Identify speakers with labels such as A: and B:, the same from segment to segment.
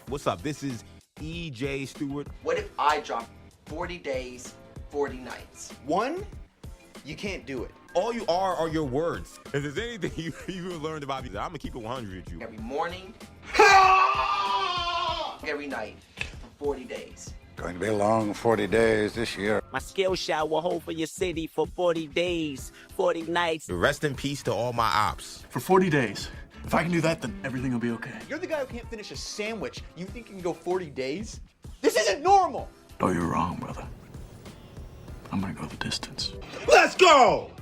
A: What's up? This is EJ Stewart.
B: What if I drop 40 days, 40 nights?
C: One, you can't do it.
A: All you are your words. If there's anything you learned about me, I'm going to keep it 100 with you.
B: Every morning, every night, for 40 days.
D: Going to be a long 40 days this year.
E: My skill shot will hold for your city for 40 days, 40 nights.
A: Rest in peace to all my ops.
F: For 40 days. If I can do that, then everything will be okay.
C: You're the guy who can't finish a sandwich. You think you can go 40 days? This isn't normal!
F: Oh, you're wrong, brother. I'm gonna go the distance.
A: Let's go!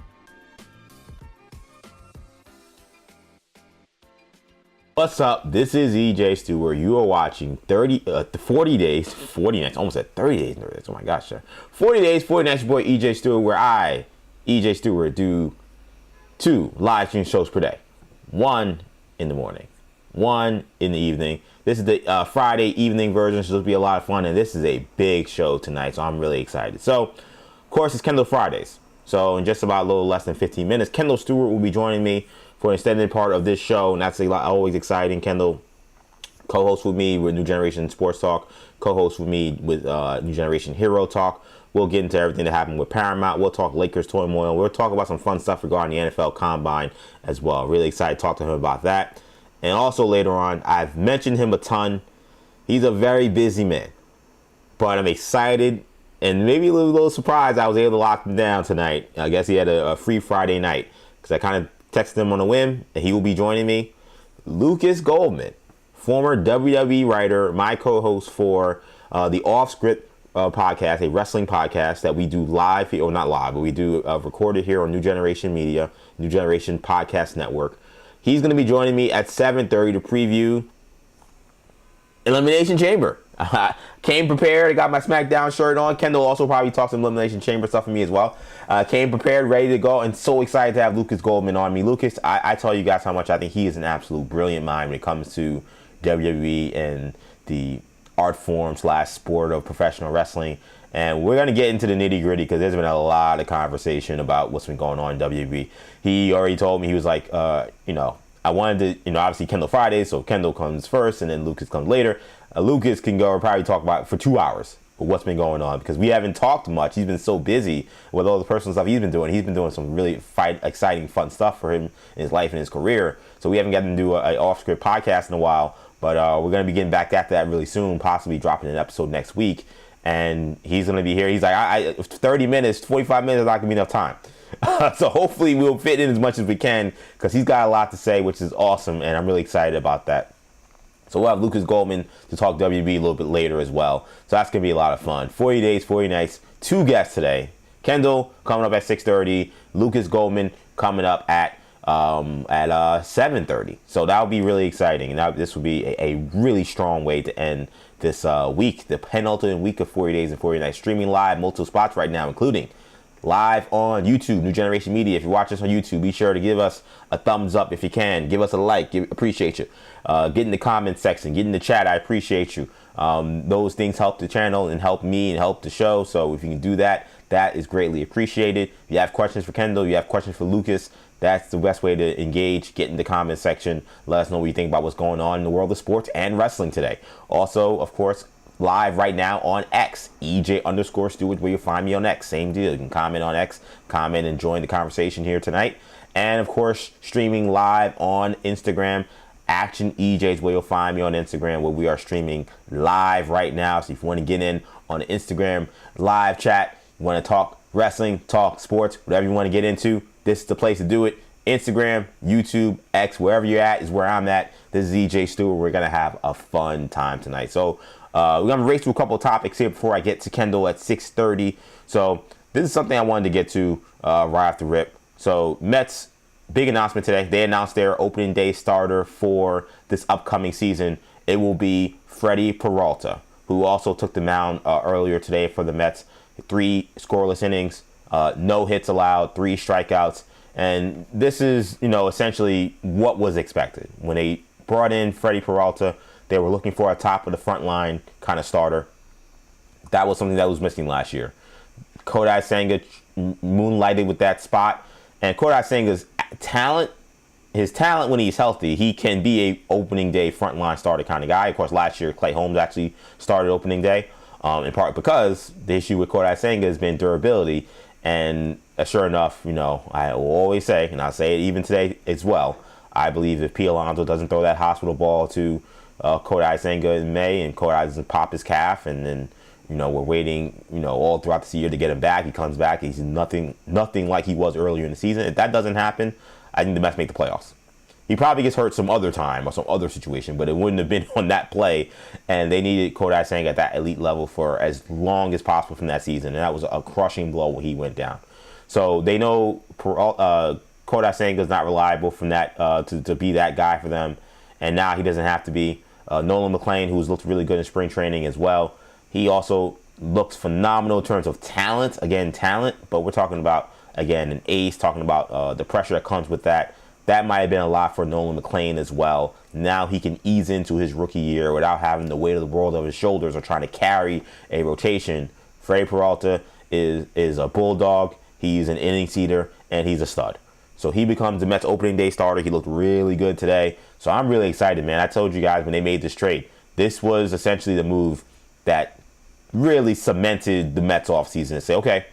A: What's up? This is EJ Stewart. You are watching 40 days, 40 nights. Almost at 30 days. Oh my gosh. 40 days, 40 nights. Your boy EJ Stewart, where I, EJ Stewart, do 2 live stream shows per day. 1 in the morning, 1 in the evening. This is the Friday evening version, so it'll be a lot of fun. And this is a big show tonight, so I'm really excited. So, of course, it's Kendall Fridays. So in just about a little less than 15 minutes, Kendall Stewart will be joining me for an extended part of this show, and that's always exciting. Kendall co-hosts with me with New Generation Sports Talk, co-hosts with me with New Generation Hero Talk. We'll get into everything that happened with Paramount. We'll talk Lakers turmoil. We'll talk about some fun stuff regarding the NFL Combine as well. Really excited to talk to him about that. And also later on, I've mentioned him a ton. He's a very busy man, but I'm excited and maybe a little surprised I was able to lock him down tonight. I guess he had a free Friday night because I kind of texted him on a whim, and he will be joining me. Lucas Goldman, former WWE writer, my co-host for the Off Script podcast, a wrestling podcast that we do live, or not live, but we do recorded here on New Generation Media, New Generation Podcast Network. He's going to be joining me at 7:30 to preview Elimination Chamber. Came prepared. I got my SmackDown shirt on. Kendall also probably talks some Elimination Chamber stuff for me as well. Came prepared, ready to go, and so excited to have Lucas Goldman on me. Lucas, I tell you guys how much I think he is an absolute brilliant mind when it comes to WWE and the art form / sport of professional wrestling. And we're going to get into the nitty gritty because there's been a lot of conversation about what's been going on in WWE. He already told me, he was like, I wanted to, obviously Kendall Fridays, so Kendall comes first and then Lucas comes later. Lucas can go and probably talk about for 2 hours what's been going on because we haven't talked much. He's been so busy with all the personal stuff he's been doing. He's been doing some really exciting, fun stuff for him in his life and his career. So we haven't gotten to do an off-script podcast in a while. But we're going to be getting back at that really soon, possibly dropping an episode next week. And he's going to be here. He's like, 30 minutes, 45 minutes is not going to be enough time. So hopefully we'll fit in as much as we can because he's got a lot to say, which is awesome. And I'm really excited about that. So we'll have Lucas Goldman to talk WB a little bit later as well. So that's going to be a lot of fun. 40 days, 40 nights, 2 guests today. Kendall coming up at 6:30. Lucas Goldman coming up at 7:30. So that'll be really exciting. And this will be a really strong way to end this week, the penultimate week of 40 days and 40 nights, streaming live multiple spots right now, including live on YouTube, New Generation Media. If you watch us on YouTube, be sure to give us a thumbs up if you can. Give us a like. Appreciate you. Get in the comment section. Get in the chat. I appreciate you. Those things help the channel and help me and help the show. So if you can do that, that is greatly appreciated. If you have questions for Kendall, you have questions for Lucas, that's the best way to engage. Get in the comment section. Let us know what you think about what's going on in the world of sports and wrestling today. Also, of course, live right now on X, EJ_Stewart, where you'll find me on X. Same deal. You can comment on X, comment and join the conversation here tonight. And of course, streaming live on Instagram, Action EJ's where you'll find me on Instagram, where we are streaming live right now. So if you want to get in on the Instagram live chat, you want to talk wrestling, talk sports, whatever you want to get into, this is the place to do it. Instagram, YouTube, X, wherever you're at is where I'm at. This is EJ Stewart. We're going to have a fun time tonight. So we're going to race through a couple of topics here before I get to Kendall at 6:30. So this is something I wanted to get to right off the rip. So Mets, big announcement today. They announced their opening day starter for this upcoming season. It will be Freddie Peralta, who also took the mound earlier today for the Mets. 3 scoreless innings, no hits allowed, 3 strikeouts. And this is, essentially what was expected. When they brought in Freddie Peralta, they were looking for a top of the front line kind of starter. That was something that was missing last year. Kodai Senga moonlighted with that spot. And Kodai Senga's talent his talent when he's healthy, he can be a opening day frontline starter kind of guy. Of course, last year Clay Holmes actually started opening day, in part because the issue with Kodai Senga has been durability. And sure enough, you know, I will always say, and I'll say it even today as well, I believe if P. Alonso doesn't throw that hospital ball to Kodai Senga in May, and Kodai doesn't pop his calf, and then, you know, we're waiting, you know, all throughout this year to get him back. He comes back, he's nothing like he was earlier in the season. If that doesn't happen, I think the Mets make the playoffs. He probably gets hurt some other time or some other situation, but it wouldn't have been on that play. And they needed Kodai Senga at that elite level for as long as possible from that season. And that was a crushing blow when he went down. So they know Kodai Senga is not reliable from that to be that guy for them. And now he doesn't have to be. Nolan McLean, who's looked really good in spring training as well. He also looks phenomenal in terms of talent. Again, talent. But we're talking about, again, an ace, talking about the pressure that comes with that. That might have been a lot for Nolan McLean as well. Now he can ease into his rookie year without having the weight of the world on his shoulders or trying to carry a rotation. Freddie Peralta is a bulldog. He's an innings eater, and he's a stud. So he becomes the Mets opening day starter. He looked really good today. So I'm really excited, man. I told you guys when they made this trade, this was essentially the move that really cemented the Mets offseason and say, okay,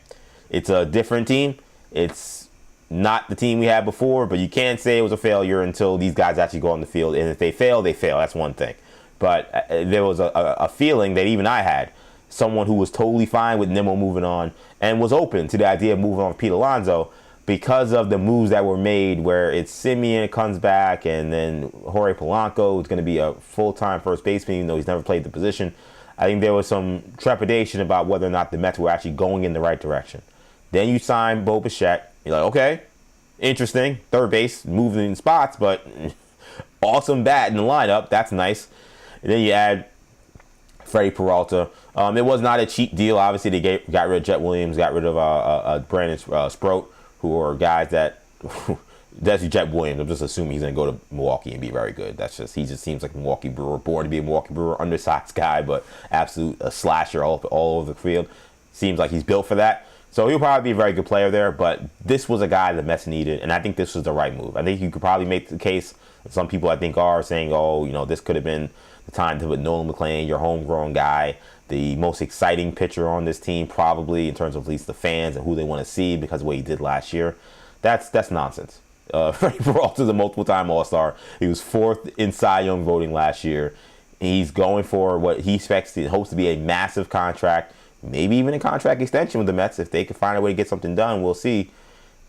A: it's a different team. It's not the team we had before, but you can't say it was a failure until these guys actually go on the field. And if they fail, they fail. That's one thing. But there was a feeling that even I had, someone who was totally fine with Nimmo moving on and was open to the idea of moving on with Pete Alonso because of the moves that were made where it's Simeon comes back and then Jorge Polanco is going to be a full-time first baseman even though he's never played the position. I think there was some trepidation about whether or not the Mets were actually going in the right direction. Then you sign Bo Bichette. You're like, okay, interesting. Third base, moving spots, but awesome bat in the lineup. That's nice. And then you add Freddie Peralta. It was not a cheap deal. Obviously, they got rid of Jet Williams, got rid of Brandon Sproat, who are guys that that's Jet Williams. I'm just assuming he's going to go to Milwaukee and be very good. He just seems like a Milwaukee Brewer, born to be a Milwaukee Brewer, undersized guy, but absolute slasher all over the field. Seems like he's built for that. So he'll probably be a very good player there, but this was a guy the Mets needed, and I think this was the right move. I think you could probably make the case, some people I think are saying, oh, you know, this could have been the time to put Nolan McLean, your homegrown guy, the most exciting pitcher on this team, probably in terms of at least the fans and who they want to see because of what he did last year. That's nonsense. Freddie Peralta's a multiple-time All-Star. He was fourth in Cy Young voting last year. He's going for what he hopes to be a massive contract, maybe even a contract extension with the Mets. If they can find a way to get something done, we'll see.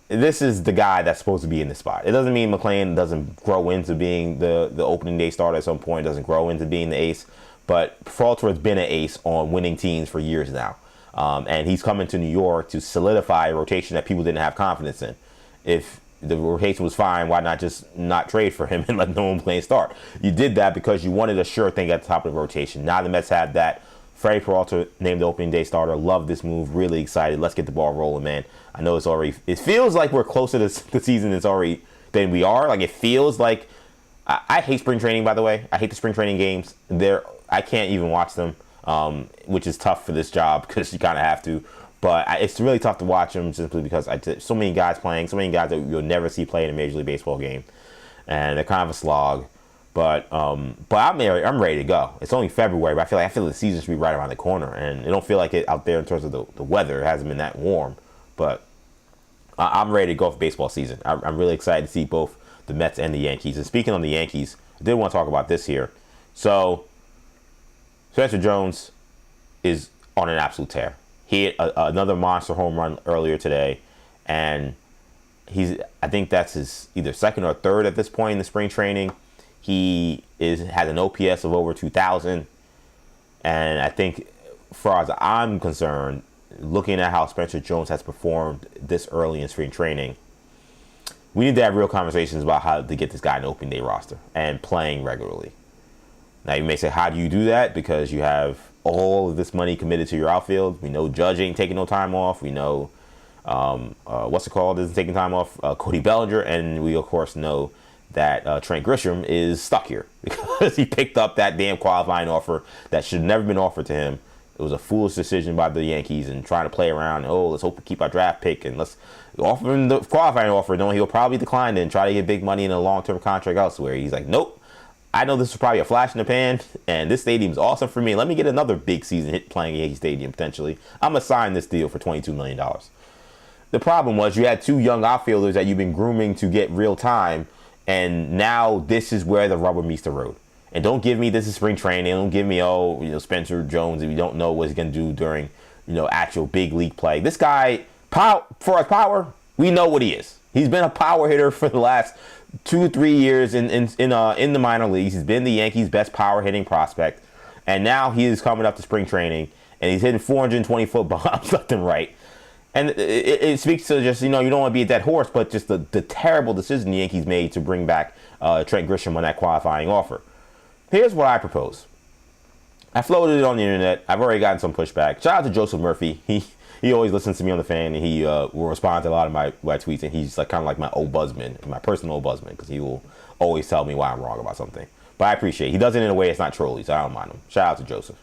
A: This is the guy that's supposed to be in this spot. It doesn't mean McLean doesn't grow into being the opening day starter at some point, doesn't grow into being the ace. But Peralta has been an ace on winning teams for years now. And he's coming to New York to solidify a rotation that people didn't have confidence in. If the rotation was fine, why not just not trade for him and let Nolan McLean start? You did that because you wanted a sure thing at the top of the rotation. Now the Mets have that. Freddie Peralta named the opening day starter. Love this move. Really excited. Let's get the ball rolling, man. I know it feels like we're closer to the season than we are. Like, it feels like, I hate spring training, by the way. I hate the spring training games. I can't even watch them, which is tough for this job because you kind of have to. But it's really tough to watch them simply because so many guys playing, so many guys that you'll never see play in a Major League Baseball game. And they're kind of a slog. But I'm ready to go. It's only February, but I feel the season should be right around the corner, and it don't feel like it out there in terms of the weather. It hasn't been that warm, but I'm ready to go for baseball season. I'm really excited to see both the Mets and the Yankees. And speaking on the Yankees, I did want to talk about this here. So Spencer Jones is on an absolute tear. He hit another monster home run earlier today, and I think that's his either second or third at this point in the spring training. He has an OPS of over 2,000. And I think, as far as I'm concerned, looking at how Spencer Jones has performed this early in spring training, we need to have real conversations about how to get this guy an opening day roster and playing regularly. Now, you may say, how do you do that? Because you have all of this money committed to your outfield. We know Judge ain't taking no time off. We know, isn't taking time off, Cody Bellinger. And we, of course, know that Trent Grisham is stuck here because he picked up that damn qualifying offer that should have never been offered to him It was a foolish decision by the Yankees and trying to play around. Oh, let's hope we keep our draft pick and let's offer him the qualifying offer, knowing he'll probably decline it and try to get big money in a long-term contract elsewhere. He's like, nope. I know this is probably a flash in the pan, and this stadium's awesome for me. Let me get another big season hit playing Yankee Stadium potentially. I'm going to sign this deal for $22 million. The problem was you had two young outfielders that you've been grooming to get real time, and now this is where the rubber meets the road. And don't give me this is spring training. Don't give me, Spencer Jones, if you don't know what he's going to do during, actual big league play. This guy, for his power, we know what he is. He's been a power hitter for the last 2-3 years in the minor leagues. He's been the Yankees' best power hitting prospect. And now he is coming up to spring training, and he's hitting 420-foot bombs left and right. And it speaks to just, you don't want to be a dead horse, but just the terrible decision the Yankees made to bring back Trent Grisham on that qualifying offer. Here's what I propose. I floated it on the internet. I've already gotten some pushback. Shout out to Joseph Murphy. He always listens to me on the fan, and he will respond to a lot of my tweets, and he's kind of like my ombudsman, my personal ombudsman, because he will always tell me why I'm wrong about something. But I appreciate it. He does it in a way it's not trolly, so I don't mind him. Shout out to Joseph.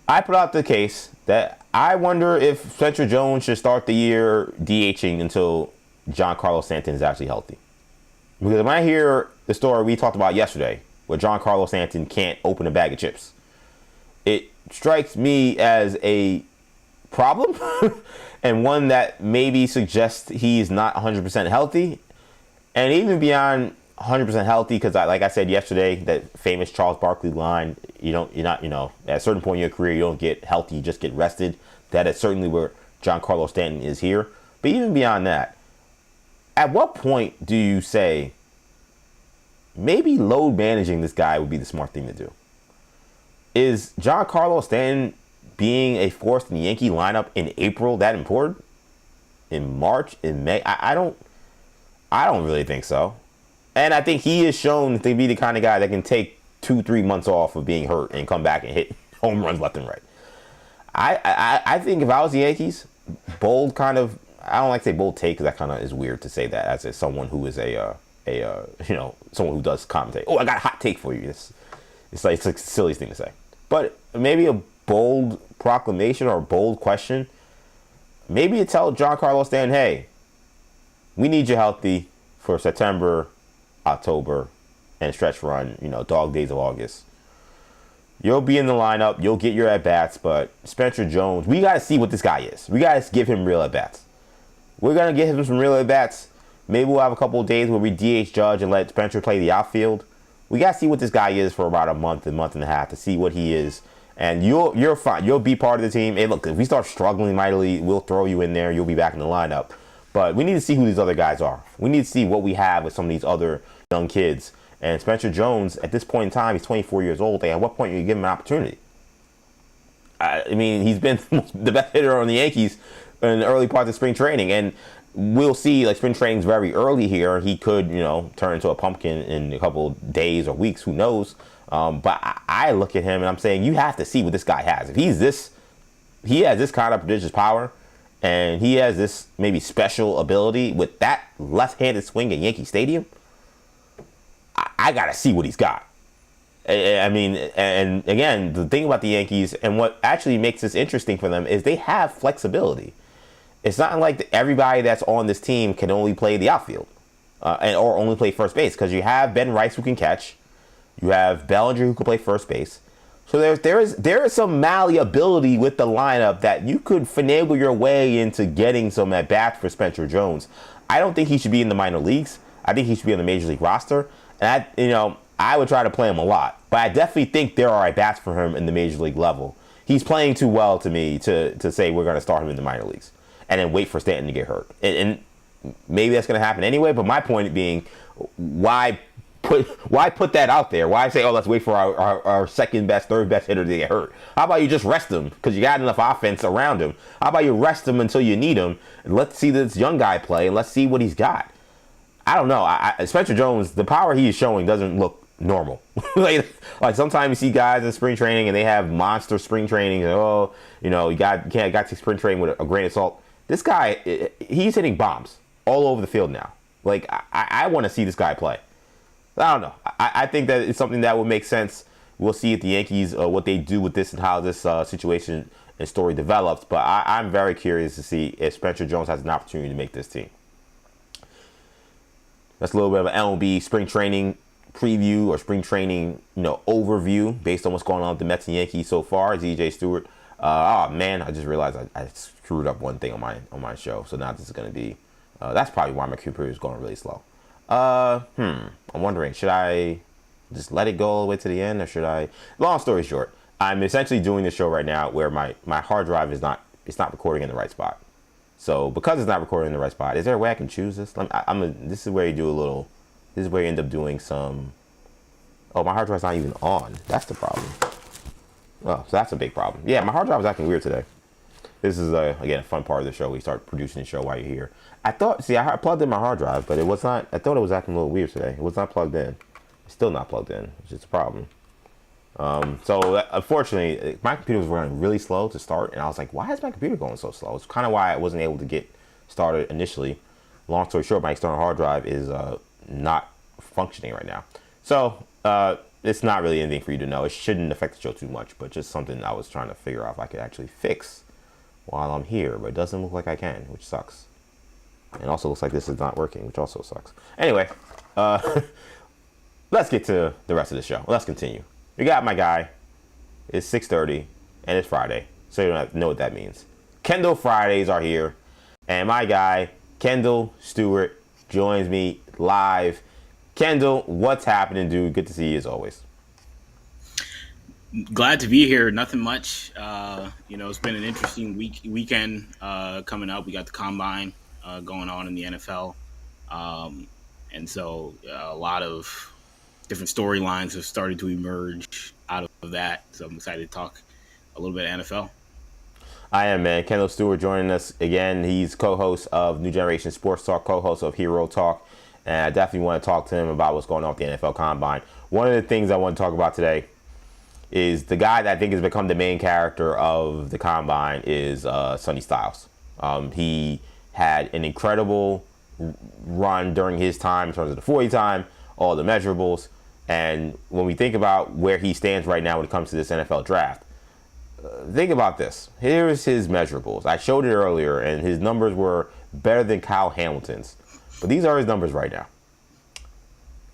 A: I put out the case that I wonder if Spencer Jones should start the year DHing until Giancarlo Stanton is actually healthy. Because when I hear the story we talked about yesterday, where Giancarlo Stanton can't open a bag of chips, it strikes me as a problem and one that maybe suggests he's not 100% healthy. And even beyond 100% healthy, because like I said yesterday, that famous Charles Barkley line, you're not, at a certain point in your career, you don't get healthy, you just get rested. That is certainly where Giancarlo Stanton is here. But even beyond that, at what point do you say, maybe load managing this guy would be the smart thing to do? Is Giancarlo Stanton being a force in the Yankee lineup in April that important? In March, in May? I don't really think so. And I think he is shown to be the kind of guy that can take 2-3 months off of being hurt and come back and hit home runs left and right. I think if I was the Yankees, bold kind of, I don't like to say bold take because that kind of is weird to say that as someone who is someone who does commentate. Oh, I got a hot take for you. It's like the silliest thing to say. But maybe a bold proclamation or a bold question. Maybe you tell Giancarlo Stanton, hey, we need you healthy for September, October, and stretch run, dog days of August. You'll be in the lineup. You'll get your at-bats. But Spencer Jones, we got to see what this guy is. We got to give him real at-bats. We're going to give him some real at-bats. Maybe we'll have a couple of days where we DH Judge and let Spencer play the outfield. We got to see what this guy is for about a month and a half to see what he is. And you're fine. You'll be part of the team. Hey, look, if we start struggling mightily, we'll throw you in there. You'll be back in the lineup. But we need to see who these other guys are. We need to see what we have with some of these other young kids. And Spencer Jones, at this point in time, he's 24 years old. At what point do you give him an opportunity? I mean, he's been the best hitter on the Yankees in the early parts of spring training. And we'll see, like, spring training's very early here. He could, turn into a pumpkin in a couple of days or weeks. Who knows? But I look at him and I'm saying, you have to see what this guy has. If he has this kind of prodigious power, and he has this maybe special ability with that left-handed swing at Yankee Stadium, I got to see what he's got. I mean, and again, the thing about the Yankees and what actually makes this interesting for them is they have flexibility. It's not like everybody that's on this team can only play the outfield or only play first base, because you have Ben Rice who can catch. You have Bellinger who can play first base. So there is some malleability with the lineup that you could finagle your way into getting some at bats for Spencer Jones. I don't think he should be in the minor leagues. I think he should be on the major league roster. And I would try to play him a lot, but I definitely think there are at bats for him in the major league level. He's playing too well to me to say we're going to start him in the minor leagues and then wait for Stanton to get hurt. And maybe that's going to happen anyway. But my point being, why put that out there? Why say, let's wait for our second best, third best hitter to get hurt? How about you just rest him, because you got enough offense around him? How about you rest him until you need him, and let's see this young guy play, and let's see what he's got. I don't know. Spencer Jones, the power he is showing doesn't look normal. like sometimes you see guys in spring training and they have monster spring training. And, you got to spring training with a grain of salt. This guy, he's hitting bombs all over the field now. Like, I want to see this guy play. I don't know. I think that it's something that would make sense We'll see if the Yankees, what they do with this and how this situation and story develops. But I'm very curious to see if Spencer Jones has an opportunity to make this team. That's a little bit of an MLB spring training preview or spring training, overview based on what's going on with the Mets and Yankees so far. DJ Stewart. Oh man, I just realized I screwed up one thing on my show. So now this is going to be. That's probably why my computer is going really slow. I'm wondering, should I just let it go all the way to the end, or should I? Long story short, I'm essentially doing this show right now where my hard drive is not recording in the right spot. So because it's not recording in the right spot, is there a way I can choose this? This is where you do a little. This is where you end up doing some. Oh, my hard drive's not even on. That's the problem. Oh, so that's a big problem. Yeah, my hard drive is acting weird today. This is again a fun part of the show. We start producing the show while you're here. I plugged in my hard drive, but it was not. I thought it was acting a little weird today. It was not plugged in. It's still not plugged in, which is a problem. So unfortunately, my computer was running really slow to start, and I was like, "Why is my computer going so slow?" It's kind of why I wasn't able to get started initially. Long story short, my external hard drive is not functioning right now. So it's not really anything for you to know. It shouldn't affect the show too much, but just something I was trying to figure out if I could actually fix while I'm here. But it doesn't look like I can, which sucks. And also looks like this is not working, which also sucks. Anyway, let's get to the rest of the show. Let's continue. We got my guy. It's 6:30 and it's Friday, so you don't have to know what that means. Kendall Fridays are here, and my guy Kendall Stewart joins me live. Kendall, what's happening, dude? Good to see you as always.
G: Glad to be here. Nothing much. It's been an interesting weekend coming up. We got the combine going on in the NFL, and so a lot of different storylines have started to emerge out of that. So I'm excited to talk a little bit of NFL.
A: I am, man. Kendall Stewart joining us again. He's co-host of New Generation Sports Talk, co-host of Hero Talk. And I definitely want to talk to him about what's going on with the NFL Combine. One of the things I want to talk about today is the guy that I think has become the main character of the Combine is Sonny Styles. He had an incredible run during his time in terms of the 40 time, all the measurables. And when we think about where he stands right now when it comes to this NFL draft, think about this. Here's his measurables. I showed it earlier, and his numbers were better than Kyle Hamilton's. But these are his numbers right now.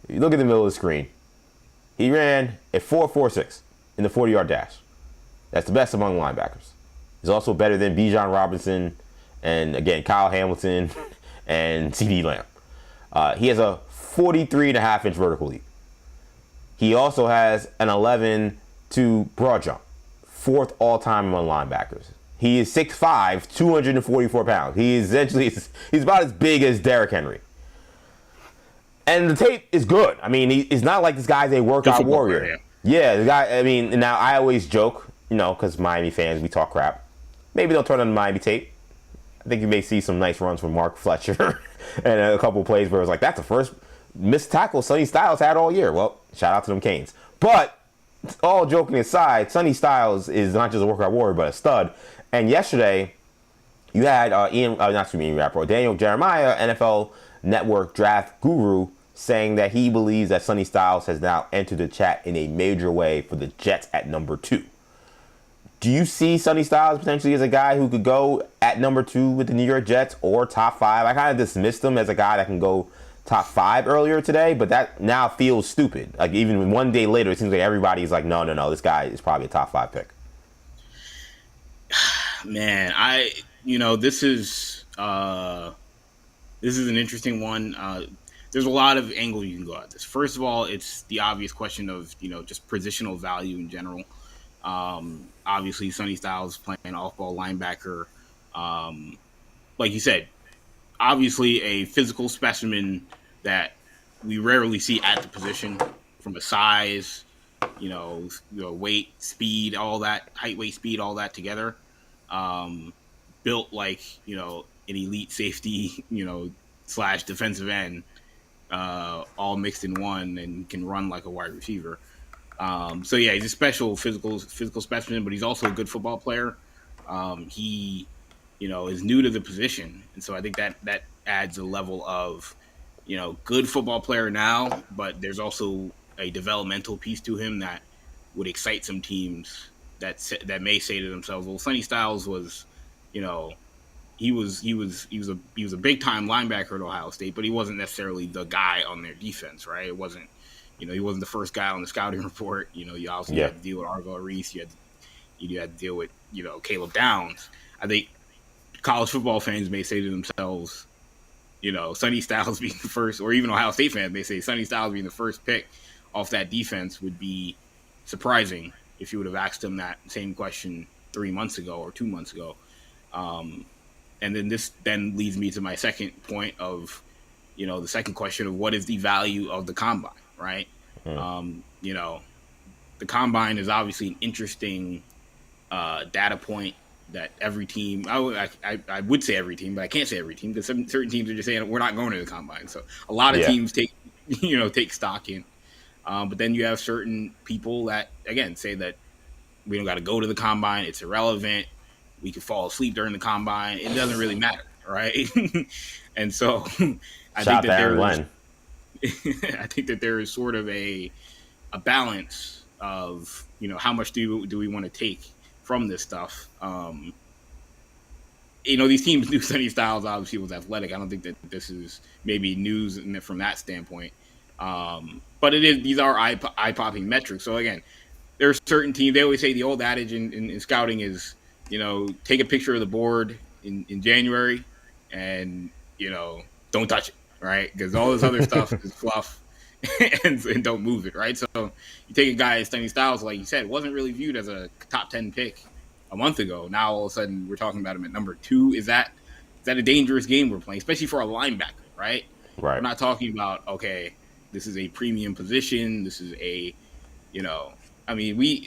A: You look at the middle of the screen. He ran a 4.46 in the 40-yard dash. That's the best among linebackers. He's also better than Bijan Robinson and, again, Kyle Hamilton and CeeDee Lamb. He has a 43.5-inch vertical leap. He also has an 11-2 broad jump, fourth all-time among linebackers. He is 6'5", 244 pounds. He's about as big as Derrick Henry. And the tape is good. I mean, it's not like this guy's a workout warrior.
G: Player,
A: yeah, the guy, I mean, now I always joke, because Miami fans, we talk crap. Maybe they'll turn on the Miami tape. I think you may see some nice runs from Mark Fletcher and a couple plays where it was like, that's the first missed tackle Sonny Styles had all year. Well, shout out to them Canes. But all joking aside, Sonny Styles is not just a workout warrior, but a stud. And yesterday, you had Daniel Jeremiah, NFL Network draft guru, saying that he believes that Sonny Styles has now entered the chat in a major way for the Jets at number 2. Do you see Sonny Styles potentially as a guy who could go at number 2 with the New York Jets or top 5? I kind of dismissed him as a guy that can go top 5 earlier today, but that now feels stupid. Like, even one day later, it seems like everybody's like, no, this guy is probably a top 5 pick.
G: Man, this is an interesting one. There's a lot of angles you can go at this. First of all, it's the obvious question of, just positional value in general. Obviously, Sonny Styles playing off-ball linebacker. Like you said, obviously a physical specimen that we rarely see at the position from a size, weight, speed, all that, height, weight, speed, all that together. Built like, an elite safety, / defensive end, all mixed in one, and can run like a wide receiver. So yeah, he's a special physical specimen, but he's also a good football player. He, is new to the position. And so I think that adds a level of, good football player now, but there's also a developmental piece to him that would excite some teams that may say to themselves, well, Sonny Styles was, he was a big time linebacker at Ohio State, but he wasn't necessarily the guy on their defense, right? It wasn't, he wasn't the first guy on the scouting report. You also had to deal with Arvell Reese. You had to deal with Caleb Downs. I think college football fans may say to themselves, Sonny Styles being the first, or even Ohio State fans may say Sonny Styles being the first pick off that defense would be surprising if you would have asked him that same question 3 months ago or 2 months ago. And then this then leads me to my second point of, the second question of what is the value of the combine, right? The combine is obviously an interesting data point that every team, I would say every team, but I can't say every team because certain teams are just saying we're not going to the combine. So a lot of teams take stock in. But then you have certain people that, again, say that we don't got to go to the combine. It's irrelevant. We could fall asleep during the combine. It doesn't really matter, right? And so I think that there is sort of a balance of, how much do we want to take from this stuff. These teams knew Sonny Styles obviously was athletic. I don't think that this is maybe news from that standpoint. But these are eye-popping metrics. So again, there are certain teams, they always say the old adage in scouting is, take a picture of the board in January and, don't touch it, right? Because all this other stuff is fluff and don't move it, right? So you take a guy as Sonny Styles, like you said, wasn't really viewed as a top 10 pick a month ago. Now all of a sudden we're talking about him at number 2. Is that a dangerous game we're playing, especially for a linebacker, right?
A: Right.
G: We're not talking about, okay, this is a premium position. This is a, and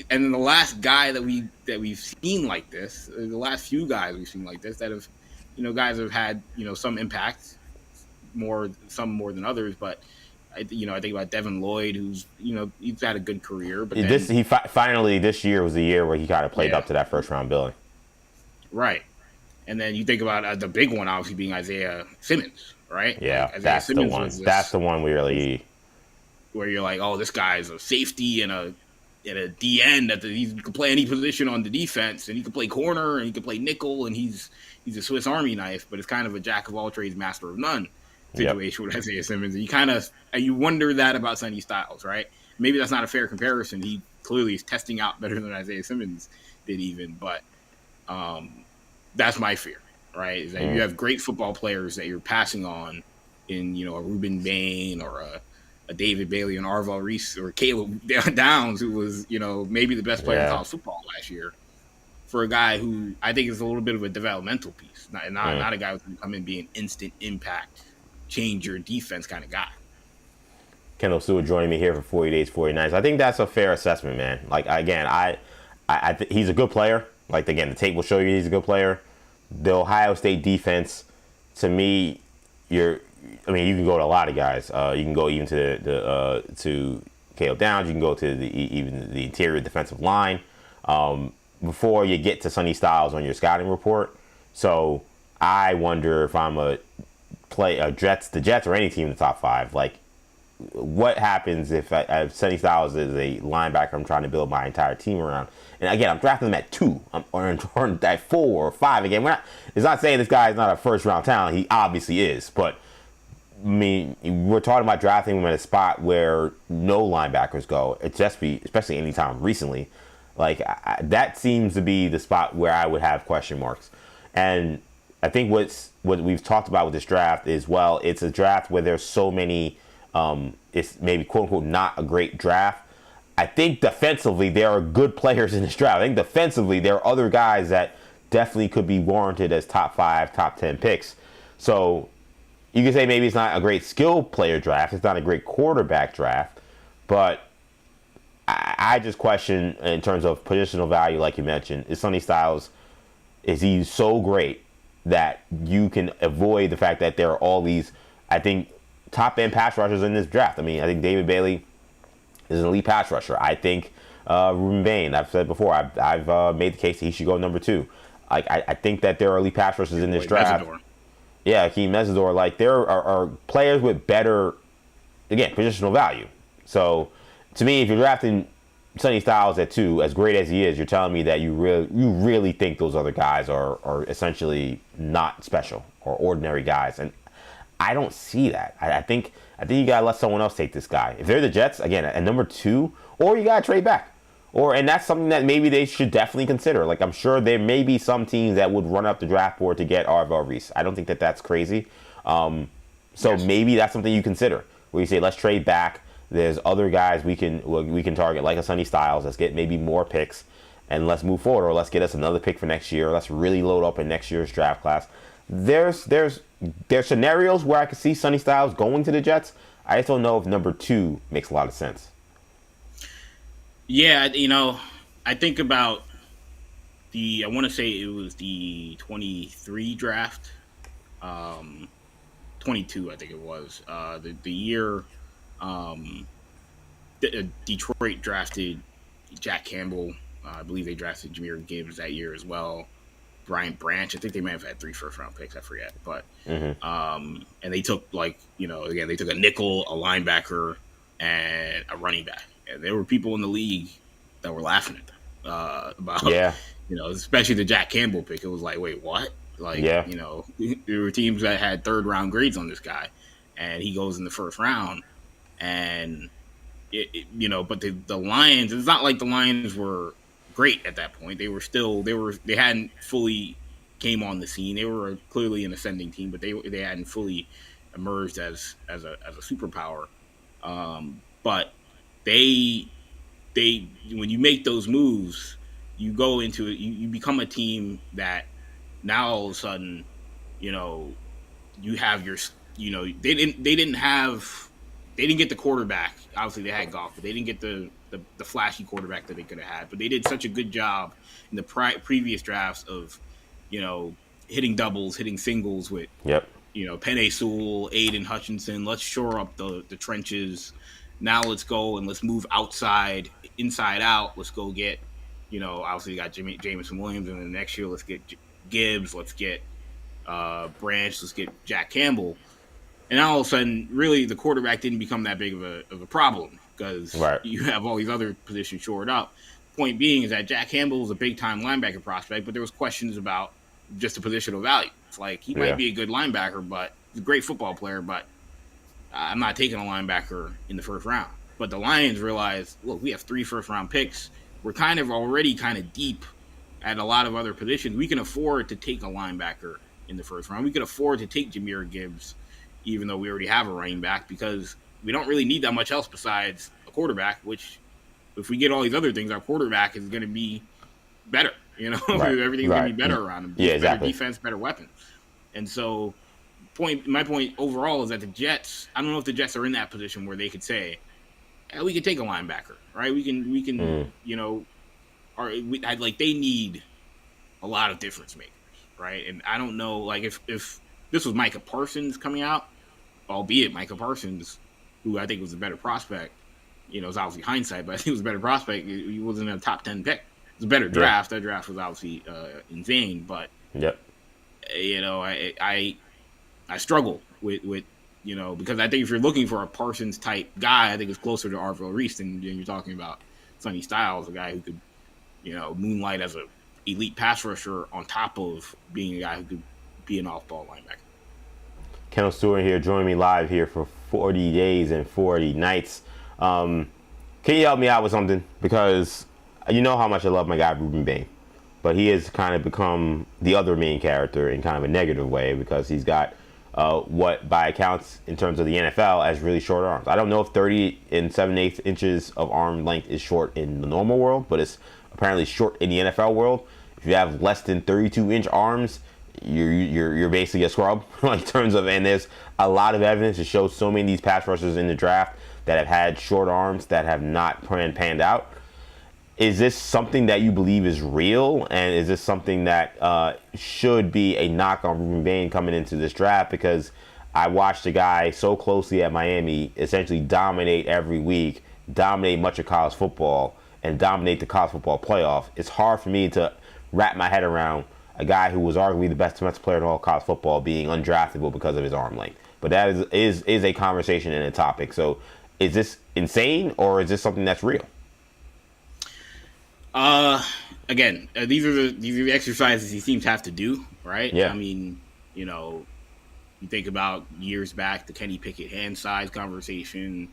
G: then the last guy that we've seen like this, the last few guys we've seen like this that have, guys have had, some impact, some more than others. But I think about Devin Lloyd, who's, he's had a good career. But
A: finally this year was the year where he kind of played up to that first round billing.
G: Right. And then you think about the big one, obviously being Isaiah Simmons, right?
A: Yeah,
G: like
A: that's the one. That's the one
G: where you're like, oh, this guy's a safety and a DN he can play any position on the defense, and he can play corner and he can play nickel, and he's a Swiss Army knife, but it's kind of a jack of all trades, master of none situation with Isaiah Simmons. And you wonder that about Sonny Styles, right? Maybe that's not a fair comparison. He clearly is testing out better than Isaiah Simmons did even, but that's my fear, right? Is that you have great football players that you're passing on in, a Reuben Bain or a David Bailey and Arvell Reese or Caleb Downs, who was, maybe the best player in college football last year, for a guy who I think is a little bit of a developmental piece, not a guy who's going to come in and be an instant impact, change your defense kind of guy.
A: Kendall Stewart joining me here for 40 Days, 40 Nights. I think that's a fair assessment, man. Like, again, I he's a good player. Like, again, the tape will show you he's a good player. The Ohio State defense, to me, you can go to a lot of guys. You can go even to Caleb Downs. You can go to even the interior defensive line before you get to Sonny Styles on your scouting report. So I wonder if I'm the Jets or any team in the top 5. Like, what happens if Sonny Styles is a linebacker I'm trying to build my entire team around? And again, I'm drafting him at 2 or at 4 or 5. Again, it's not saying this guy is not a first-round talent. He obviously is, but we're talking about drafting him at a spot where no linebackers go. Especially anytime recently. Like, that seems to be the spot where I would have question marks. And I think what we've talked about with this draft is, well, it's a draft where there's so many, it's maybe quote-unquote not a great draft. I think defensively there are good players in this draft. I think defensively there are other guys that definitely could be warranted as top 5, top 10 picks. So you can say maybe it's not a great skill player draft. It's not a great quarterback draft. But I just question in terms of positional value, like you mentioned, is Sonny Styles, is he so great that you can avoid the fact that there are all these, I think, top-end pass rushers in this draft? I think David Bailey is an elite pass rusher. I think Reuben Bain, I've said before, I've made the case that he should go number 2. Like, I think that there are elite pass rushers in this draft.
G: Mesidor.
A: Yeah, Akeem Mesidor. Like, there are players with better, again, positional value. So, to me, if you're drafting Sonny Styles at 2, as great as he is, you're telling me that you really think those other guys are essentially not special or ordinary guys, and I don't see that. I think you gotta let someone else take this guy. If they're the Jets, again, at number 2, or you gotta trade back. And that's something that maybe they should definitely consider. Like, I'm sure there may be some teams that would run up the draft board to get Arvell Reese. I don't think that that's crazy. Maybe that's something you consider, where you say, let's trade back. There's other guys we can target, like a Sonny Styles. Let's get maybe more picks, and let's move forward. Or let's get us another pick for next year. Or let's really load up in next year's draft class. There's scenarios where I could see Sonny Styles going to the Jets. I just don't know if number 2 makes a lot of sense.
G: Yeah, I think about I want to say it was the 23 draft, 22, I think it was, the year Detroit drafted Jack Campbell. I believe they drafted Jahmyr Gibbs that year as well. Brian Branch. I think they may have had 3 first-round picks. I forget. But and they took, again, they took a nickel, a linebacker, and a running back. And there were people in the league that were laughing at them about, especially the Jack Campbell pick. It was like, wait, what? There were teams that had 3rd-round grades on this guy, and he goes in the 1st round. And, but the Lions, it's not like the Lions were great at that point. They hadn't fully came on the scene. They were clearly an ascending team, but they hadn't fully emerged as a superpower. But they when you make those moves, you go into it, you become a team that now all of a sudden, you have your, they didn't get the quarterback. Obviously they had Goff, but they didn't get the flashy quarterback that they could have had. But they did such a good job in the previous drafts of, hitting doubles, hitting singles with, Penei Sewell, Aiden Hutchinson. Let's shore up the trenches. Now let's go and let's move outside, inside out. Let's go get, obviously you got Jameson Williams, and then next year let's get Gibbs, let's get Branch, let's get Jack Campbell. And now all of a sudden, really, the quarterback didn't become that big of a problem because you have all these other positions shored up. Point being is that Jack Campbell was a big-time linebacker prospect, but there was questions about just the positional value. It's like he might be a good linebacker, but he's a great football player, but I'm not taking a linebacker in the 1st round. But the Lions realized, look, we have 3 first-round picks. We're already deep at a lot of other positions. We can afford to take a linebacker in the 1st round. We could afford to take Jahmyr Gibbs, even though we already have a running back, because we don't really need that much else besides a quarterback, which if we get all these other things, our quarterback is going to be better. Everything's going to be better around him. Better defense, better weapons. And so my point overall is that the Jets, I don't know if the Jets are in that position where they could say, we could take a linebacker, right? We can they need a lot of difference makers, right? And I don't know, if this was Micah Parsons coming out, albeit Micah Parsons, who I think was a better prospect, it's obviously hindsight, but I think it was a better prospect. He wasn't a top 10 pick. It was a better draft. That draft was obviously insane, but I struggle with because I think if you're looking for a Parsons type guy, I think it's closer to Arvell Reese than you're talking about Sonny Styles, a guy who could, moonlight as a elite pass rusher on top of being a guy who could be an off-ball linebacker.
A: Kendall Stewart here, joining me live here for 40 days and 40 nights. Can you help me out with something? Because you know how much I love my guy Ruben Bain, but he has kind of become the other main character in kind of a negative way because he's got what by accounts in terms of the NFL as really short arms. I don't know if 30 and 7/8 inches of arm length is short in the normal world, but it's apparently short in the NFL world. If you have less than 32-inch arms, you're basically a scrub in terms of, and there's a lot of evidence to show so many of these pass rushers in the draft that have had short arms that have not panned out. Is this something that you believe is real, and is this something that should be a knock on Ruben Bain coming into this draft? Because I watched a guy so closely at Miami essentially dominate every week, dominate much of college football, and dominate the college football playoff. It's hard for me to wrap my head around a guy who was arguably the best defensive player in all college football being undraftable because of his arm length. But that is a conversation and a topic. So is this insane, or is this something that's real?
G: Again, these are the exercises these teams have to do, right?
A: Yeah.
G: I mean, you think about years back, the Kenny Pickett hand size conversation.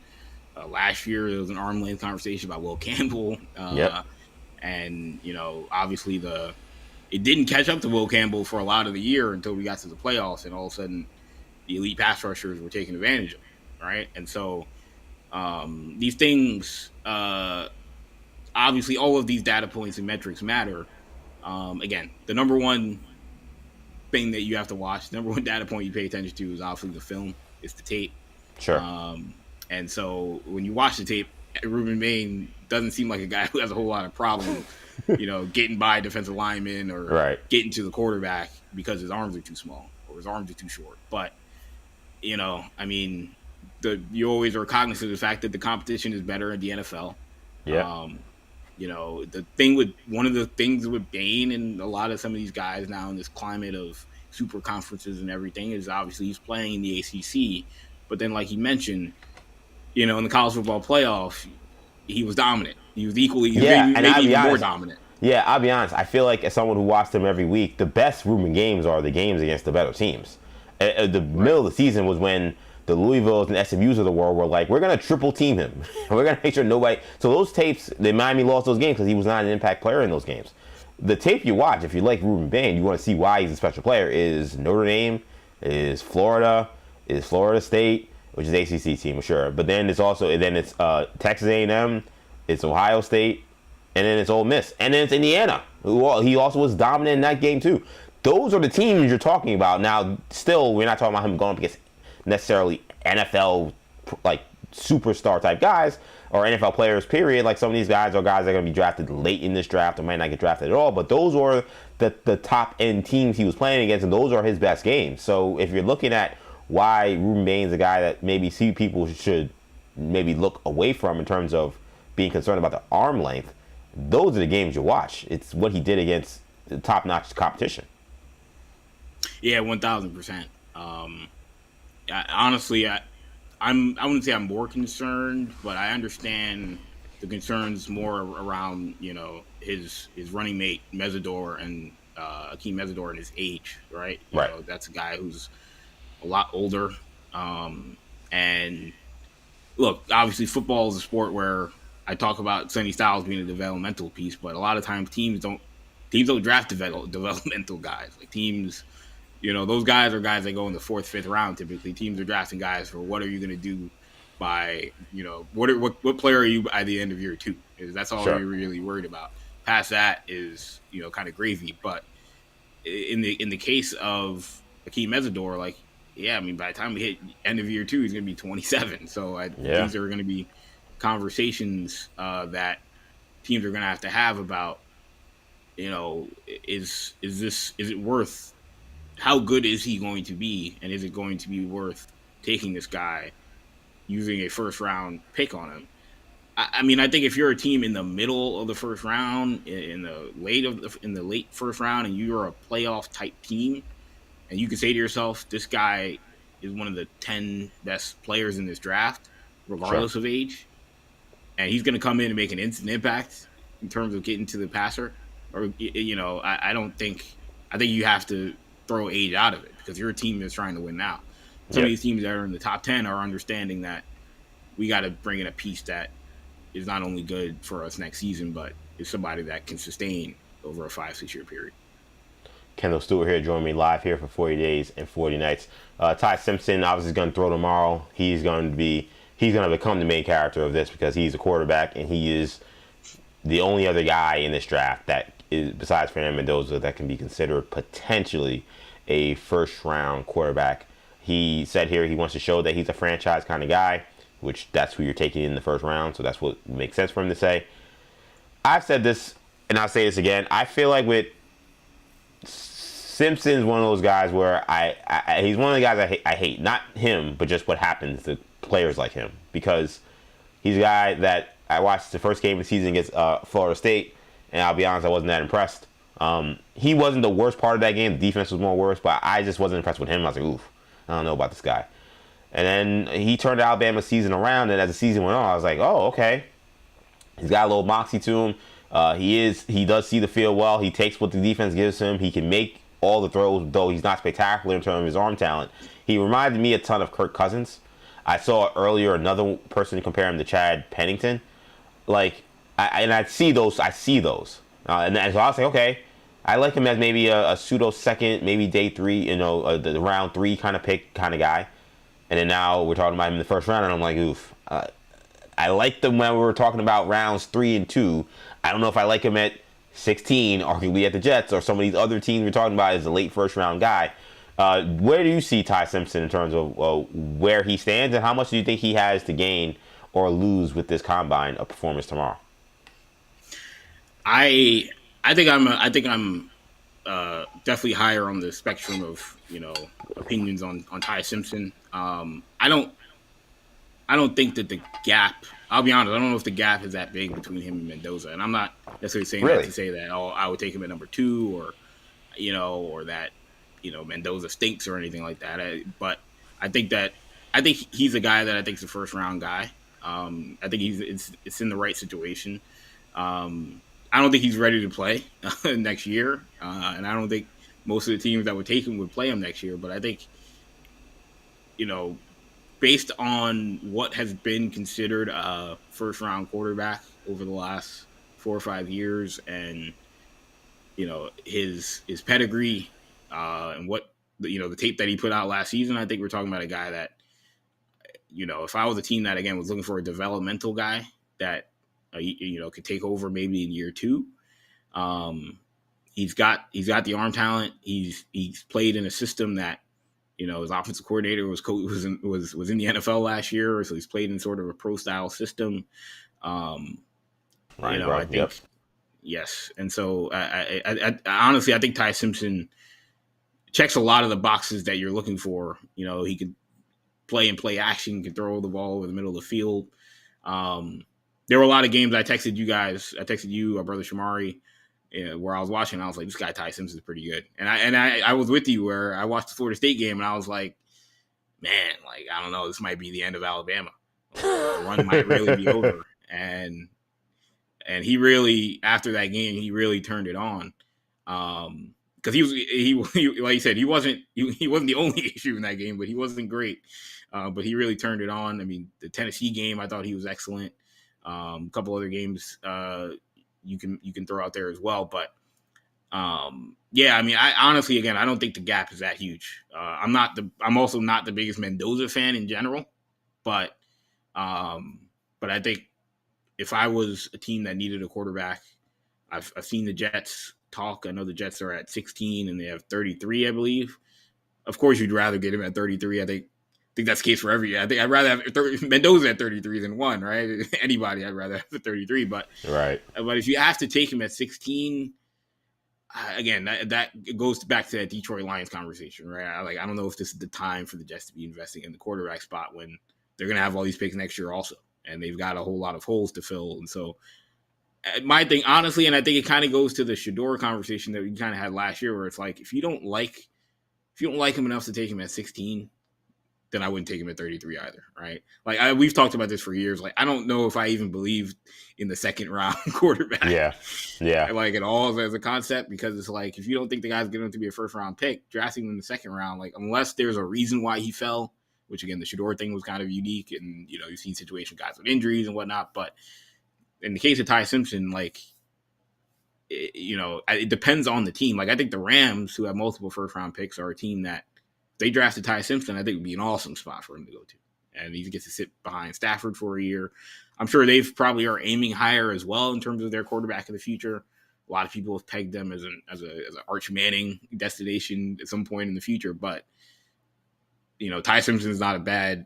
G: Last year, there was an arm length conversation about Will Campbell.
A: Yep.
G: And, obviously it didn't catch up to Will Campbell for a lot of the year until we got to the playoffs, and all of a sudden the elite pass rushers were taking advantage of it, right? And so these things, obviously all of these data points and metrics matter. Again, the number one thing that you have to watch, the number one data point you pay attention to is obviously the film. It's the tape.
A: Sure.
G: And so when you watch the tape, Ruben Maine doesn't seem like a guy who has a whole lot of problem, getting by defensive linemen or getting to the quarterback because his arms are too small or his arms are too short. But, I mean, you always are cognizant of the fact that the competition is better in the NFL.
A: Yeah.
G: One of the things with Bain and a lot of some of these guys now in this climate of super conferences and everything is obviously he's playing in the ACC, but then like he mentioned, in the college football playoff, he was dominant. He was equally, maybe even more dominant.
A: Yeah, I'll be honest. I feel like as someone who watched him every week, the best Ruben games are the games against the better teams. The middle of the season was when the Louisvilles and SMUs of the world were like, we're going to triple team him. We're going to make sure nobody... So those tapes, Miami lost those games because he was not an impact player in those games. The tape you watch, if you like Ruben Bain, you want to see why he's a special player, is Notre Dame, is Florida, is Florida State, which is ACC team, sure. But then it's Texas A&M, it's Ohio State, and then it's Ole Miss. And then it's Indiana, he also was dominant in that game too. Those are the teams you're talking about. Now, still, we're not talking about him going up against necessarily NFL like superstar type guys or NFL players, period. Like some of these guys are guys that are going to be drafted late in this draft or might not get drafted at all. But those were the top end teams he was playing against, and those are his best games. So if you're looking at why Ruben Bain's a guy that maybe people should maybe look away from in terms of being concerned about the arm length, those are the games you watch. It's what he did against the top-notch competition.
G: Yeah, 1,000%. Honestly, I wouldn't say I'm more concerned, but I understand the concerns more around his running mate Mesidor and Akeem Mesidor and his age, right? That's a guy who's a lot older. And look, obviously football is a sport where I talk about Sonny Styles being a developmental piece, but a lot of times teams don't draft developmental guys. Like teams, those guys are guys that go in the 4th, 5th round. Typically, teams are drafting guys for what are you going to do by, what player are you by the end of year 2? That's all you're really worried about. Past that is, kind of gravy. But in the case of Akeem Mesidor, like, yeah, I mean, by the time we hit end of year 2, he's going to be 27. So these are going to be conversations that teams are going to have about, is it worth? How good is he going to be, and is it going to be worth taking this guy, using a 1st round pick on him? I mean, I think if you're a team in the middle of the 1st round, in the late 1st round, and you're a playoff type team, and you can say to yourself, this guy is one of the 10 best players in this draft, regardless of age, and he's going to come in and make an instant impact in terms of getting to the passer, or I think you have to throw age out of it because you're a team that's trying to win now. Some of these teams that are in the top 10 are understanding that we got to bring in a piece that is not only good for us next season, but is somebody that can sustain over a 5-6 year period.
A: Kendall Stewart here, joining me live here for 40 days and 40 nights. Ty Simpson obviously is going to throw tomorrow. He's going to become the main character of this because he's a quarterback and he is the only other guy in this draft that is, besides Fernando Mendoza, that can be considered potentially a 1st round quarterback. He said here he wants to show that he's a franchise kind of guy, which that's who you're taking in the 1st round. So that's what makes sense for him to say. I've said this and I'll say this again. I feel like with Simpson's one of those guys where he's one of the guys I hate. Not him, but just what happens to players like him. Because he's a guy that I watched the first game of the season against Florida State, and I'll be honest, I wasn't that impressed. He wasn't the worst part of that game. The defense was more worse, but I just wasn't impressed with him. I was like, oof, I don't know about this guy. And then he turned Alabama's season around, and as the season went on, I was like, oh, okay. He's got a little moxie to him. He does see the field well. He takes what the defense gives him. He can make all the throws, though he's not spectacular in terms of his arm talent. He reminded me a ton of Kirk Cousins. I saw earlier another person compare him to Chad Pennington. Like, I see those. And so I was like, okay, I like him as maybe a pseudo second, maybe day 3, the round 3 kind of pick kind of guy. And then now we're talking about him in the first round, and I'm like, oof. I liked them when we were talking about rounds 3 and 2. I don't know if I like him at 16, arguably at the Jets, or some of these other teams we're talking about as a late first round guy. Where do you see Ty Simpson in terms of where he stands, and how much do you think he has to gain or lose with this combine of performance tomorrow?
G: I think I'm definitely higher on the spectrum of opinions on Ty Simpson. I don't think that the gap. I'll be honest. I don't know if the gap is that big between him and Mendoza, and I'm not necessarily saying that to say that I would take him at number 2 or that Mendoza stinks or anything like that. But I think he's a guy that I think is a first round guy. I think it's in the right situation. I don't think he's ready to play next year, and I don't think most of the teams that would take him would play him next year. But I think based on what has been considered a first-round quarterback over the last 4 or 5 years, and his pedigree and what the tape that he put out last season, I think we're talking about a guy that if I was a team that again was looking for a developmental guy that could take over maybe in year 2. He's got the arm talent. He's played in a system that his offensive coordinator was in the NFL last year, so he's played in sort of a pro style system. I think
A: yep.
G: Yes, and so I honestly I think Ty Simpson checks a lot of the boxes that you're looking for. He could play and play action, can throw the ball over the middle of the field. There were a lot of games I texted you guys. I texted you, our brother Shamari, where I was watching. I was like, this guy Ty Simpson is pretty good. And I was with you where I watched the Florida State game, and I was like, man, like I don't know, this might be the end of Alabama. The run might really be over. And he really, after that game, he really turned it on. Because he like you said, he wasn't the only issue in that game, but he wasn't great. But he really turned it on. I mean, the Tennessee game, I thought he was excellent. A couple other games you can throw out there as well. But yeah, I mean, I honestly, again, I don't think the gap is that huge. I'm also not the biggest Mendoza fan in general, but I think if I was a team that needed a quarterback, I've seen the Jets talk. I know the Jets are at 16 and they have 33, I believe. Of course, you'd rather get him at 33. I think that's the case for every. I think I'd rather have Mendoza at 33 than 1, right? Anybody, I'd rather have at 33. But
A: right.
G: But if you have to take him at 16, again, that goes back to that Detroit Lions conversation, right? I don't know if this is the time for the Jets to be investing in the quarterback spot when they're going to have all these picks next year also, and they've got a whole lot of holes to fill. And so, my thing, honestly, and I think it kind of goes to the Shedeur conversation that we kind of had last year, where it's like if you don't like him enough to take him at 16. Then I wouldn't take him at 33 either, right? Like we've talked about this for years. Like I don't know if I even believed in the second round quarterback.
A: Yeah.
G: Like at all as a concept, because it's like if you don't think the guy's going to be a first round pick, drafting him in the second round, like unless there's a reason why he fell, which again the Shedeur thing was kind of unique, and you've seen situations guys with injuries and whatnot. But in the case of Ty Simpson, like it depends on the team. Like I think the Rams, who have multiple first round picks, are a team that. They drafted Ty Simpson, I think would be an awesome spot for him to go to. And he gets to sit behind Stafford for a year. I'm sure they probably are aiming higher as well in terms of their quarterback of the future. A lot of people have pegged them as an Arch Manning destination at some point in the future. But, Ty Simpson is not a bad,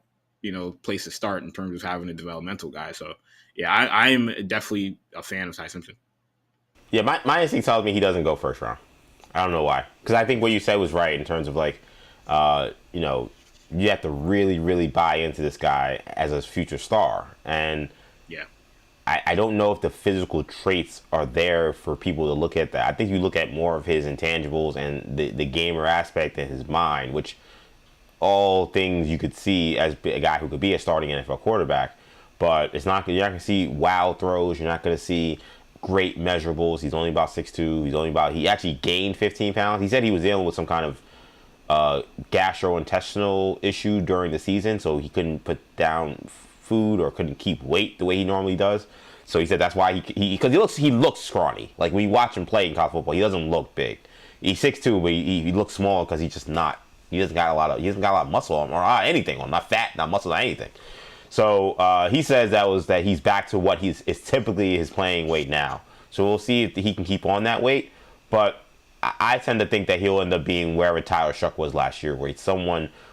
G: place to start in terms of having a developmental guy. So, yeah, I am definitely a fan of Ty Simpson.
A: Yeah, my instinct tells me he doesn't go first round. I don't know why. Because I think what you said was right in terms of like, you have to really, really buy into this guy as a future star. And
G: yeah,
A: I don't know if the physical traits are there for people to look at that. I think you look at more of his intangibles and the gamer aspect in his mind, which all things you could see as a guy who could be a starting NFL quarterback. But you're not going to see wow throws. You're not going to see great measurables. He's only about 6'2". He actually gained 15 pounds. He said he was dealing with some kind of gastrointestinal issue during the season, so he couldn't put down food or couldn't keep weight the way he normally does. So he said that's why because he looks scrawny. Like when you watch him play in college football, he doesn't look big. He's 6'2", but he looks small because he's just not. He hasn't got a lot of muscle on him or anything on, not fat, not muscle, not anything. So he says that he's back to what is typically his playing weight now. So we'll see if he can keep on that weight. But I tend to think that he'll end up being wherever Tyler Shuck was last year, where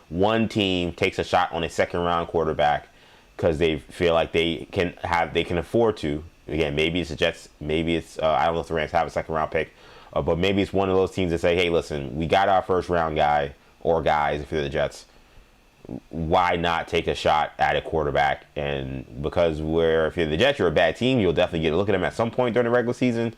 A: one team takes a shot on a second round quarterback because they feel like they can afford to. Again, maybe it's the Jets, maybe it's I don't know if the Rams have a second round pick, but maybe it's one of those teams that say, hey, listen, we got our first round guy or guys if you're the Jets. Why not take a shot at a quarterback? And because if you're the Jets, you're a bad team, you'll definitely get a look at him at some point during the regular season.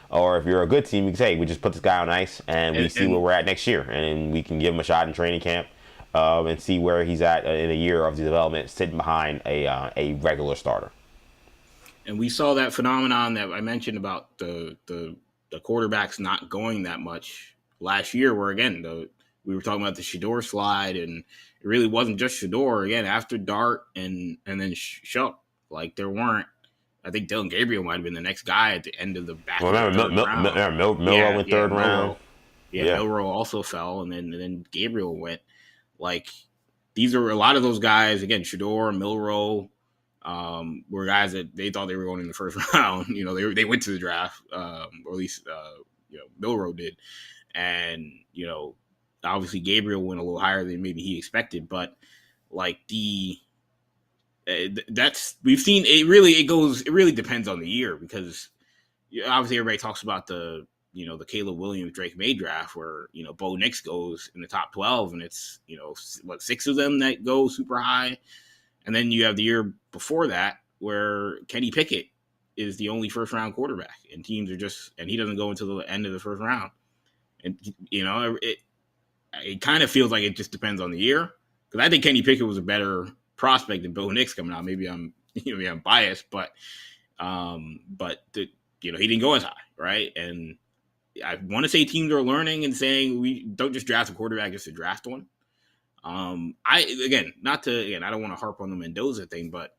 A: Or if you're a good team, you can say, we just put this guy on ice and we see where we're at next year. And we can give him a shot in training camp and see where he's at in a year of the development, sitting behind a regular starter.
G: And we saw that phenomenon that I mentioned about the quarterbacks not going that much last year, where, again, we were talking about the Shedeur slide, and it really wasn't just Shedeur. Again, after Dart and then Shuck, like there weren't. I think Dylan Gabriel might have been the next guy at the end of the back.
A: Well, remember Milroe went third round.
G: Milroe also fell, and then Gabriel went. Like these are a lot of those guys. Again, Shedeur, Milroe, were guys that they thought they were going in the first round. You know, they went to the draft, or at least Milroe did, and obviously Gabriel went a little higher than maybe he expected, but like we've seen it really depends on the year, because obviously everybody talks about the Caleb Williams Drake May draft where Bo Nix goes in the top 12 and it's 6 of them that go super high, and then you have the year before that where Kenny Pickett is the only first round quarterback and teams are and he doesn't go until the end of the first round, and it kind of feels like it just depends on the year, because I think Kenny Pickett was a better prospect than Bo Nix coming out. Maybe I'm biased, but he didn't go as high, right? And I want to say teams are learning and saying we don't just draft a quarterback just to draft one. I don't want to harp on the Mendoza thing, but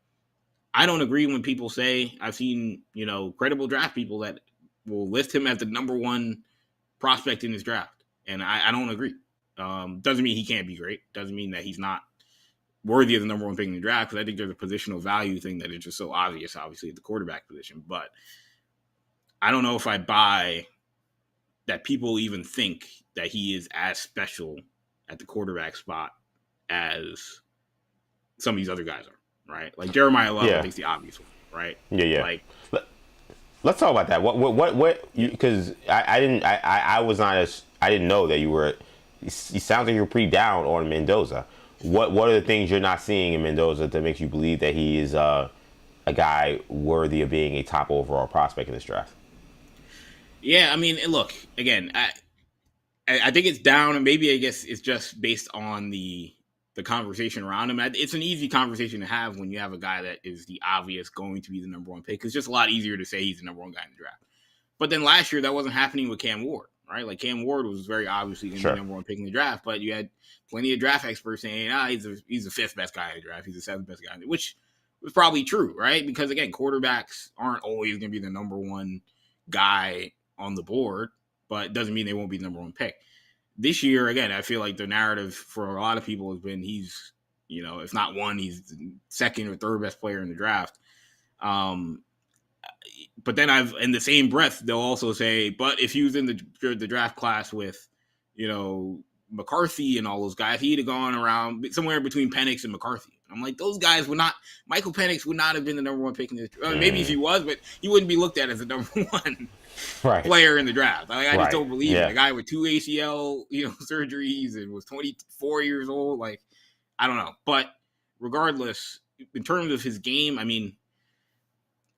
G: I don't agree when people say, I've seen credible draft people that will list him as the number one prospect in his draft, and I don't agree. Doesn't mean he can't be great. Doesn't mean that he's not worthy of the number one pick in the draft, because I think there's a positional value thing that is just so obvious, obviously, at the quarterback position. But I don't know if I buy that people even think that he is as special at the quarterback spot as some of these other guys are, right? Like Jeremiah Love, I think, is the obvious one, right?
A: Yeah.
G: Like,
A: let's talk about that. What? Because I didn't know that you were. It sounds like you're pretty down on Mendoza. What are the things you're not seeing in Mendoza that makes you believe that he is a guy worthy of being a top overall prospect in this draft?
G: Yeah, I mean, look, again, I think it's down, and maybe I guess it's just based on the conversation around him. It's an easy conversation to have when you have a guy that is the obvious going to be the number one pick. It's just a lot easier to say he's the number one guy in the draft. But then last year, that wasn't happening with Cam Ward, right? Like Cam Ward was very obviously going to be the number one pick in the draft, but you had plenty of draft experts saying, he's the fifth best guy in the draft. He's the seventh best guy, which was probably true, right? Because again, quarterbacks aren't always going to be the number one guy on the board, but it doesn't mean they won't be the number one pick. This year, again, I feel like the narrative for a lot of people has been he's, if not one, he's the second or third best player in the draft. But then in the same breath, they'll also say, but if he was in the draft class with, McCarthy and all those guys, he'd have gone around somewhere between Penix and McCarthy. I'm like, those guys Michael Penix would not have been the number one pick in this. Maybe if he was, but he wouldn't be looked at as the number one player in the draft. Like, I just don't believe it. A guy with 2 ACL, surgeries and was 24 years old. Like, I don't know. But regardless, in terms of his game, I mean,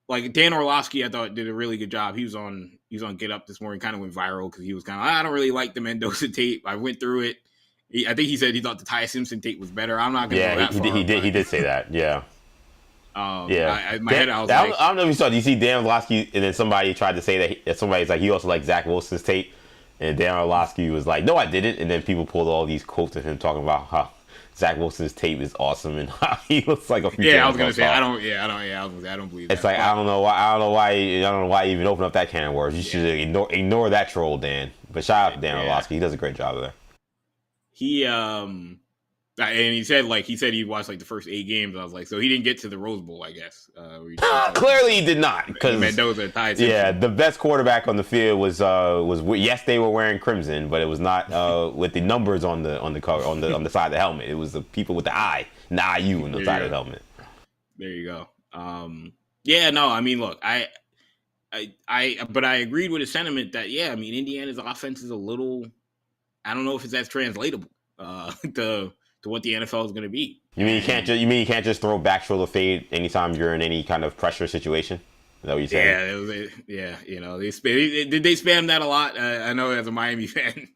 G: like Dan Orlovsky, I thought did a really good job. He was on Get Up this morning, kind of went viral because he was kind of, I don't really like the Mendoza tape. I went through it. I think he said he thought the Ty Simpson tape was better. I'm not going to go that far.
A: He did say that. Yeah.
G: My head, I was like,
A: I don't know if you saw. Do you see Dan Orlovsky? And then somebody tried to say that somebody's like he also liked Zach Wilson's tape, and Dan Orlovsky was like, "No, I didn't." And then people pulled all these quotes of him talking about how Zach Wilson's tape is awesome and how he looks like a future.
G: Yeah, I was gonna say I don't believe that.
A: It's like I don't know why you even open up that can of worms. You should ignore that troll, Dan. But shout out to Dan Orlovsky. He does a great job there.
G: He and he said he watched like the first 8 games. I was like, so he didn't get to the Rose Bowl, I guess.
A: Clearly, he did not because
G: Mendoza tied.
A: The best quarterback on the field was yes, they were wearing crimson, but it was not with the numbers on the cover on the side of the helmet. It was the people with the I, not IU on the side of the helmet.
G: There you go. I mean, look, I agreed with his sentiment that Indiana's offense is a little. I don't know if it's as translatable to what the NFL is going to be.
A: You mean you can't just throw back shoulder fade anytime you're in any kind of pressure situation? Is that what you're saying?
G: They spam that a lot. I know as a Miami fan,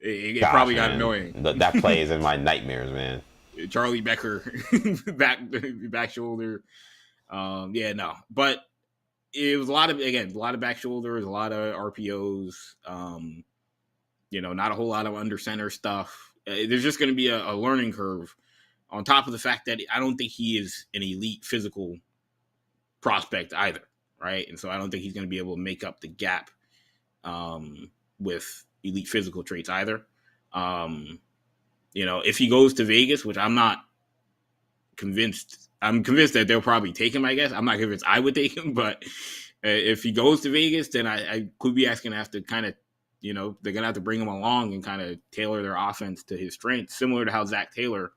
G: it probably got annoying.
A: That play is in my nightmares, man.
G: Charlie Becker, back shoulder. But it was a lot of back shoulders, a lot of RPOs. Not a whole lot of under center stuff. There's just going to be a learning curve on top of the fact that I don't think he is an elite physical prospect either, right? And so I don't think he's going to be able to make up the gap with elite physical traits either. If he goes to Vegas, which I'm not convinced, I'm convinced that they'll probably take him, I guess. I'm not convinced I would take him, but if he goes to Vegas, then I could be asking to have to kind of they're going to have to bring him along and kind of tailor their offense to his strengths, similar to how Zach Taylor,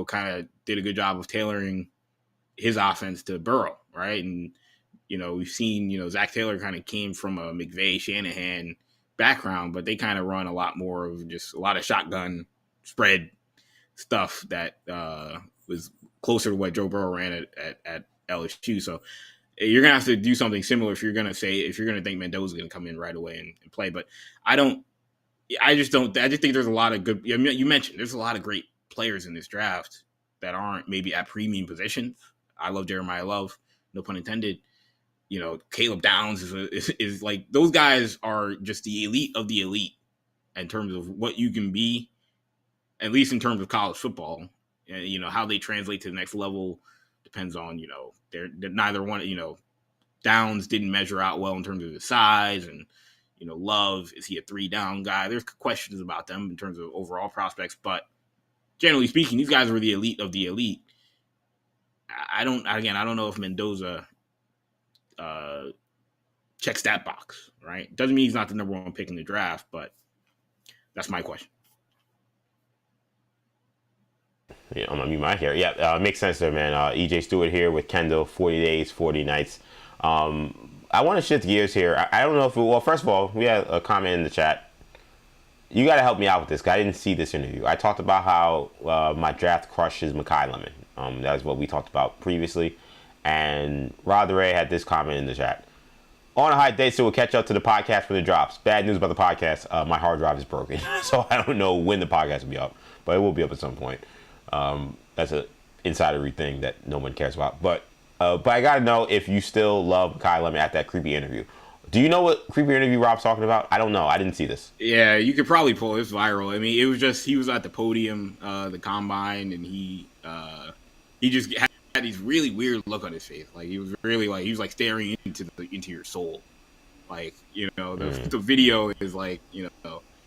G: kind of did a good job of tailoring his offense to Burrow, right? And, we've seen, Zach Taylor kind of came from a McVay, Shanahan background, but they kind of run a lot more of just a lot of shotgun spread stuff that was closer to what Joe Burrow ran at LSU. So you're gonna have to do something similar if you're gonna think Mendoza's gonna come in right away and play. But I just think there's a lot of good. You mentioned there's a lot of great players in this draft that aren't maybe at premium positions. I love Jeremiah Love, no pun intended. Caleb Downs is like those guys are just the elite of the elite in terms of what you can be, at least in terms of college football. And how they translate to the next level depends on they're neither one. Downs didn't measure out well in terms of his size, and Love, is he a 3-down guy? There's questions about them in terms of overall prospects, but generally speaking, these guys were the elite of the elite. I don't know if Mendoza checks that box, right? Doesn't mean he's not the number 1 pick in the draft, but that's my question.
A: Yeah, I'm gonna mute my hair. Yeah, makes sense there, man. EJ Stewart here with Kendall. 40 days, 40 nights. I want to shift gears here. I don't know if first of all, we had a comment in the chat. You got to help me out with this, because I didn't see this interview. I talked about how my draft crush is Mekhi Lemon. That's what we talked about previously. And Rod DeRay had this comment in the chat. On a high day, so we'll catch up to the podcast when it drops. Bad news about the podcast. My hard drive is broken. So I don't know when the podcast will be up, but it will be up at some point. That's an insidery thing that no one cares about. But I got to know if you still love Mekhi Lemon at that creepy interview. Do you know what creepy interview Rob's talking about? I don't know. I didn't see this.
G: Yeah, you could probably pull it. It's viral. I mean, it was just he was at the podium, the combine, and he just had this really weird look on his face. Like he was staring into your soul. Like the video is like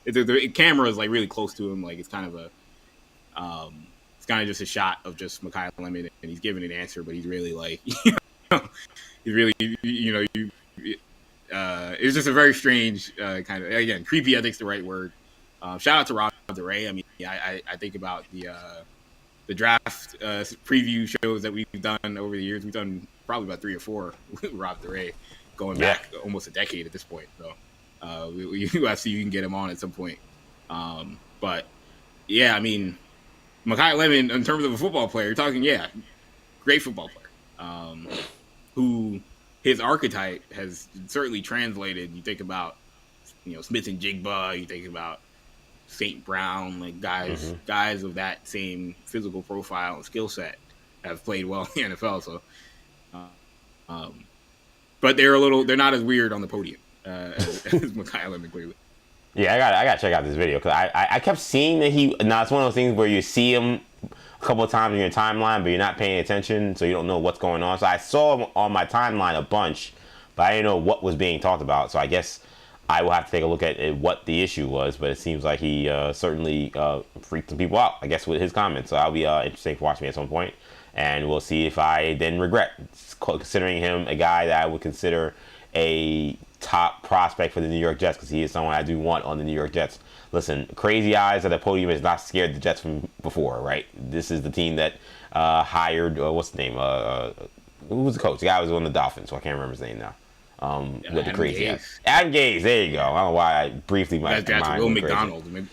G: the camera is like really close to him. Like it's kind of just a shot of just Mekhi Lemon, and he's giving an answer, but he's really like he's really it's just a very strange kind of, again, creepy, I think is the right word. Shout out to Rod DeRay. I mean, I think about the draft preview shows that we've done over the years. We've done probably about 3 or 4 with Rod DeRay, going back almost a decade at this point. So I see you can get him on at some point. But yeah, I mean, Mekhi Lemon, in terms of a football player, you're talking, great football player, who his archetype has certainly translated. You think about, Smith and Jigba. You think about St. Brown, like guys of that same physical profile and skill set have played well in the NFL. So, but they're not as weird on the podium as Mikhail and McClellan.
A: Yeah, I got to check out this video because I kept seeing that now it's one of those things where you see him a couple of times in your timeline, but you're not paying attention, so you don't know what's going on. So I saw him on my timeline a bunch, but I didn't know what was being talked about. So I guess I will have to take a look at what the issue was, but it seems like he certainly freaked some people out, I guess, with his comments. So I'll be interesting to watch me at some point, and we'll see if I then regret considering him a guy that I would consider a top prospect for the New York Jets, because he is someone I do want on the New York Jets. Listen, Crazy Eyes at the podium has not scared the Jets from before, right? This is the team that hired, what's the name? Who was the coach? The guy was on the Dolphins, so I can't remember his name now. With the Crazy Eyes. Adam Gase, there you go. I don't know why I briefly might
G: That's
A: mind
G: Will
A: crazy.
G: McDonald.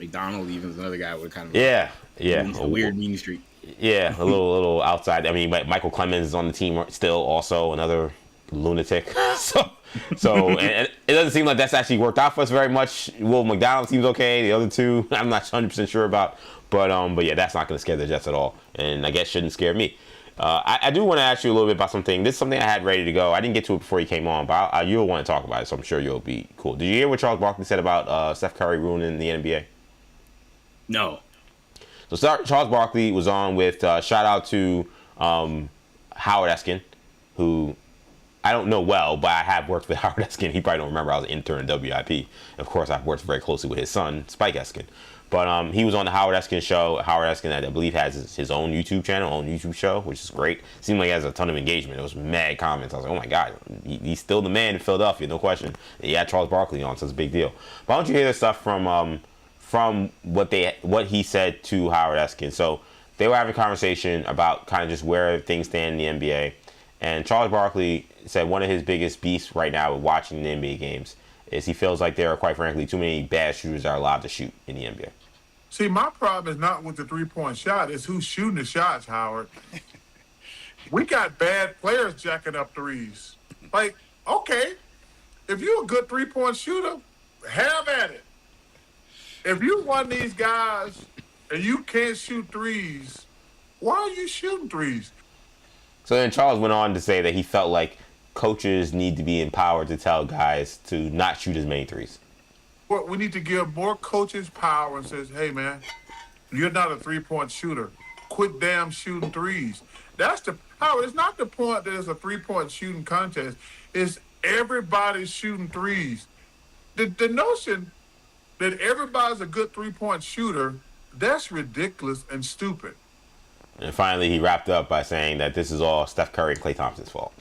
G: McDonald even is another guy with kind of
A: a
G: weird mean streak.
A: Yeah, a little outside. I mean, Michael Clemens is on the team still, also another lunatic. So and it doesn't seem like that's actually worked out for us very much. Will McDonald seems okay. The other two, I'm not 100% sure about. But yeah, that's not going to scare the Jets at all, and I guess shouldn't scare me. I do want to ask you a little bit about something. This is something I had ready to go. I didn't get to it before you came on, but you'll want to talk about it, so I'm sure you'll be cool. Did you hear what Charles Barkley said about Steph Curry ruining the NBA?
G: No.
A: So Charles Barkley was on with shout out to Howard Eskin, who I don't know well, but I have worked with Howard Eskin. He probably don't remember I was an intern at WIP. Of course, I've worked very closely with his son, Spike Eskin. But he was on the Howard Eskin show. Howard Eskin, I believe, has his own YouTube channel, own YouTube show, which is great. Seemed like he has a ton of engagement. It was mad comments. I was like, oh my God, he's still the man in Philadelphia, no question. And he had Charles Barkley on, so it's a big deal. But why don't you hear this stuff from what he said to Howard Eskin? So they were having a conversation about kind of just where things stand in the NBA. And Charles Barkley said one of his biggest beefs right now with watching the NBA games is he feels like there are, quite frankly, too many bad shooters that are allowed to shoot in the NBA.
H: See, my problem is not with the three-point shot. It's who's shooting the shots, Howard. We got bad players jacking up threes. Like, okay, if you're a good three-point shooter, have at it. If you're one of these guys and you can't shoot threes, why are you shooting threes?
A: So then Charles went on to say that he felt like coaches need to be empowered to tell guys to not shoot as many threes.
H: Well, we need to give more coaches power and says, hey, man, you're not a three-point shooter. Quit damn shooting threes. Howard, it's not the point that it's a three-point shooting contest. It's everybody's shooting threes. The notion that everybody's a good three-point shooter, that's ridiculous and stupid.
A: And finally, he wrapped up by saying that this is all Steph Curry and Klay Thompson's fault.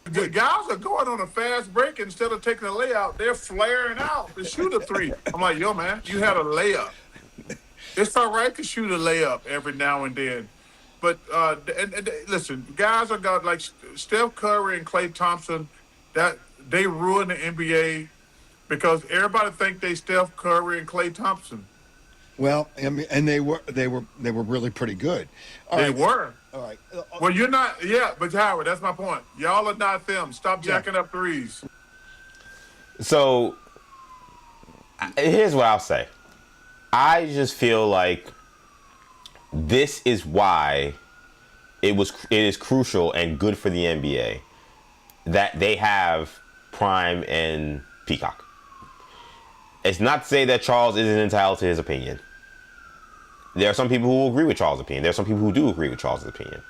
H: The guys are going on a fast break. Instead of taking a layup, they're flaring out to shoot a three. I'm like, yo, man, you had a layup. It's all right to shoot a layup every now and then. But listen, guys are got like Steph Curry and Klay Thompson, that they ruin the NBA because everybody think they Steph Curry and Klay Thompson.
I: Well, I mean, and they were really pretty good.
H: They were.
I: All right.
H: Well, you're not. Yeah, but Howard, that's my point. Y'all are not them. Stop jacking up threes.
A: So here's what I'll say. I just feel like this is why it is crucial and good for the NBA that they have Prime and Peacock. It's not to say that Charles isn't entitled to his opinion. There are some people who will agree with Charles' opinion. There are some people who do agree with Charles' opinion.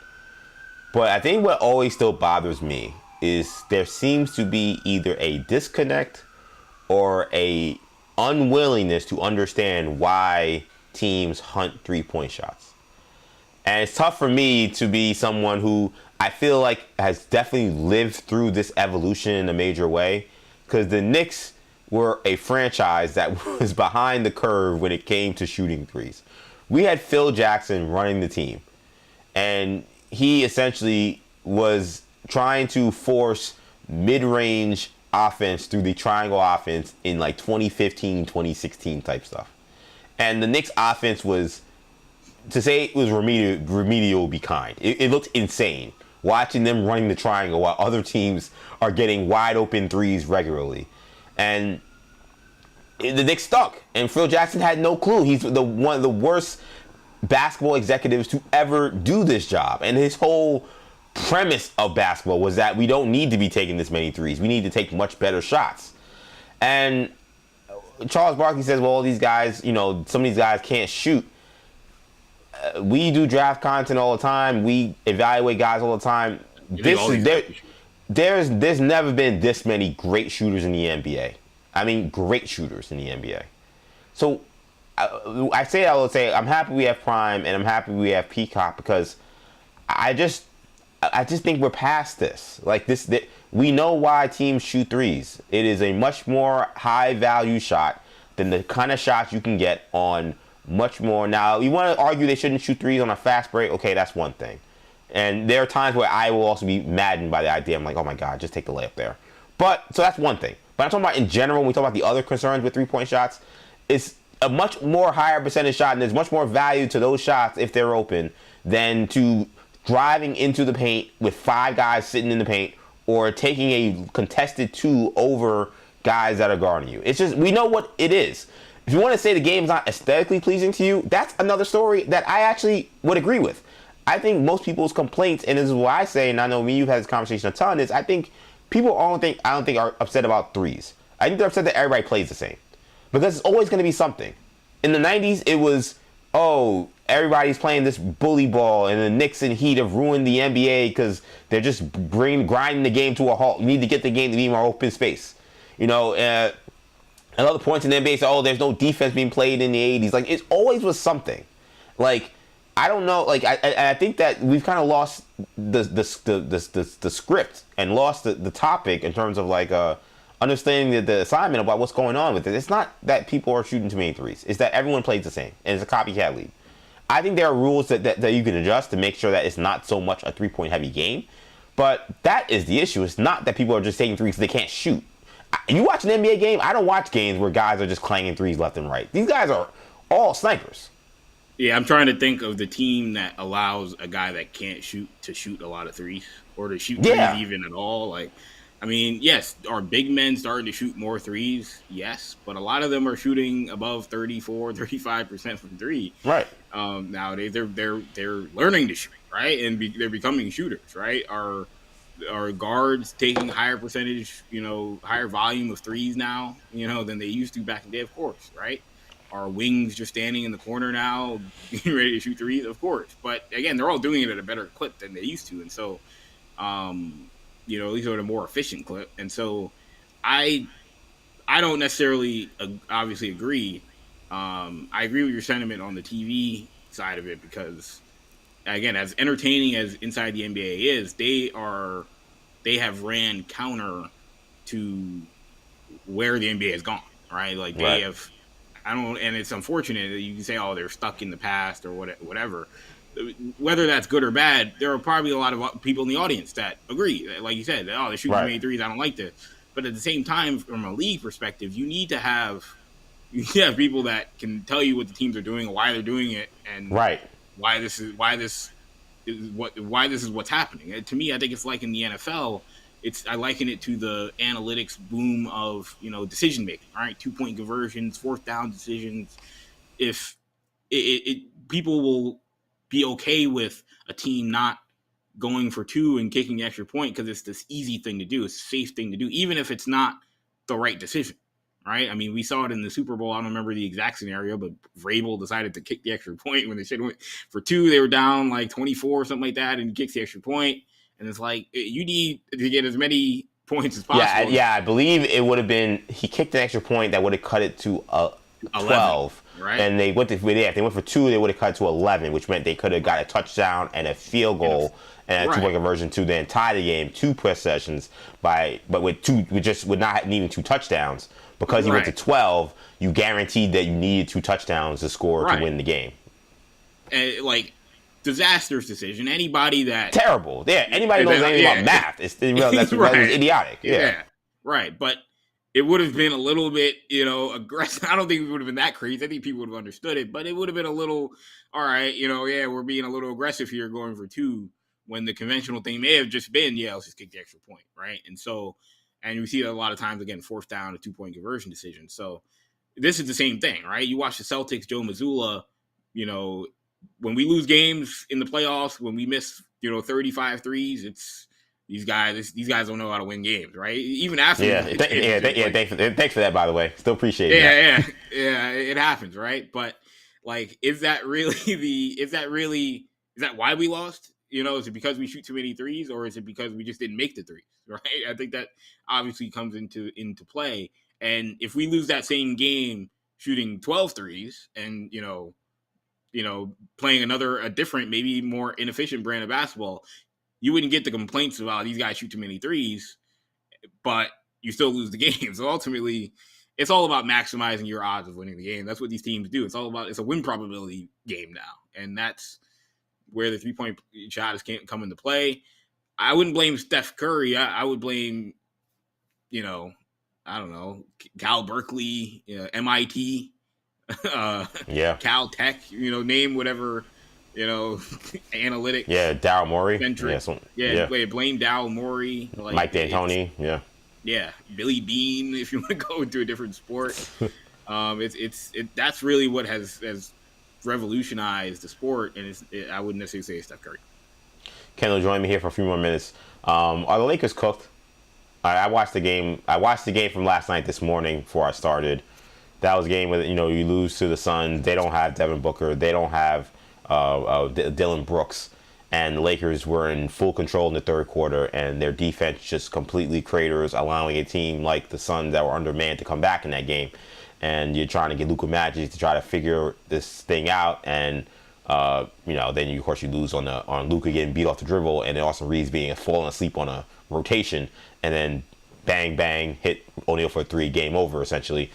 A: But I think what always still bothers me is there seems to be either a disconnect or a unwillingness to understand why teams hunt three-point shots. And it's tough for me to be someone who I feel like has definitely lived through this evolution in a major way, because the Knicks were a franchise that was behind the curve when it came to shooting threes. We had Phil Jackson running the team, and he essentially was trying to force mid-range offense through the triangle offense in like 2015, 2016 type stuff. And the Knicks offense was, to say it was remedial would be kind. It looked insane watching them running the triangle while other teams are getting wide open threes regularly. And the Knicks stunk, and Phil Jackson had no clue. He's one of the worst basketball executives to ever do this job. And his whole premise of basketball was that we don't need to be taking this many threes. We need to take much better shots. And Charles Barkley says, well, these guys, some of these guys can't shoot. We do draft content all the time. We evaluate guys all the time. There's never been this many great shooters in the NBA. I mean, great shooters in the NBA. So I say that, I would say I'm happy we have Prime and I'm happy we have Peacock, because I just think we're past this. Like we know why teams shoot threes. It is a much more high value shot than the kind of shots you can get on much more. Now, you want to argue they shouldn't shoot threes on a fast break. Okay, that's one thing. And there are times where I will also be maddened by the idea. I'm like, oh my God, just take the layup there. So that's one thing. But I'm talking about in general, when we talk about the other concerns with 3-point shots, it's a much more higher percentage shot, and there's much more value to those shots if they're open than to driving into the paint with 5 guys sitting in the paint or taking a contested 2 over guys that are guarding you. It's just, we know what it is. If you want to say the game's not aesthetically pleasing to you, that's another story that I actually would agree with. I think most people's complaints, and this is what I say, and I know me, you've had this conversation a ton, is I think people I don't think are upset about threes. I think they're upset that everybody plays the same. Because it's always going to be something. In the 90s, it was, everybody's playing this bully ball, and the Knicks and Heat have ruined the NBA because they're just grinding the game to a halt. You need to get the game to be more open space. At other points in the NBA, say, there's no defense being played in the 80s. Like, it always was something. Like, I don't know. Like, I think that we've kind of lost the script and lost the topic in terms of, like, understanding the assignment about what's going on with it. It's not that people are shooting too many threes. It's that everyone plays the same, and it's a copycat league. I think there are rules that you can adjust to make sure that it's not so much a 3-point heavy game. But that is the issue. It's not that people are just taking threes because they can't shoot. You watch an NBA game, I don't watch games where guys are just clanging threes left and right. These guys are all snipers.
G: Yeah, I'm trying to think of the team that allows a guy that can't shoot to shoot a lot of threes, or to shoot threes even at all. Like, I mean, yes, are big men starting to shoot more threes? Yes, but a lot of them are shooting above 34, 35% from three.
A: Right.
G: Nowadays, they're learning to shoot, right, and they're becoming shooters, right? Are guards taking higher percentage, higher volume of threes now, than they used to back in the day? Of course, right? Are wings just standing in the corner now, getting ready to shoot threes? Of course. But again, they're all doing it at a better clip than they used to. And so, at least at a more efficient clip. And so I don't necessarily obviously agree. I agree with your sentiment on the TV side of it, because again, as entertaining as Inside the NBA is, they have ran counter to where the NBA has gone, right? Like they have, and it's unfortunate that you can say, they're stuck in the past or whatever. Whether that's good or bad, there are probably a lot of people in the audience that agree. Like you said, they're shooting too many threes, I don't like this. But at the same time, from a league perspective, you need to have people that can tell you what the teams are doing, why they're doing it, and why this is what's happening. To me, I think it's like in the NFL. I liken it to the analytics boom of decision making. Right, 2-point conversions, 4th down decisions. If people will be okay with a team not going for 2 and kicking the extra point because it's this easy thing to do, it's a safe thing to do, even if it's not the right decision. Right? I mean, we saw it in the Super Bowl. I don't remember the exact scenario, but Vrabel decided to kick the extra point when they should have went for 2. They were down like 24 or something like that, and he kicks the extra point. And it's like, you need to get as many points as possible.
A: Yeah, I believe it would have been, he kicked an extra point that would have cut it to 12.
G: Right.
A: And they went if they went for 2, they would have cut it to 11, which meant they could have got a touchdown and a field goal and a 2-point conversion to then tie the game 2 possessions with not needing 2 touchdowns. Because he went to 12, you guaranteed that you needed 2 touchdowns to score to win the game.
G: And disastrous decision. Anybody that
A: terrible. Yeah, anybody knows anything about math, that's idiotic. Yeah,
G: right. But it would have been a little bit, aggressive. I don't think it would have been that crazy. I think people would have understood it, but it would have been a little, all right, we're being a little aggressive here, going for 2, when the conventional thing may have just been, let's just kick the extra point, right? And so. And you see that a lot of times, again, 4th down, a 2-point conversion decision. So this is the same thing, right? You watch the Celtics, Joe Mazzulla, when we lose games in the playoffs, when we miss 35 threes, it's these guys don't know how to win games, right? Even after
A: thanks for that, by the way. Still appreciate that.
G: Yeah, it happens, right? But like, is that why we lost? Is it because we shoot too many threes, or is it because we just didn't make the threes? Right? I think that obviously comes into play. And if we lose that same game shooting 12 threes and playing a different, maybe more inefficient brand of basketball, you wouldn't get the complaints about these guys shoot too many threes, but you still lose the game. So ultimately, it's all about maximizing your odds of winning the game. That's what these teams do. It's a win probability game now. And that's where the 3-point shot can't come into play. I wouldn't blame Steph Curry. I would blame, I don't know, Cal Berkeley, MIT, Cal Tech, name whatever, analytic.
A: Yeah, Daryl Morey.
G: Blame Daryl Morey. Like,
A: Mike D'Antoni.
G: Yeah, Billy Bean. If you want to go into a different sport, that's really what has revolutionized the sport, and I wouldn't necessarily say it's Steph Curry.
A: Kendall, join me here for a few more minutes. Are the Lakers cooked? I watched the game. I watched the game from last night this morning before I started. That was a game where you lose to the Suns. They don't have Devin Booker. They don't have Dylan Brooks. And the Lakers were in full control in the third quarter, and their defense just completely craters, allowing a team like the Suns that were undermanned to come back in that game. And you're trying to get Luka Magic to try to figure this thing out, and then of course you lose on Luka getting beat off the dribble, and then Austin Reeves falling asleep on a rotation, and then bang bang hit O'Neal for a 3, game over essentially.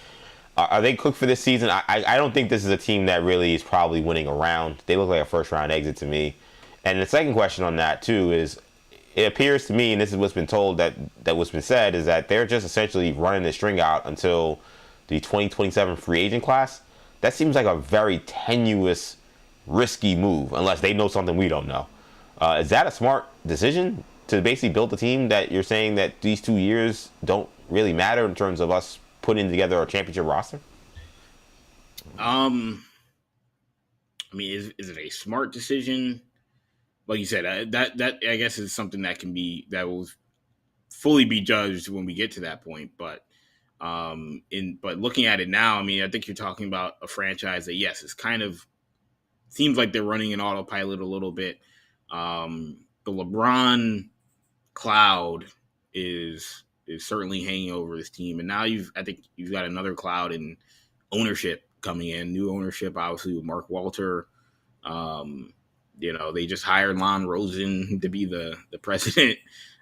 A: Are they cooked for this season? I don't think this is a team that really is probably winning a round. They look like a first round exit to me. And the second question on that too is, it appears to me, and this is what's been told, that what's been said is that they're just essentially running the string out until the 2027 free agent class. That seems like a very tenuous, risky move, unless they know something we don't know. Is that a smart decision to basically build a team that you're saying that these 2 years don't really matter in terms of us putting together a championship roster?
G: I mean, is it a smart decision? Like you said, that I guess is something that will fully be judged when we get to that point. But but looking at it now, I mean, I think you're talking about a franchise that, yes, it's kind of seems like they're running an autopilot a little bit. The LeBron cloud is certainly hanging over this team, and now I think you've got another cloud in ownership coming in, new ownership, obviously with Mark Walter. They just hired Lon Rosen to be the president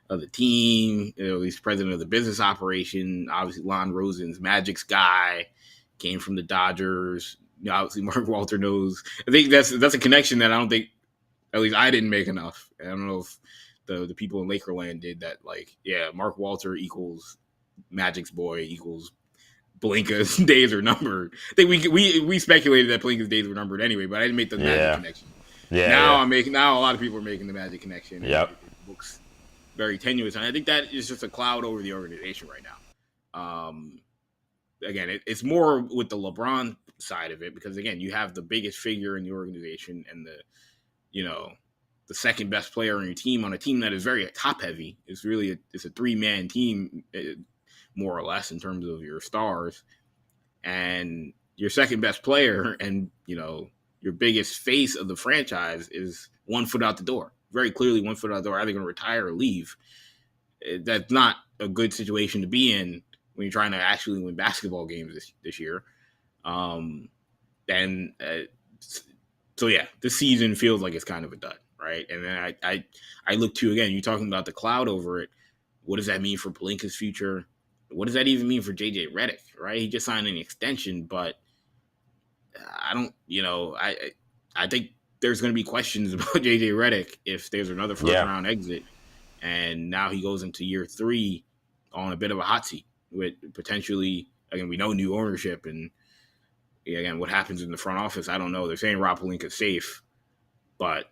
G: of the team. He's president of the business operation. Obviously, Lon Rosen's Magic's guy, came from the Dodgers. Obviously, Mark Walter knows. I think that's a connection that I don't think, at least I didn't make enough. I don't know if the people in Lakerland did that. Like, yeah, Mark Walter equals Magic's boy equals Pelinka's days are numbered. I think we speculated that Pelinka's days were numbered anyway, but I didn't make the Magic connection. Now a lot of people are making the Magic connection.
A: Yep.
G: It looks very tenuous, and I think that is just a cloud over the organization right now. Again, it's more with the LeBron side of it, because again, you have the biggest figure in the organization and the second best player on your team, on a team that is very top heavy. It's a 3-man team, more or less, in terms of your stars, and your second best player and your biggest face of the franchise is 1 foot out the door. Very clearly 1 foot out the door, either going to retire or leave. That's not a good situation to be in when you're trying to actually win basketball games this year. So yeah, this season feels like it's kind of a dud, right? And then I look to, again, you're talking about the cloud over it. What does that mean for Pelinka's future? What does that even mean for JJ Redick, right? He just signed an extension, but I don't, I think there's going to be questions about JJ Redick if there's another first round exit, and now he goes into year 3 on a bit of a hot seat with potentially, again, we know new ownership, and again, what happens in the front office, I don't know. They're saying Rob Pelinka's safe, but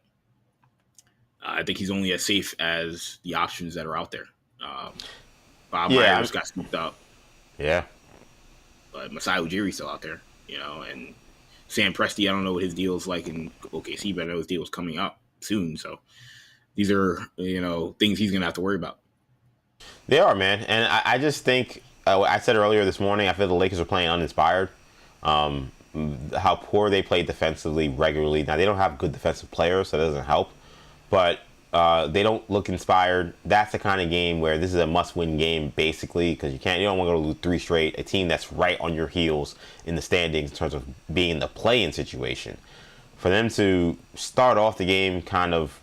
G: I think he's only as safe as the options that are out there. Bob Myers got scooped up.
A: Yeah.
G: But Masai Ujiri's still out there, and Sam Presti, I don't know what his deal is like in OKC, but I know his deal is coming up soon. So these are, things he's going to have to worry about.
A: They are, man. And I just think, I said earlier this morning, I feel the Lakers are playing uninspired. How poor they play defensively regularly. Now, they don't have good defensive players, so that doesn't help. But they don't look inspired. That's the kind of game where this is a must-win game, basically, because you don't want to lose 3 straight. A team that's right on your heels in the standings in terms of being in the play-in situation. For them to start off the game kind of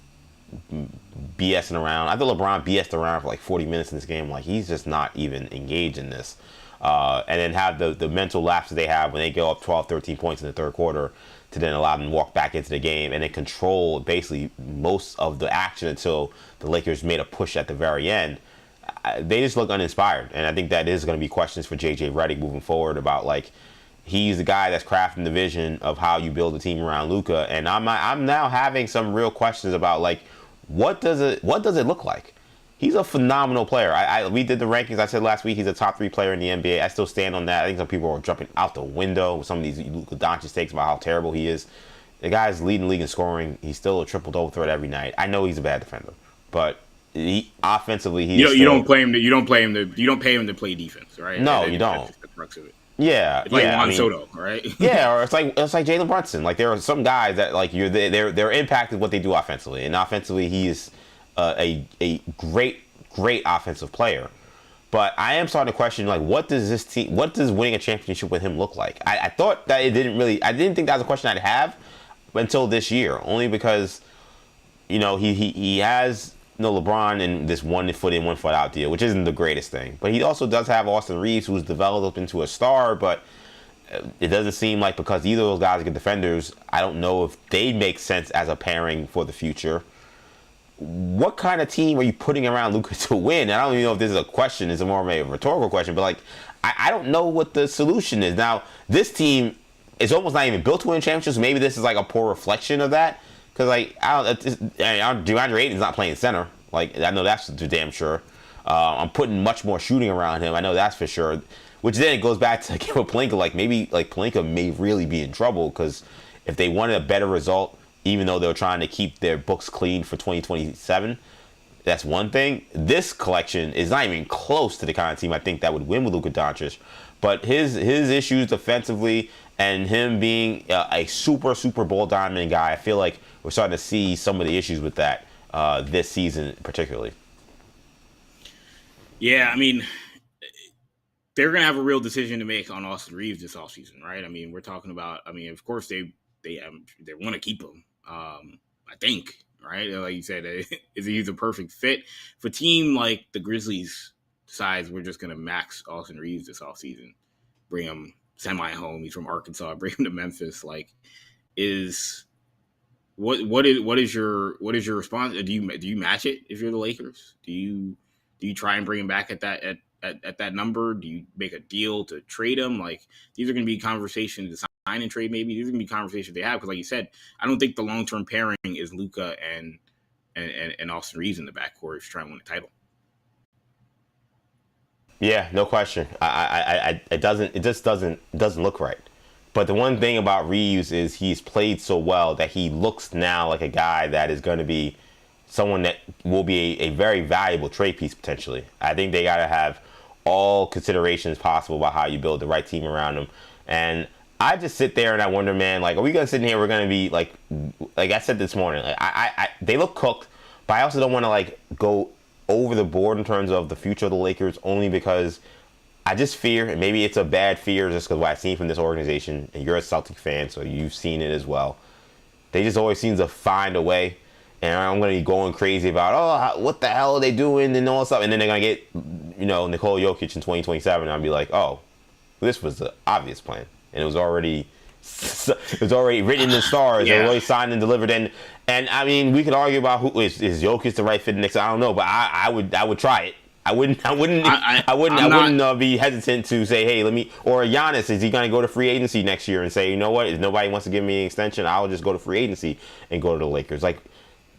A: BSing around. I thought LeBron BS'd around for like 40 minutes in this game. Like, he's just not even engaged in this. And then have the mental lapses they have when they go up 12, 13 points in the third quarter to then allow them to walk back into the game and then control basically most of the action until the Lakers made a push at the very end. They just look uninspired. And I think that is going to be questions for J.J. Redick moving forward about, like, he's the guy that's crafting the vision of how you build a team around Luka. And I'm now having some real questions about, like, what does it look like? He's a phenomenal player. We did the rankings. I said last week he's a top 3 player in the NBA. I still stand on that. I think some people are jumping out the window with some of these Luka Doncic takes about how terrible he is. The guy's leading the league in scoring. He's still a triple-double threat every night. I know he's a bad defender, but offensively,
G: you don't pay him to play defense, right?
A: No, you don't.
G: That's the crux of it.
A: Yeah,
G: it's like Juan Soto, right?
A: Yeah, or it's like Jalen Brunson. Like, there are some guys that, like, they're impacted what they do offensively, and offensively he is a great offensive player. But I am starting to question, like, what does winning a championship with him look like? I thought that I didn't think that was a question I'd have until this year, only because, he has LeBron in this 1 foot in, 1 foot out deal, which isn't the greatest thing. But he also does have Austin Reeves, who's developed into a star, but it doesn't seem like, because either of those guys are good defenders, I don't know if they make sense as a pairing for the future. What kind of team are you putting around Luka to win? I don't even know if this is a question. It's more of a rhetorical question, but, like, I don't know what the solution is. Now, this team is almost not even built to win championships. Maybe this is like a poor reflection of that. Because, like, DeAndre Ayton's not playing center. Like, I know that's for damn sure. I'm putting much more shooting around him. I know that's for sure. Which then it goes back to with Pelinka. Like, maybe Pelinka may really be in trouble, because if they wanted a better result, even though they're trying to keep their books clean for 2027, that's one thing. This collection is not even close to the kind of team I think that would win with Luka Doncic. But his issues defensively and him being a super ball dominant guy, I feel like we're starting to see some of the issues with that this season particularly.
G: Yeah, I mean, they're going to have a real decision to make on Austin Reeves this offseason, right? I mean, we're talking about, of course they want to keep him, I think, right? Like you said, he's a perfect fit. For a team like the Grizzlies decides we're just going to max Austin Reeves this offseason, bring him semi-home. He's from Arkansas, bring him to Memphis. Like, what is your response? Do you match it if you're the Lakers? Do you try and bring him back at that number? Do you make a deal to trade him? Like, these are going to be conversations to sign and trade. Maybe these are going to be conversations they have, because, like you said, I don't think the long-term pairing is Luka and Austin Reeves in the backcourt if you're trying to win a title.
A: Yeah, no question. It just doesn't look right. But the one thing about Reeves is he's played so well that he looks now like a guy that is going to be someone that will be a very valuable trade piece potentially. I think they got to have all considerations possible about how you build the right team around him. And I just sit there and I wonder, man, like, are we going to sit in here? We're going to be like I said this morning, like, they look cooked, but I also don't want to, like, go over the board in terms of the future of the Lakers, only because I just fear, and maybe it's a bad fear just because what I've seen from this organization, and you're a Celtic fan, so you've seen it as well. They just always seem to find a way, and I'm going to be going crazy about, what the hell are they doing and all this stuff, and then they're going to get, Nikola Jokic in 2027, and I'll be like, this was the obvious plan, and it was already written in the stars. Yeah. It was already signed and delivered, and I mean, we could argue about who is Jokic the right fit next. I don't know, but I would try it. I wouldn't be hesitant to say, hey, or Giannis, is he going to go to free agency next year and say, you know what, if nobody wants to give me an extension, I'll just go to free agency and go to the Lakers. Like,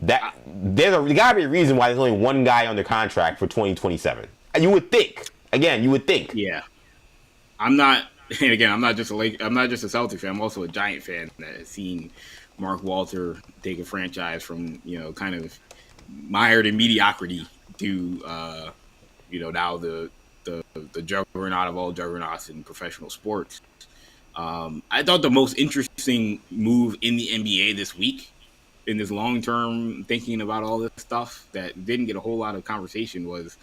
A: that, there got to be a reason why there's only one guy under contract for 2027. You would think. Again, you would think.
G: Yeah. I'm not and again, I'm not just a Celtics fan. I'm also a Giant fan that has seen Mark Walter take a franchise from kind of mired in mediocrity to now the juggernaut of all juggernauts in professional sports. I thought the most interesting move in the NBA this week, in this long-term thinking about all this stuff that didn't get a whole lot of conversation, was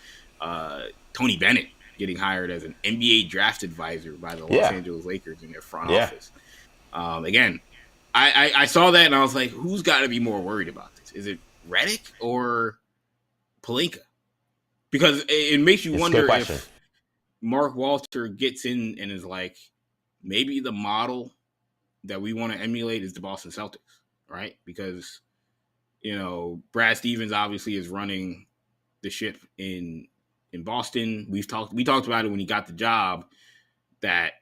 G: Tony Bennett getting hired as an NBA draft advisor by the Los Angeles Lakers in their front office. Again, I saw that and I was like, who's got to be more worried about this? Is it Redick or Pelinka? Because it makes you wonder if Mark Walter gets in and is like, maybe the model that we want to emulate is the Boston Celtics, right? Because, Brad Stevens obviously is running the ship in Boston. We talked about it when he got the job, that,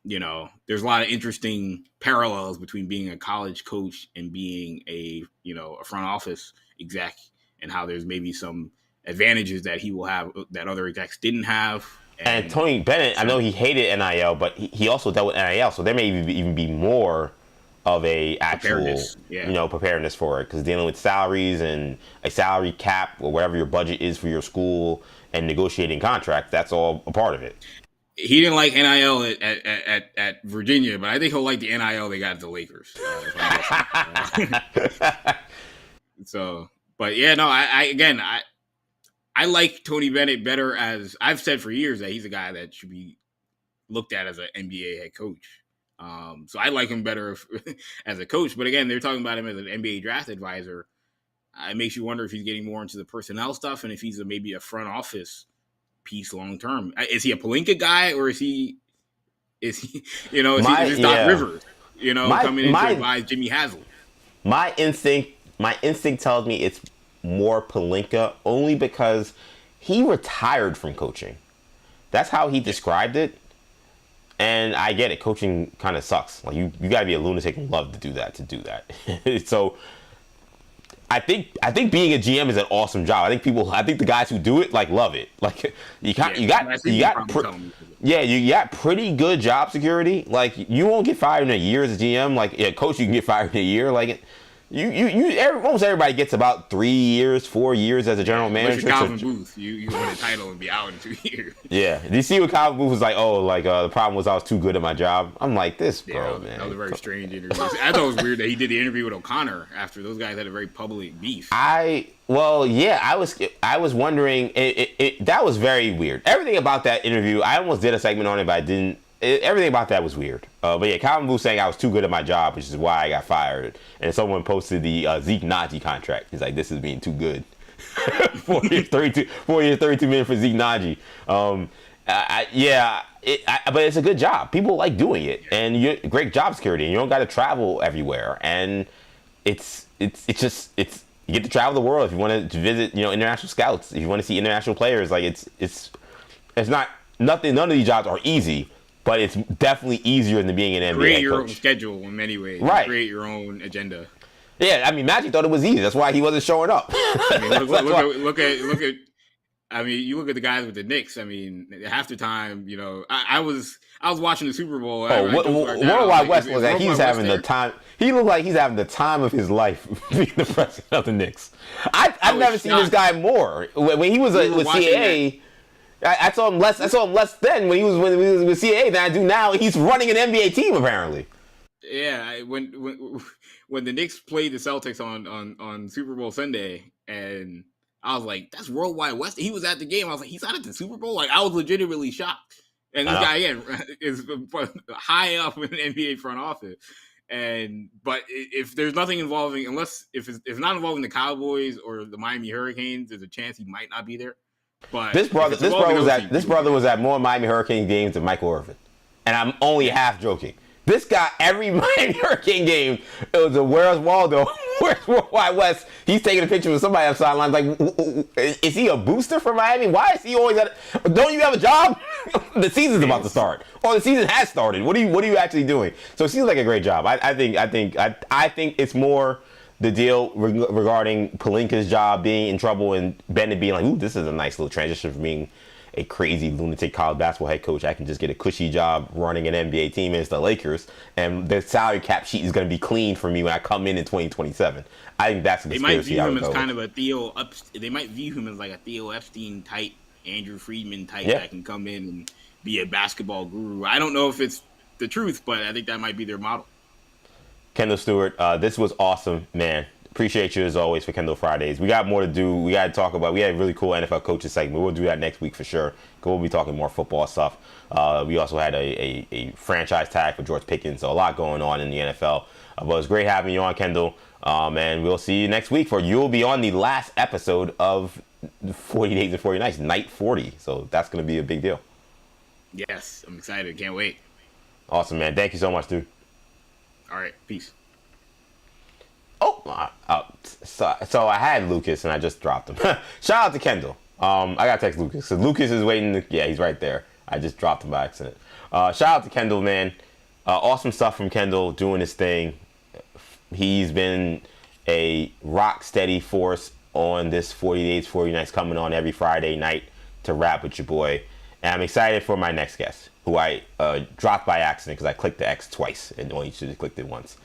G: there's a lot of interesting parallels between being a college coach and being a front office exec, and how there's maybe some advantages that he will have that other execs didn't have.
A: And Tony Bennett, I know he hated NIL, but he also dealt with NIL, so there may even be more of a actual preparedness for it, because dealing with salaries and a salary cap or whatever your budget is for your school and negotiating contracts, that's all a part of it.
G: He didn't like NIL at Virginia, but I think he'll like the NIL they got at the Lakers. So, but yeah, no, I like Tony Bennett better. As I've said for years, that he's a guy that should be looked at as an NBA head coach. So I like him better as a coach. But again, they're talking about him as an NBA draft advisor. It makes you wonder if he's getting more into the personnel stuff and if he's maybe a front office piece long term. Is he a Pelinka guy, or is he is this Doc Rivers? Coming in to advise Jimmy Haslam.
A: My instinct tells me it's more Pelinka, only because he retired from coaching. That's how he described it. And I get it. Coaching kind of sucks. Like you got to be a lunatic and love to do that. So I think being a GM is an awesome job. I think the guys who do it love it. Like you got pretty good job security. Like you won't get fired in a year as a GM. Like coach, you can get fired in a year. Like almost everybody gets about 3 years, 4 years as a general manager.
G: Calvin Booth, you win a title and be out in 2 years.
A: Yeah. Do you see what Calvin Booth was like? Oh, the problem was I was too good at my job. I'm like, man.
G: That was a very strange interview. I thought it was weird that he did the interview with O'Connor after those guys had a very public beef. I was wondering. That was very weird. Everything about that interview, I almost did a segment on it, but I didn't. Everything about that was weird. But yeah, Calvin Booth saying I was too good at my job, which is why I got fired. And someone posted the Zeke Naji contract. He's like, this is being too good. 4 years, 32 million for Zeke Naji. But it's a good job. People like doing it, and you great job security. And you don't got to travel everywhere, and it's you get to travel the world if you want to visit international scouts. If you want to see international players, like it's not nothing. None of these jobs are easy. But it's definitely easier than being an NBA coach. Create your own schedule in many ways.
A: Right.
G: Create your own agenda.
A: Yeah, I mean, Magic thought it was easy. That's why he wasn't showing up.
G: I mean, look at. I mean, you look at the guys with the Knicks. I mean, half the time, I was watching the Super Bowl.
A: Worldwide West was like he's having the time. He looked like he's having the time of his life being the president of the Knicks. I've never seen this guy more. When he was with CAA. I saw him less then when he was with CAA than I do now. He's running an NBA team apparently.
G: Yeah, when the Knicks played the Celtics on Super Bowl Sunday, and I was like, "That's Worldwide West." He was at the game. I was like, "He's not at the Super Bowl." Like I was legitimately shocked. And this guy is high up in the NBA front office. But if there's nothing involving, if it's not involving the Cowboys or the Miami Hurricanes, there's a chance he might not be there. But this brother
A: was at more Miami Hurricane games than Michael Irvin, and I'm only half joking. This guy, every Miami Hurricane game, it was a "Where's Waldo? Where's Worldwide West?" He's taking a picture with somebody on the sidelines. Like, is he a booster for Miami? Why is he always at? Don't you have a job? The season's about to start, or the season has started. What are you actually doing? So it seems like a great job. I think it's more the deal regarding Pelinka's job being in trouble and Bennett being like, ooh, this is a nice little transition for being a crazy lunatic college basketball head coach. I can just get a cushy job running an NBA team against the Lakers, and the salary cap sheet is going to be clean for me when I come in 2027. I think that's a conspiracy.
G: They might view him as kind of a they might view him as like a Theo Epstein type, Andrew Friedman type that can come in and be a basketball guru. I don't know if it's the truth, but I think that might be their model.
A: Kendall Stewart, this was awesome, man. Appreciate you as always for Kendall Fridays. We got more to do. We got to talk about. We had a really cool NFL coaches segment. We'll do that next week for sure. We'll be talking more football stuff. We also had a franchise tag for George Pickens. So a lot going on in the NFL. But it was great having you on, Kendall. And we'll see you next week. You'll be on the last episode of 40 Days and 40 Nights, night 40. So that's going to be a big deal.
G: Yes, I'm excited. Can't wait.
A: Awesome, man. Thank you so much, dude.
G: All right, peace.
A: So I had Lucas and I just dropped him. Shout out to Kendall. I got to text Lucas. So Lucas is waiting. Yeah, he's right there. I just dropped him by accident. Shout out to Kendall, man. Awesome stuff from Kendall doing his thing. He's been a rock steady force on this 40 Days, 40 Nights, coming on every Friday night to rap with your boy. And I'm excited for my next guest, who I dropped by accident because I clicked the X twice and only should have clicked it once.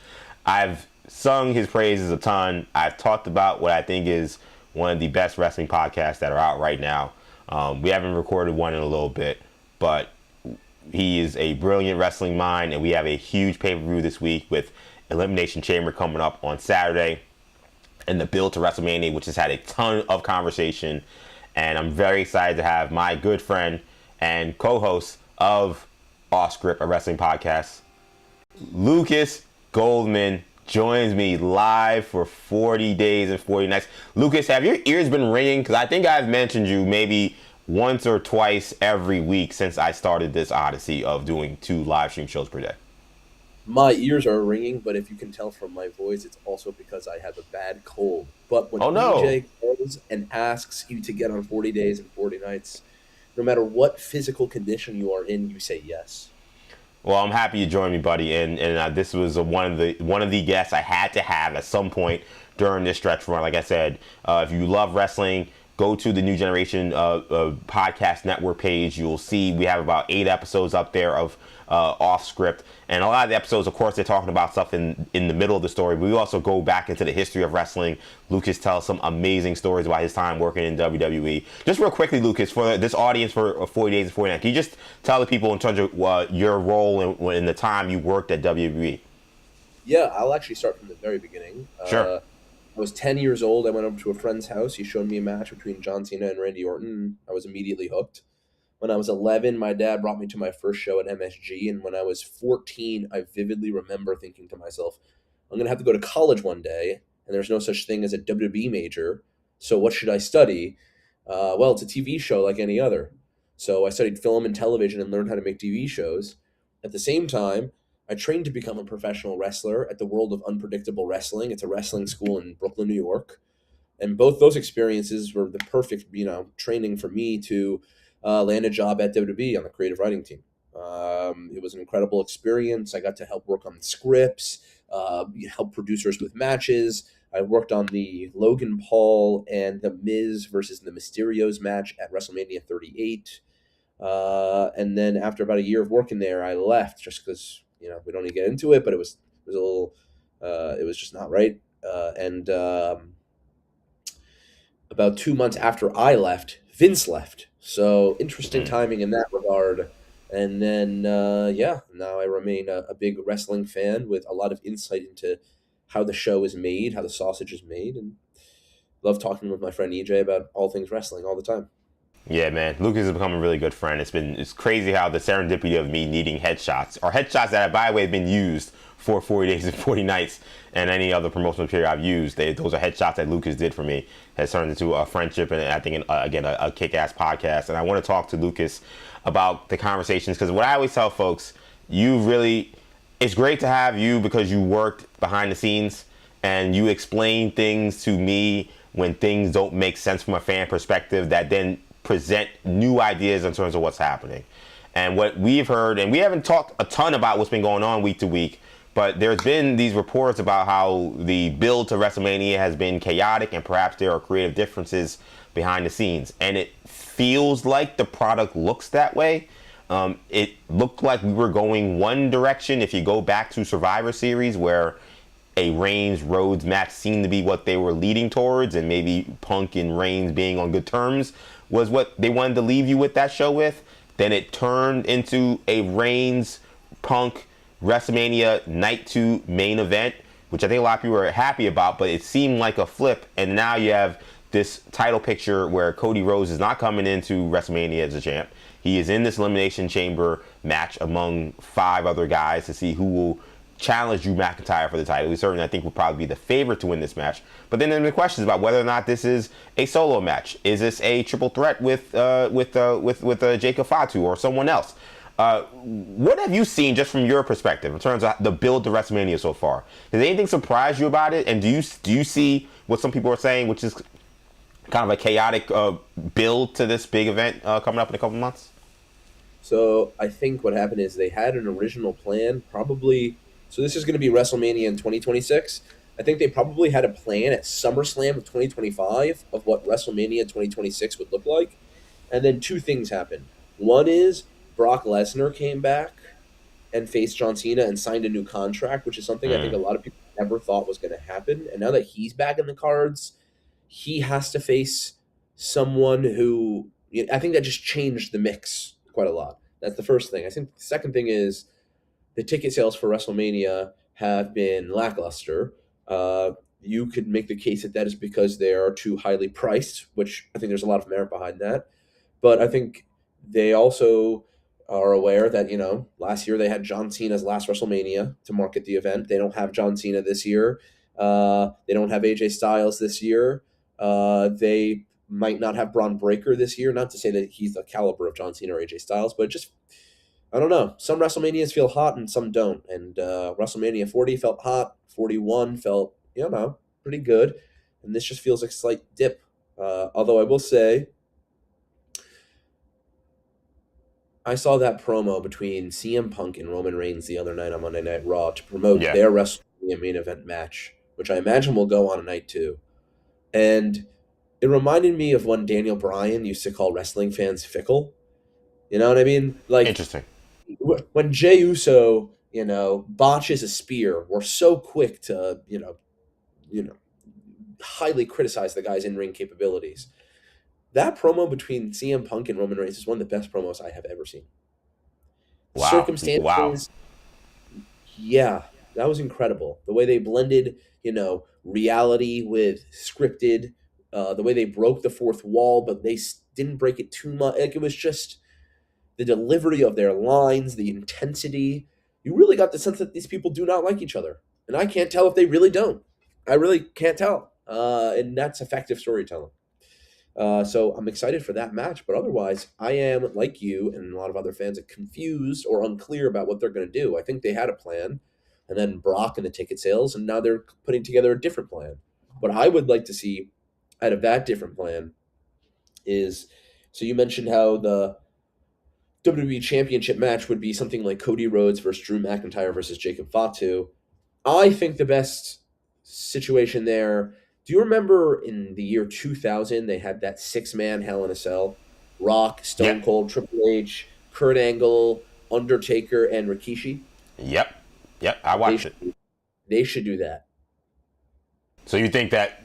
A: I've sung his praises a ton. I've talked about what I think is one of the best wrestling podcasts that are out right now. We haven't recorded one in a little bit, but he is a brilliant wrestling mind, and we have a huge pay-per-view this week with Elimination Chamber coming up on Saturday and the build to WrestleMania, which has had a ton of conversation. And I'm very excited to have my good friend and co-host of Off Script, a wrestling podcast, Lucas Goldman, joins me live for 40 Days and 40 Nights. Lucas, have your ears been ringing? Because I think I've mentioned you maybe once or twice every week since I started this odyssey of doing 2 live stream shows per day.
J: My ears are ringing, but if you can tell from my voice, it's also because I have a bad cold. But when DJ calls and asks you to get on 40 Days and 40 Nights, no matter what physical condition you are in, you say yes.
A: Well, I'm happy you joined me, buddy, and this was one of the guests I had to have at some point during this stretch run. Like I said, if you love wrestling, go to the New Generation podcast network page. You'll see we have about 8 episodes up there of Off Script, and a lot of the episodes, of course, they're talking about stuff in the middle of the story. But we also go back into the history of wrestling. Lucas tells some amazing stories about his time working in WWE. Just real quickly, Lucas, for this audience for 40 Days and 40 Nights, can you just tell the people in terms of your role in the time you worked at WWE?
J: Yeah, I'll actually start from the very beginning.
A: Sure.
J: I was 10 years old. I went over to a friend's house. He showed me a match between John Cena and Randy Orton. I was immediately hooked. When I was 11, my dad brought me to my first show at MSG. And when I was 14, I vividly remember thinking to myself, I'm going to have to go to college one day, and there's no such thing as a WWE major. So what should I study? Well, it's a TV show like any other. So I studied film and television and learned how to make TV shows. At the same time, I trained to become a professional wrestler at the World of Unpredictable Wrestling. It's a wrestling school in Brooklyn, New York. And both those experiences were the perfect, training for me to land a job at WWE on the creative writing team. It was an incredible experience. I got to help work on scripts, help producers with matches. I worked on the Logan Paul and The Miz versus the Mysterios match at WrestleMania 38. And then after about a year of working there, I left just because, we don't need to get into it, but it was a little, it was just not right. And about 2 months after I left, Vince left. So interesting timing in that regard. And then, now I remain a big wrestling fan with a lot of insight into how the show is made, how the sausage is made, and love talking with my friend EJ about all things wrestling all the time.
A: Yeah, man. Lucas has become a really good friend. It's crazy how the serendipity of me needing headshots, or headshots that, by the way, have been used for 40 Days and 40 Nights and any other promotional material I've used. Those are headshots that Lucas did for me. Has turned into a friendship and I think, again, a kick-ass podcast. And I want to talk to Lucas about the conversations, because what I always tell folks, it's great to have you because you worked behind the scenes and you explain things to me when things don't make sense from a fan perspective that then present new ideas in terms of what's happening. And what we've heard, and we haven't talked a ton about what's been going on week to week, but there's been these reports about how the build to WrestleMania has been chaotic and perhaps there are creative differences behind the scenes. And it feels like the product looks that way. It looked like we were going one direction. If you go back to Survivor Series, where a Reigns Rhodes match seemed to be what they were leading towards, and maybe Punk and Reigns being on good terms was what they wanted to leave you with that show with. Then it turned into a Reigns Punk WrestleMania Night 2 main event, which I think a lot of people are happy about, but it seemed like a flip. And now you have this title picture where Cody Rhodes is not coming into WrestleMania as a champ. He is in this Elimination Chamber match among 5 other guys to see who will challenge Drew McIntyre for the title. He certainly, I think, would probably be the favorite to win this match. But then there are the questions about whether or not this is a solo match. Is this a triple threat with Jacob Fatu or someone else? What have you seen just from your perspective in terms of the build to WrestleMania so far? Does anything surprise you about it? And do you see what some people are saying, which is kind of a chaotic build to this big event coming up in a couple months?
J: So I think what happened is they had an original plan, probably. So this is going to be WrestleMania in 2026. I think they probably had a plan at SummerSlam of 2025 of what WrestleMania 2026 would look like. And then 2 things happened. One is Brock Lesnar came back and faced John Cena and signed a new contract, which is something I think a lot of people never thought was going to happen. And now that he's back in the cards, he has to face someone who, I think that just changed the mix quite a lot. That's the first thing. I think the second thing is the ticket sales for WrestleMania have been lackluster. You could make the case that that is because they are too highly priced, which I think there's a lot of merit behind that. But I think they also are aware that, last year they had John Cena's last WrestleMania to market the event. They don't have John Cena this year. They don't have AJ Styles this year. They might not have Braun Breaker this year. Not to say that he's the caliber of John Cena or AJ Styles, but just, I don't know. Some WrestleManias feel hot and some don't. And WrestleMania 40 felt hot. 41 felt, pretty good. And this just feels like a slight dip. Although I will say, I saw that promo between CM Punk and Roman Reigns the other night on Monday Night Raw to promote their WrestleMania main event match, which I imagine will go on a night 2. And it reminded me of when Daniel Bryan used to call wrestling fans fickle. You know what I mean? Like,
A: interesting.
J: When Jey Uso, botches a spear, we're so quick to, highly criticize the guy's in-ring capabilities. That promo between CM Punk and Roman Reigns is one of the best promos I have ever seen.
A: Wow.
J: Circumstances,
A: wow.
J: Yeah, that was incredible. The way they blended, reality with scripted, the way they broke the fourth wall, but they didn't break it too much. Like, it was just the delivery of their lines, the intensity. You really got the sense that these people do not like each other. And I can't tell if they really don't. I really can't tell. And that's effective storytelling. So I'm excited for that match. But otherwise, I am, like you and a lot of other fans, confused or unclear about what they're going to do. I think they had a plan. And then Brock and the ticket sales. And now they're putting together a different plan. What I would like to see out of that different plan is, so you mentioned how the WWE Championship match would be something like Cody Rhodes versus Drew McIntyre versus Jacob Fatu. I think the best situation there, do you remember in the year 2000, they had that 6-man Hell in a Cell? Rock, Stone Cold, Triple H, Kurt Angle, Undertaker, and Rikishi?
A: Yep, I watched it.
J: They should do that.
A: So you think that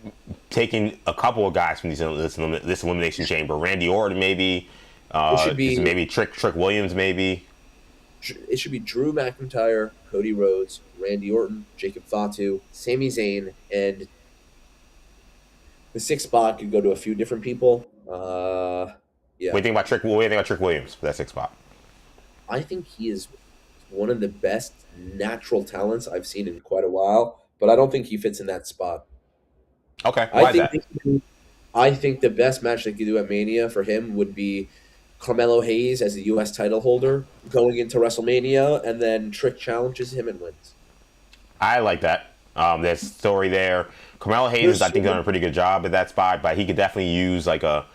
A: taking a couple of guys from this Elimination Chamber, Randy Orton maybe, maybe Trick Williams maybe.
J: It should be Drew McIntyre, Cody Rhodes, Randy Orton, Jacob Fatu, Sami Zayn, and the 6th spot could go to a few different people.
A: What do you think about Trick Williams for that 6th spot?
J: I think he is one of the best natural talents I've seen in quite a while, but I don't think he fits in that spot.
A: Okay, why is that?
J: I think the best match they could do at Mania for him would be Carmelo Hayes as the U.S. title holder going into WrestleMania, and then Trick challenges him and wins.
A: I like that. There's story there. Carmelo Hayes, I think, done a pretty good job at that spot, but he could definitely use like a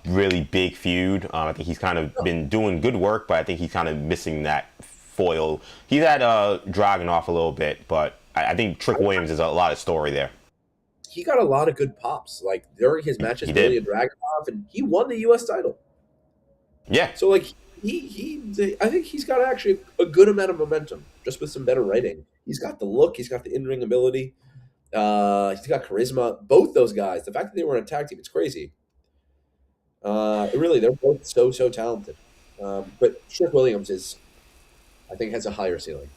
A: really big feud. I think he's kind of been doing good work, but I think he's kind of missing that foil. He's had Dragunov a little bit, but I think Trick Williams is a lot of story there.
J: he got a lot of good pops. Like during his matches,
A: He
J: with
A: did.
J: Ilya Dragunov, and he won the U.S. title.
A: Yeah.
J: So like I think he's got actually a good amount of momentum just with some better writing. He's got the look, he's got the in-ring ability, he's got charisma. Both those guys, the fact that they were in a tag team, it's crazy. Really, they're both so talented. But Trick Williams I think, has a higher ceiling.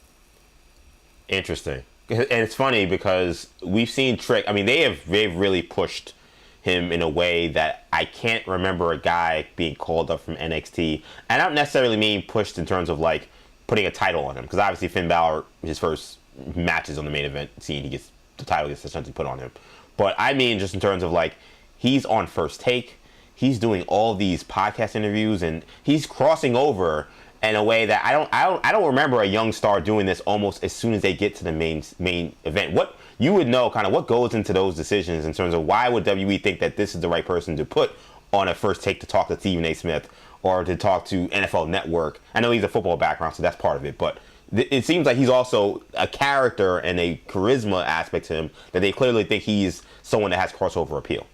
A: Interesting. And it's funny because we've seen Trick. I mean, they've really pushed him in a way that I can't remember a guy being called up from NXT. And I don't necessarily mean pushed in terms of like putting a title on him, because obviously Finn Balor, his first matches on the main event scene, the title gets essentially put on him. But I mean just in terms of like he's on First Take, he's doing all these podcast interviews, and he's crossing over in a way that I don't remember a young star doing this almost as soon as they get to the main event. What you would know, kind of what goes into those decisions in terms of why would WWE think that this is the right person to put on a First Take to talk to Stephen A. Smith or to talk to NFL Network. I know he's a football background, so that's part of it, but it seems like he's also a character and a charisma aspect to him that they clearly think he's someone that has crossover appeal.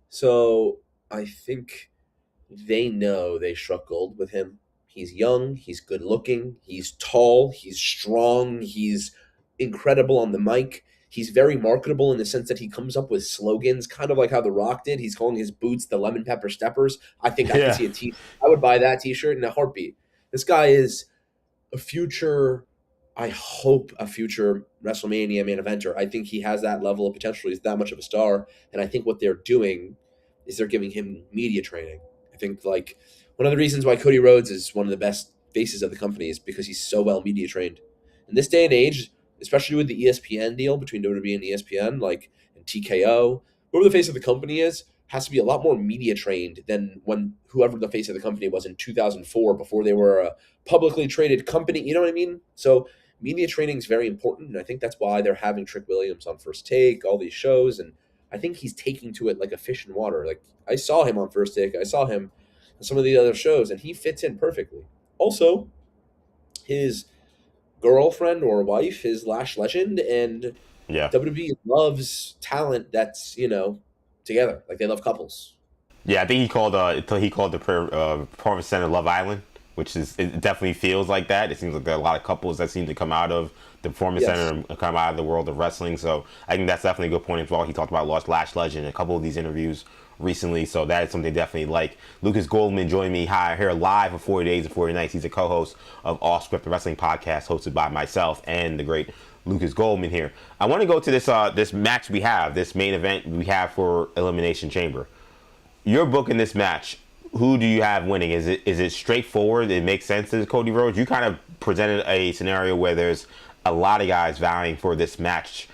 J: So I think they know they struck gold with him. He's young, he's good looking, he's tall, he's strong, he's incredible on the mic. He's very marketable in the sense that he comes up with slogans, kind of like how The Rock did. He's calling his boots the lemon pepper steppers. I think I could see I would buy that t-shirt in a heartbeat. This guy is a future WrestleMania main eventer. I think he has that level of potential. He's that much of a star. And I think what they're doing is they're giving him media training. I think like one of the reasons why Cody Rhodes is one of the best faces of the company is because he's so well media trained. In this day and age, especially with the ESPN deal between WWE and ESPN, like and TKO, whoever the face of the company is, has to be a lot more media trained than when whoever the face of the company was in 2004 before they were a publicly traded company. You know what I mean? So media training is very important, and I think that's why they're having Trick Williams on First Take, all these shows, and I think he's taking to it like a fish in water. Like I saw him on First Take, I saw him on some of the other shows, and he fits in perfectly. Also, his girlfriend or wife is Lash Legend, and WWE loves talent that's together. Like they love couples.
A: Yeah, I think he called the Performance Center Love Island, which it definitely feels like that. It seems like there are a lot of couples that seem to come out of the Performance Center and come out of the world of wrestling. So I think that's definitely a good point as well. He talked about Lash Legend in a couple of these interviews recently, so that is something definitely like. Lucas Goldman joined me here live for 40 Days and 40 Nights. He's a co-host of Off Script, the wrestling podcast hosted by myself and the great Lucas Goldman here. I want to go to this match we have, this main event we have for Elimination Chamber. You're booking this match. Who do you have winning? Is it straightforward? It makes sense to Cody Rhodes? You kind of presented a scenario where there's a lot of guys vying for this match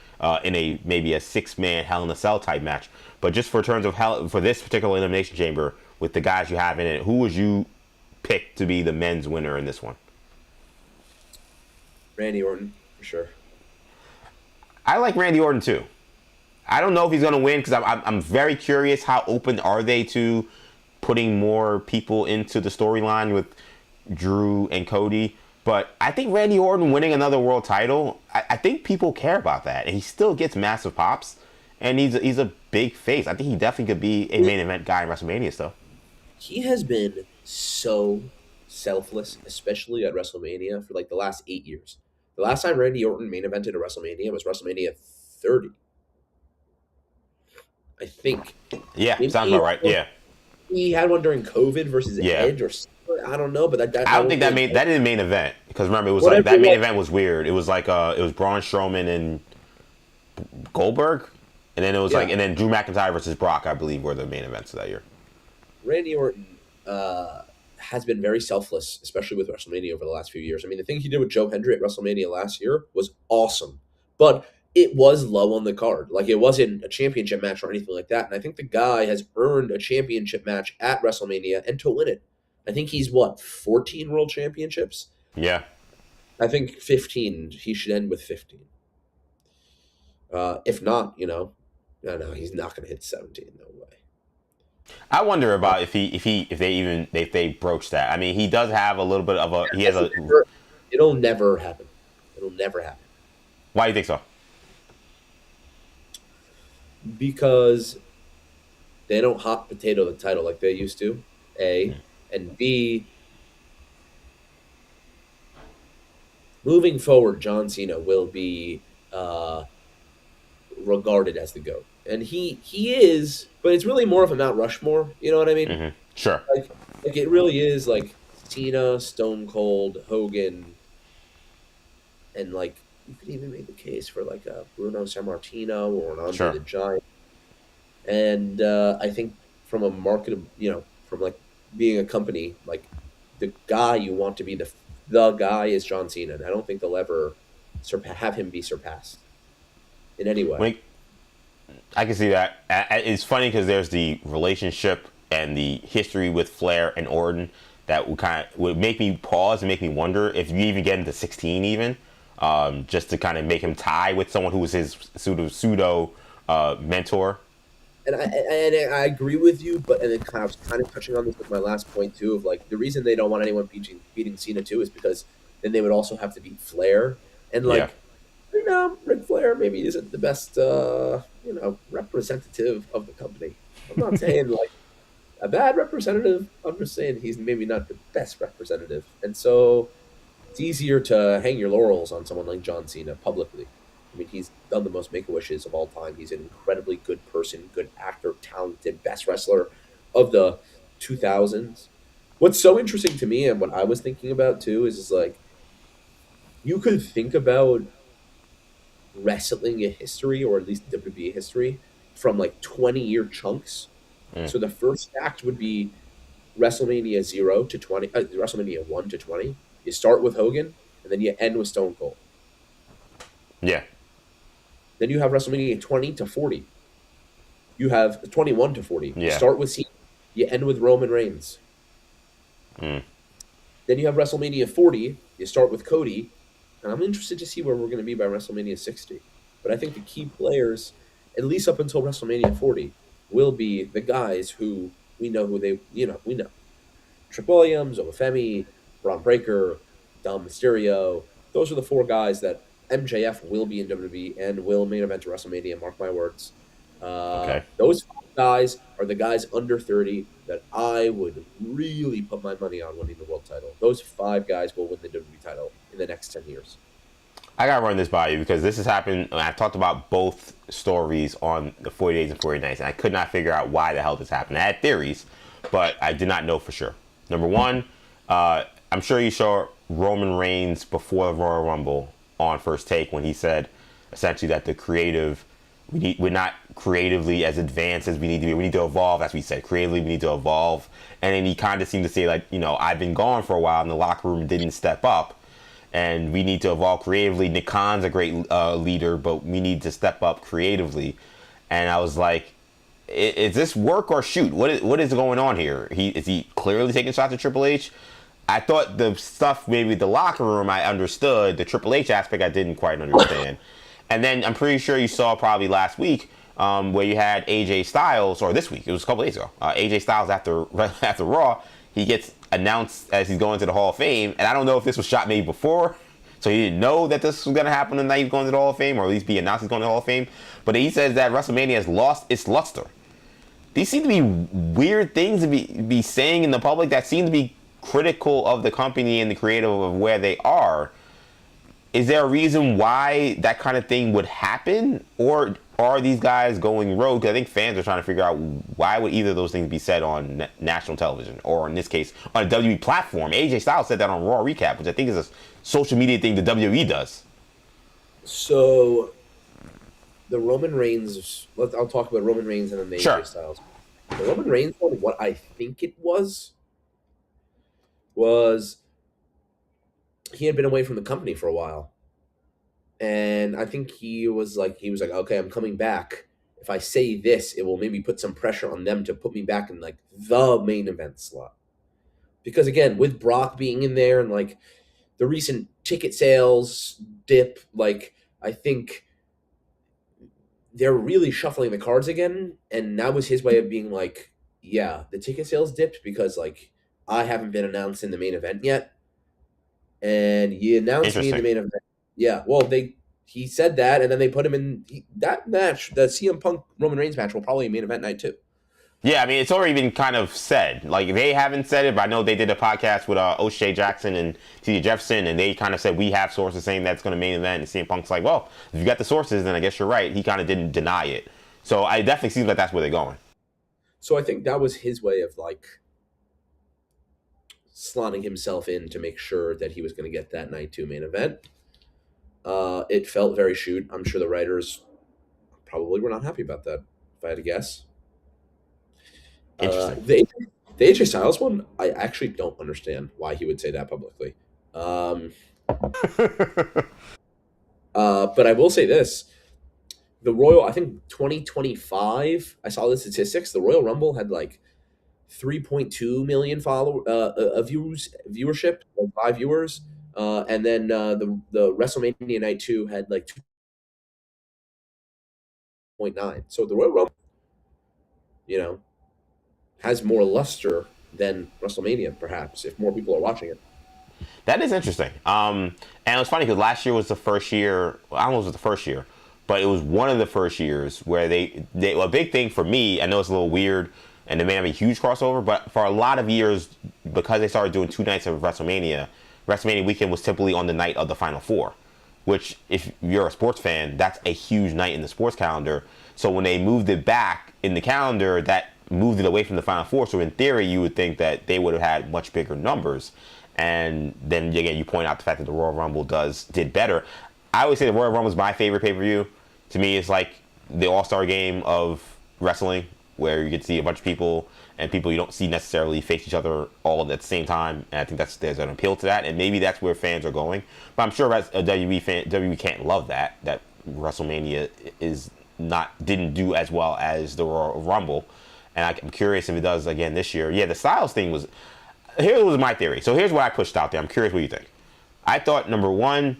A: in maybe a 6-man Hell in a Cell type match. But just for terms of for this particular Elimination Chamber, with the guys you have in it, who would you pick to be the men's winner in this one?
J: Randy Orton, for sure.
A: I like Randy Orton too. I don't know if he's going to win because I'm very curious how open are they to putting more people into the storyline with Drew and Cody. But I think Randy Orton winning another world title, I think people care about that. And he still gets massive pops. And he's a big face. I think he definitely could be a main event guy in WrestleMania stuff.
J: He has been so selfless, especially at WrestleMania, for like the last 8 years. The last time Randy Orton main evented a WrestleMania was WrestleMania 30. I think.
A: Yeah, sounds about right. Yeah.
J: He had one during COVID versus Edge or something. I don't know, but I don't think that
A: didn't main event, because remember it was like that main event was weird. It was like it was Braun Strowman and Goldberg. And then it was and then Drew McIntyre versus Brock, I believe, were the main events of that year.
J: Randy Orton has been very selfless, especially with WrestleMania over the last few years. I mean, the thing he did with Joe Hendry at WrestleMania last year was awesome, but it was low on the card. Like, it wasn't a championship match or anything like that. And I think the guy has earned a championship match at WrestleMania and to win it. I think he's 14 world championships?
A: Yeah.
J: I think 15. He should end with 15. If not, no, he's not going to hit 17. No way.
A: I wonder about if they broach that. I mean, he does have a little bit of a. He has a.
J: It'll never happen. It'll never happen.
A: Why do you think so?
J: Because they don't hot potato the title like they used to, A. And B, moving forward, John Cena will be regarded as the GOAT. And he is, but it's really more of a Mount Rushmore. You know what I mean?
A: Sure.
J: Like it really is like Cena, Stone Cold, Hogan, and like you could even make the case for like a Bruno Sammartino or an Andre the Giant. And I think from a market, from like being a company, like the guy you want to be the guy is John Cena. And I don't think they'll ever have him be surpassed in any way.
A: I can see that. It's funny because there's the relationship and the history with Flair and Orton that would make me pause and make me wonder if you even get into 16 even, just to kind of make him tie with someone who was his pseudo mentor.
J: And I agree with you, but and then I was kind of touching on this with my last point too of like the reason they don't want anyone beating Cena too is because then they would also have to beat Flair and like Ric Flair maybe isn't the best representative of the company. I'm not saying like a bad representative. I'm just saying he's maybe not the best representative, and so it's easier to hang your laurels on someone like John Cena publicly. I mean, he's done the most Make-A-Wishes of all time. He's an incredibly good person, good actor, talented, best wrestler of the 2000s. What's so interesting to me and what I was thinking about too is like, you could think about wrestling history, or at least WWE history, from like 20-year chunks. So the first act would be WrestleMania 0 to 20, WrestleMania 1 to 20. You start with Hogan, and then you end with Stone Cold.
A: Yeah.
J: Then you have WrestleMania 20 to 40. You have 21 to 40.
A: Yeah.
J: You start with Cena. You end with Roman Reigns. Then you have WrestleMania 40. You start with Cody. And I'm interested to see where we're going to be by WrestleMania 60. But I think the key players, at least up until WrestleMania 40, will be the guys who we know we know. Trick Williams, Obafemi, Braun Breaker, Dom Mysterio. Those are the four guys that MJF will be in WWE and will main event to WrestleMania, mark my words. Those guys are the guys under 30 that I would really put my money on winning the world title. Those 5 guys will win the WWE title in the next 10 years.
A: I got to run this by you because this has happened. I talked about both stories on the 40 Days and 40 Nights, and I could not figure out why the hell this happened. I had theories, but I did not know for sure. Number one, I'm sure you saw Roman Reigns before the Royal Rumble on First Take when he said essentially that the creative, we're not creatively as advanced as we need to be. We need to evolve, as we said. Creatively, we need to evolve. And then he kind of seemed to say, like, I've been gone for a while and the locker room didn't step up. And we need to evolve creatively. Nick Khan's a great leader, but we need to step up creatively. And I was like, is this work or shoot? What is going on here? Is he clearly taking shots at Triple H? I thought the stuff, maybe the locker room, I understood. The Triple H aspect, I didn't quite understand. And then I'm pretty sure you saw probably last week where you had AJ Styles, or this week, it was a couple days ago. AJ Styles after Raw, he gets announced as he's going to the Hall of Fame. And I don't know if this was shot maybe before, so he didn't know that this was going to happen the night he's going to the Hall of Fame, or at least be announced he's going to the Hall of Fame. But he says that WrestleMania has lost its luster. These seem to be weird things to be saying in the public that seem to be critical of the company and the creative of where they are. Is there a reason why that kind of thing would happen? Or are these guys going rogue? I think fans are trying to figure out why would either of those things be said on national television, or in this case, on a WWE platform. AJ Styles said that on Raw Recap, which I think is a social media thing the WWE does.
J: So, the Roman Reigns, I'll talk about Roman Reigns and then the AJ Styles. The Roman Reigns one, what I think it was he had been away from the company for a while. And I think he was like, okay, I'm coming back. If I say this, it will maybe put some pressure on them to put me back in like the main event slot. Because again, with Brock being in there and like the recent ticket sales dip, like I think they're really shuffling the cards again. And that was his way of being like, yeah, the ticket sales dipped because like I haven't been announced in the main event yet. And you announced me in the main event. Yeah, well, they He said that, and then they put him in that match. The CM Punk Roman Reigns match will probably be main event night too.
A: Yeah, I mean, it's already been kind of said. Like, they haven't said it, but I know they did a podcast with O'Shea Jackson and T.J. Jefferson, and they kind of said, we have sources saying that's going to main event, and CM Punk's like, well, if you got the sources, then I guess you're right. He kind of didn't deny it. So it definitely seems like that's where they're going.
J: So I think that was his way of, like, slotting himself in to make sure that he was going to get that night 2 main event. It felt very shoot. I'm sure the writers probably were not happy about that, if I had to guess.
A: Interesting.
J: The AJ Styles one, I actually don't understand why he would say that publicly. But I will say this. The Royal, I think 2025, I saw the statistics. The Royal Rumble had like 3.2 million viewership, like 5 viewers. And then the WrestleMania Night 2 had like 2.9. So the Royal Rumble, has more luster than WrestleMania, perhaps, if more people are watching it.
A: That is interesting. And it was funny because last year was the first year, I don't know if it was the first year, but it was one of the first years where they a big thing for me, I know it's a little weird and they may have a huge crossover, but for a lot of years, because they started doing 2 nights of WrestleMania weekend was typically on the night of the Final Four, which if you're a sports fan, that's a huge night in the sports calendar. So when they moved it back in the calendar, that moved it away from the Final Four. So in theory, you would think that they would have had much bigger numbers. And then again, you point out the fact that the Royal Rumble did better. I always say the Royal Rumble is my favorite pay-per-view. To me, it's like the all-star game of wrestling, where you get to see a bunch of people and people you don't see necessarily face each other all at the same time. And I think there's an appeal to that, and maybe that's where fans are going. But I'm sure as a WWE can't love that WrestleMania didn't do as well as the Royal Rumble. And I'm curious if it does again this year. Yeah, the Styles thing was... Here was my theory. So here's what I pushed out there. I'm curious what you think. I thought, number one,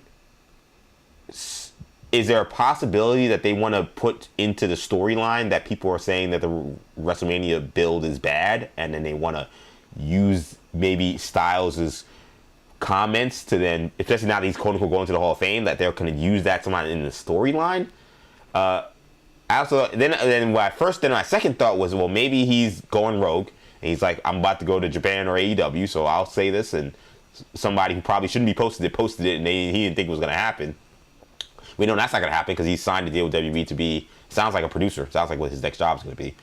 A: is there a possibility that they want to put into the storyline that people are saying that the WrestleMania build is bad, and then they want to use maybe Styles' comments to then, especially now that he's quote-unquote going to the Hall of Fame, that they're going to use that somehow in the storyline? My second thought was, well, maybe he's going rogue, and he's like, I'm about to go to Japan or AEW, so I'll say this, and somebody who probably shouldn't be posted it, and he didn't think it was going to happen. We know that's not going to happen because he signed a deal with WWE to be, sounds like a producer, sounds like what his next job is going to be.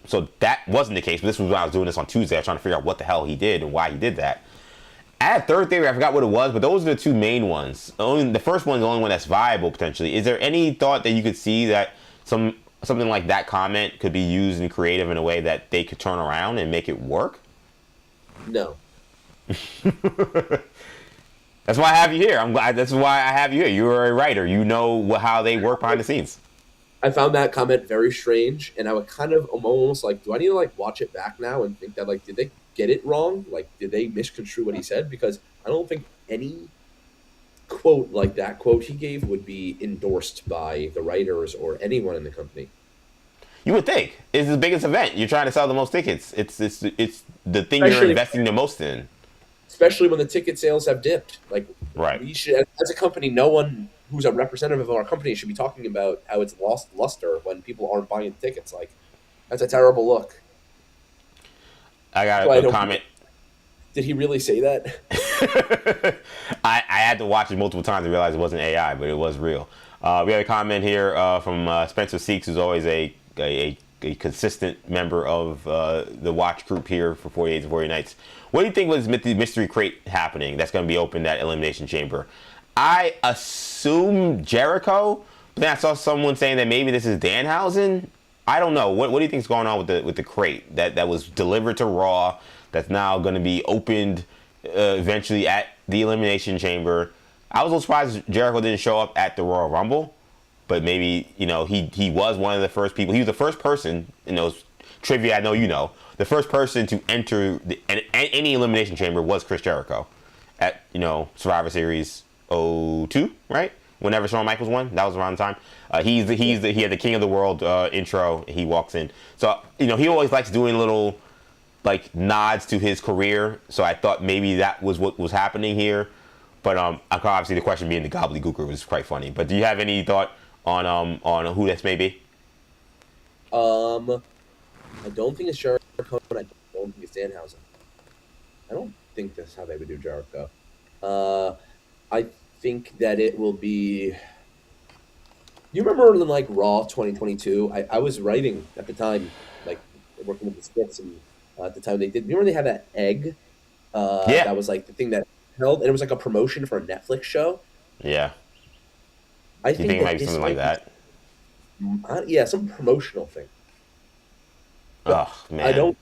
A: So that wasn't the case, but this was when I was doing this on Tuesday. I was trying to figure out what the hell he did and why he did that. I had a third theory, I forgot what it was, but those are the 2 main ones. The first one's the only one that's viable, potentially. Is there any thought that you could see that something like that comment could be used and creative in a way that they could turn around and make it work?
J: No.
A: That's why I have you here. I'm glad. That's why I have you here. You're a writer. You know how they work behind the scenes.
J: I found that comment very strange, and I would kind of almost like, do I need to like watch it back now and think that like, did they get it wrong? Like, did they misconstrue what he said? Because I don't think any quote like that quote he gave would be endorsed by the writers or anyone in the company.
A: You would think. It's the biggest event. You're trying to sell the most tickets. It's the thing you're investing the most in.
J: Especially when the ticket sales have dipped. Like,
A: right.
J: We should, as a company, no one who's a representative of our company should be talking about how it's lost luster when people aren't buying tickets. Like, that's a terrible look.
A: I got a comment.
J: Did he really say that?
A: I had to watch it multiple times to realize it wasn't AI, but it was real. We have a comment here from Spencer Seeks, who's always a consistent member of the watch group here for 48 and 40 Nights. What do you think was the mystery crate happening that's going to be opened at Elimination Chamber? I assume Jericho, but then I saw someone saying that maybe this is Danhausen. I don't know. What do you think is going on with the crate that was delivered to Raw that's now going to be opened eventually at the Elimination Chamber? I was a little surprised Jericho didn't show up at the Royal Rumble, but maybe, he was one of the first people. He was the first person in those trivia, I know you know, the first person to enter any Elimination Chamber was Chris Jericho at, Survivor Series 02, right? Whenever Shawn Michaels won, that was around the time. He had the King of the World intro. He walks in, so he always likes doing little like nods to his career. So I thought maybe that was what was happening here. But obviously the question being the gobbledygooker was quite funny. But do you have any thought on who this may be?
J: I don't think it's Jericho, and I don't think it's Danhausen. I don't think that's how they would do Jericho. I think that it will be. You remember in like Raw 2022? I was writing at the time, like working with the scripts, and at the time they did. Remember they had that egg?
A: Yeah.
J: That was like the thing that held, and it was like a promotion for a Netflix show.
A: Yeah.
J: I
A: You think it might be something like that?
J: Yeah, some promotional thing.
A: Oh man.
J: I don't.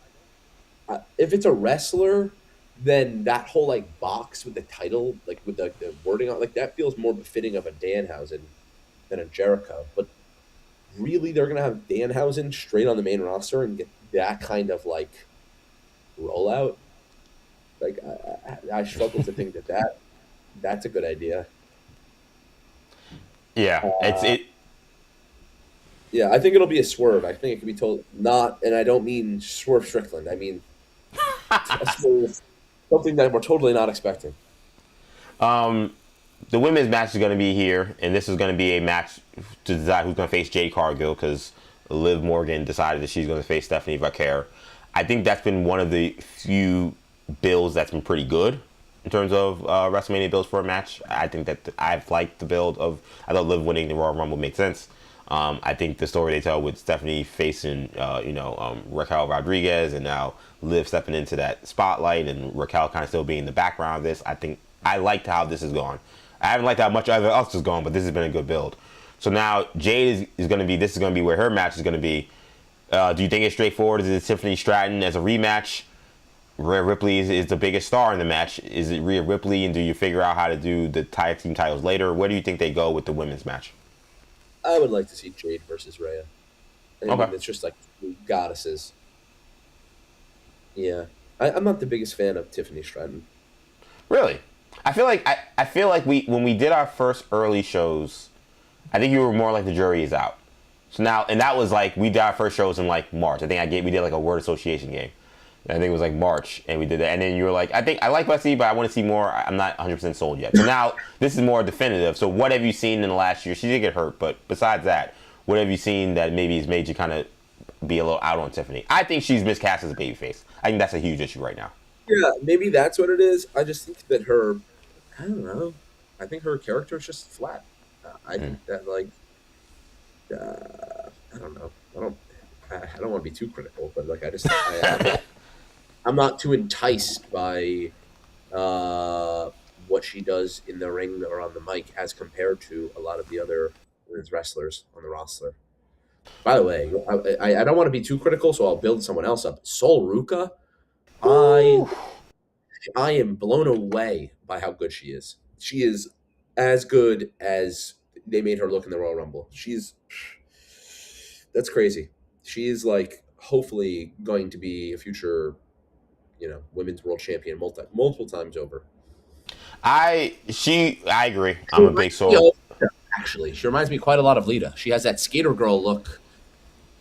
J: If it's a wrestler, then that whole like box with the title, like with the wording on, like that feels more befitting of a Danhausen than a Jericho. But really, they're gonna have Danhausen straight on the main roster and get that kind of like rollout. Like I struggle to think that's a good idea.
A: Yeah,
J: Yeah, I think it'll be a swerve. I think it could be told not, and I don't mean Swerve Strickland. I mean a swerve, something that we're totally not expecting.
A: The women's match is going to be here, and this is going to be a match to decide who's going to face Jade Cargill because Liv Morgan decided that she's going to face Stephanie Vaquer. I think that's been one of the few builds that's been pretty good in terms of WrestleMania builds for a match. I think that I've liked the build of. I thought Liv winning the Royal Rumble made sense. I think the story they tell with Stephanie facing, Raquel Rodriguez, and now Liv stepping into that spotlight, and Raquel kind of still being in the background of this. I think I liked how this is going. I haven't liked how much other else is going, but this has been a good build. So now Jade is going to be. This is going to be where her match is going to be. Do you think it's straightforward? Is it Tiffany Stratton as a rematch? Rhea Ripley is the biggest star in the match. Is it Rhea Ripley, and do you figure out how to do the tag team titles later? Where do you think they go with the women's match?
J: I would like to see Jade versus Rhea.
A: Okay.
J: It's just like goddesses. Yeah, I'm not the biggest fan of Tiffany Stratton.
A: Really? I feel like when we did our first early shows, I think you were more like the jury is out. So now, and that was like we did our first shows in like March. I think we did like a word association game. I think it was like March, and we did that. And then you were like, I like what I see, but I want to see more. I'm not 100% sold yet. So now this is more definitive. So what have you seen in the last year? She did get hurt, but besides that, what have you seen that maybe has made you kind of be a little out on Tiffany? I think she's miscast as a babyface. I think that's a huge issue right now.
J: Yeah, maybe that's what it is. I just think that I don't know. I think her character is just flat. I think that like, I don't know. I don't want to be too critical, but like I'm not too enticed by what she does in the ring or on the mic as compared to a lot of the other women's wrestlers on the roster. By the way, I don't want to be too critical, so I'll build someone else up. Sol Ruca, I am blown away by how good she is. She is as good as they made her look in the Royal Rumble. That's crazy. She is like hopefully going to be a future, women's world champion multiple times over.
A: I agree. I'm a big Sol.
J: Actually, she reminds me quite a lot of Lita. She has that skater girl look,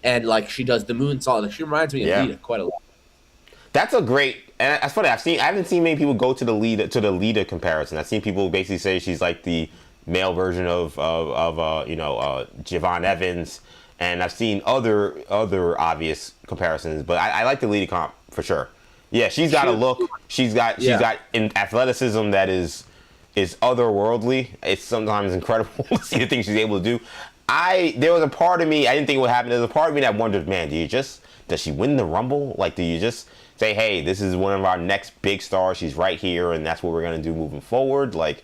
J: and like she does the moonsault. Like, she reminds me of Lita quite a lot.
A: That's a great. And that's funny. I haven't seen many people go to the Lita comparison. I've seen people basically say she's like the male version of Javon Evans, and I've seen other obvious comparisons. But I like the Lita comp for sure. Yeah, she's got a look. She's got an athleticism that is otherworldly. It's sometimes incredible to see the things she's able to do. There was a part of me, I didn't think it would happen. There was a part of me that wondered, man, does she win the Rumble? Like, do you just say, hey, this is one of our next big stars. She's right here, and that's what we're going to do moving forward. Like,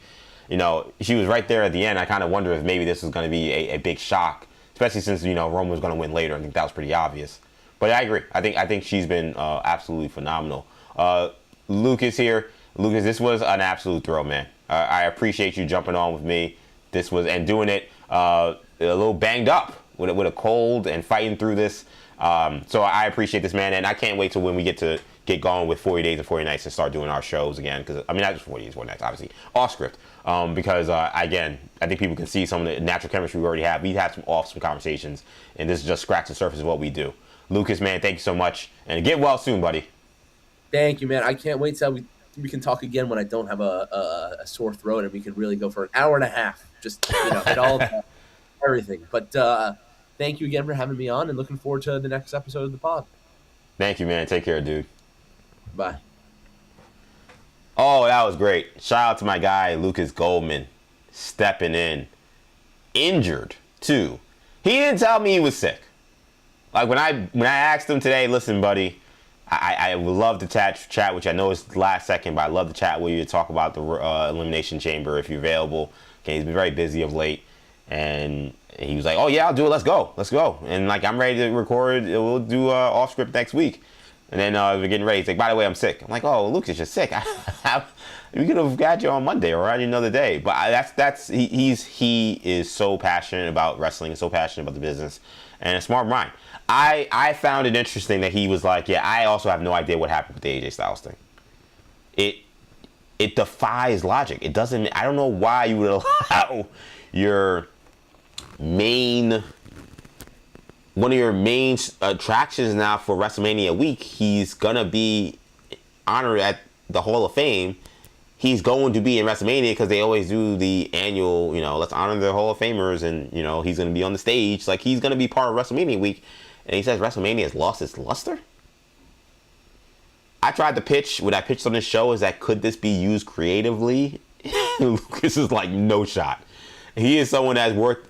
A: she was right there at the end. I kind of wonder if maybe this was going to be a big shock, especially since, Roman was going to win later. I think that was pretty obvious. But I agree. I think she's been absolutely phenomenal. Lucas here. Lucas, this was an absolute thrill, man. I appreciate you jumping on with me. And doing it a little banged up with a cold and fighting through this. So I appreciate this, man, and I can't wait till when we get going with 40 Days and 40 Nights and start doing our shows again. Because not just 40 Days, 40 Nights, obviously off script. Because again, I think people can see some of the natural chemistry we already have. We've had some conversations, and this is just scratch the surface of what we do. Lucas, man, thank you so much, and get well soon, buddy.
J: Thank you, man. I can't wait till we can talk again when I don't have a sore throat, and we can really go for an hour and a half. Just hit all of everything. But thank you again for having me on, and looking forward to the next episode of the pod.
A: Thank you, man. Take care, dude.
J: Bye.
A: Oh, that was great. Shout out to my guy, Lucas Goldman, stepping in. Injured, too. He didn't tell me he was sick. Like, when I asked him today, listen, buddy, I would love to chat, which I know is the last second, but I'd love to chat with you to talk about the Elimination Chamber if you're available. Okay, he's been very busy of late. And he was like, oh, yeah, I'll do it. Let's go. And, like, I'm ready to record. We'll do off script next week. And then we're getting ready. He's like, by the way, I'm sick. I'm like, oh, Lucas, you're sick. We could have got you on Monday or any other day. But he is so passionate about wrestling, so passionate about the business, and a smart mind. I found it interesting that he was like, yeah, I also have no idea what happened with the AJ Styles thing. It defies logic. It doesn't. I don't know why you would allow one of your main attractions now for WrestleMania week. He's gonna be honored at the Hall of Fame. He's going to be in WrestleMania because they always do the annual, let's honor the Hall of Famers, and he's gonna be on the stage. Like, he's gonna be part of WrestleMania week, and he says WrestleMania has lost its luster. I tried to pitch, what I pitched on this show is that could this be used creatively? Lucas is like, no shot. He is someone that's worked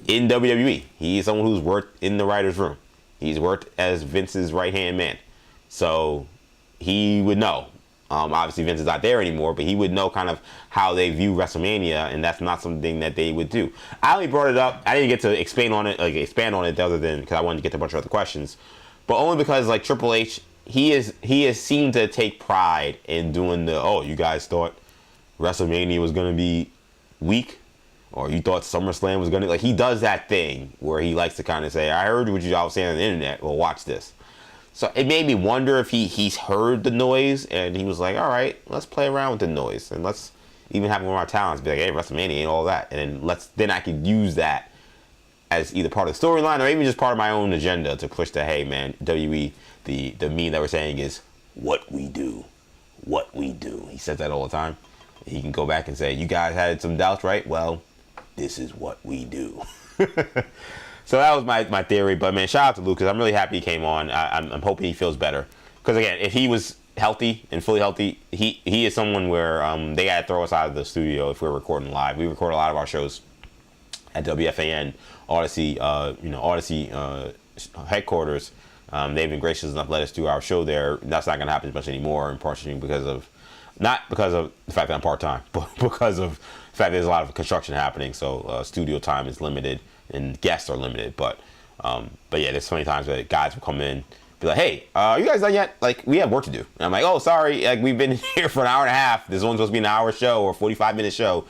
A: in WWE. He is someone who's worked in the writer's room. He's worked as Vince's right-hand man. So he would know. Obviously, Vince is not there anymore, but he would know kind of how they view WrestleMania, and that's not something that they would do. I only brought it up. I didn't get to expand on it other than because I wanted to get to a bunch of other questions. But only because, like, Triple H, he has seemed to take pride in doing you guys thought WrestleMania was going to be weak? Or you thought SummerSlam was going to... Like, he does that thing where he likes to kind of say, I heard what you all saying on the internet. Well, watch this. So it made me wonder if he's heard the noise, and he was like, all right, let's play around with the noise. And let's even have one of our talents be like, hey, WrestleMania ain't all that. And then I could use that as either part of the storyline or even just part of my own agenda to push the, hey, man, WWE, the meme that we're saying is what we do. What we do. He says that all the time. He can go back and say, you guys had some doubts, right? Well... this is what we do. So that was my theory. But, man, shout out to Lucas. I'm really happy he came on. I'm hoping he feels better. Because, again, if he was healthy and fully healthy, he is someone where they got to throw us out of the studio if we're recording live. We record a lot of our shows at WFAN, Odyssey, Odyssey headquarters. They've been gracious enough to let us do our show there. That's not going to happen as much anymore, partially not because of the fact that I'm part-time, but because of the fact there's a lot of construction happening, so studio time is limited and guests are limited. But yeah, there's so many times that guys will come in, be like, hey, are you guys done yet? Like, we have work to do. And I'm like, oh, sorry, like, we've been here for an hour and a half. This one's supposed to be an hour show or 45-minute show.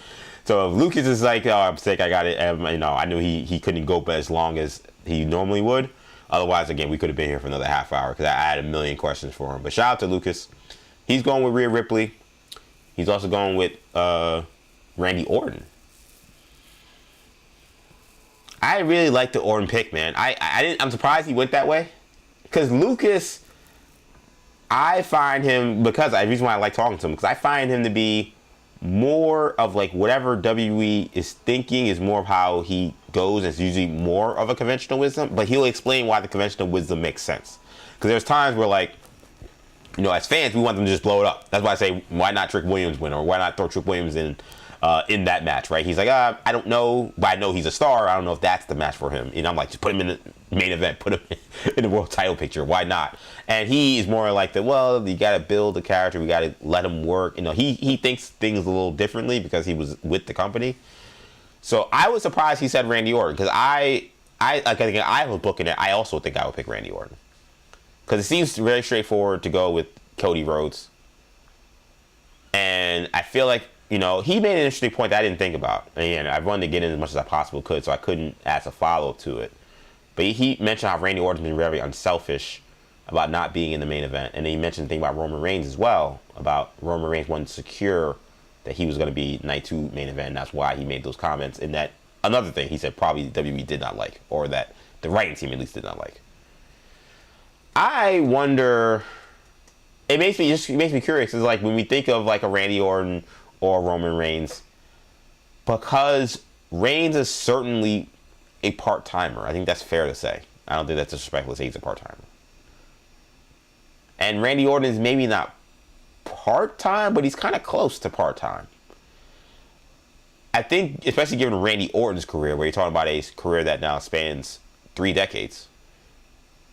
A: So if Lucas is like, oh, I'm sick, I got it, I knew he couldn't go as long as he normally would. Otherwise, again, we could have been here for another half hour because I had a million questions for him. But shout out to Lucas. He's going with Rhea Ripley. He's also going with Randy Orton. I really like the Orton pick, man. I'm surprised he went that way. Because Lucas, I find him, the reason why I like talking to him, because I find him to be more of like whatever WWE is thinking is more of how he goes. It's usually more of a conventional wisdom, but he'll explain why the conventional wisdom makes sense. Because there's times where, like, as fans, we want them to just blow it up. That's why I say, why not Trick Williams win, or why not throw Trick Williams in that match, right? He's like, I don't know, but I know he's a star. I don't know if that's the match for him. And I'm like, just put him in the main event, put him in the world title picture. Why not? And he is more like you got to build the character. We got to let him work. He thinks things a little differently because he was with the company. So I was surprised he said Randy Orton, because I was booking it. I also think I would pick Randy Orton, because it seems very straightforward to go with Cody Rhodes. And I feel like, he made an interesting point that I didn't think about. And I wanted to get in as much as I possibly could, so I couldn't ask a follow-up to it. But he mentioned how Randy Orton's been very unselfish about not being in the main event. And then he mentioned the thing about Roman Reigns as well, about Roman Reigns wanting to secure that he was going to be night 2 main event. And that's why he made those comments. And that, another thing he said probably WWE did not like, or that the writing team at least did not like. I wonder it makes me curious. It's like when we think of like a Randy Orton or Roman Reigns, because Reigns is certainly a part-timer. I think that's fair to say. I don't think that's disrespectful to say he's a part-timer. And Randy Orton is maybe not part-time, but he's kind of close to part-time. I think, especially given Randy Orton's career, where you're talking about a career that now spans 3 decades,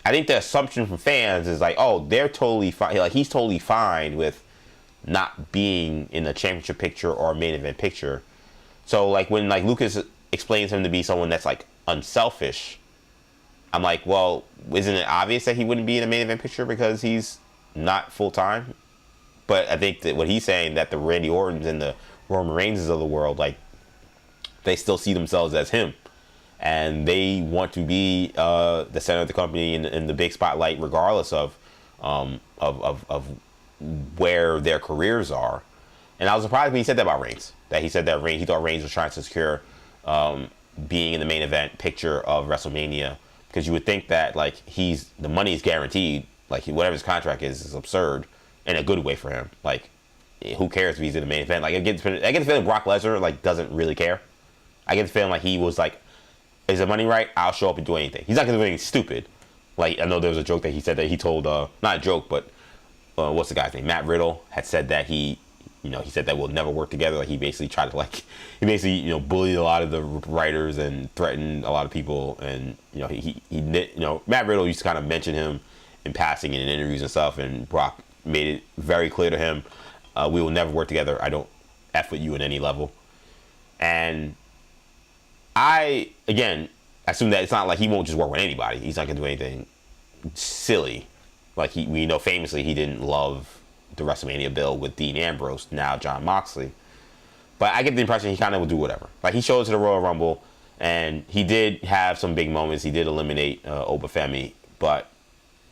A: I think the assumption from fans is like, oh, they're totally fine. Like, he's totally fine with not being in the championship picture or main event picture. So, like, when like Lucas explains him to be someone that's like unselfish, I'm like, well, isn't it obvious that he wouldn't be in the main event picture because he's not full time? But I think that what he's saying, that the Randy Ortons and the Roman Reigns of the world, like, they still see themselves as him, and they want to be the center of the company in the big spotlight, regardless of where their careers are. And I was surprised when he said that about Reigns. That he said that he thought Reigns was trying to secure being in the main event picture of WrestleMania, because you would think that like the money is guaranteed, like whatever his contract is absurd in a good way for him. Like, who cares if he's in the main event? Like, I get the feeling Brock Lesnar like doesn't really care. I get the feeling like he was like, is the money right? I'll show up and do anything. He's not gonna do anything stupid. Like, I know there was a joke that he said that he told not a joke, but what's the guy's name? Matt Riddle had said that he said that we'll never work together. Like, he basically tried to bullied a lot of the writers and threatened a lot of people. And Matt Riddle used to kind of mention him in passing in interviews and stuff. And Brock made it very clear to him, we will never work together. I don't F with you in any level. And I, again, assume that it's not like he won't just work with anybody. He's not going to do anything silly. Like, we know famously he didn't love the WrestleMania bill with Dean Ambrose, now Jon Moxley. But I get the impression he kind of will do whatever. Like, he showed to the Royal Rumble, and he did have some big moments. He did eliminate Obafemi, but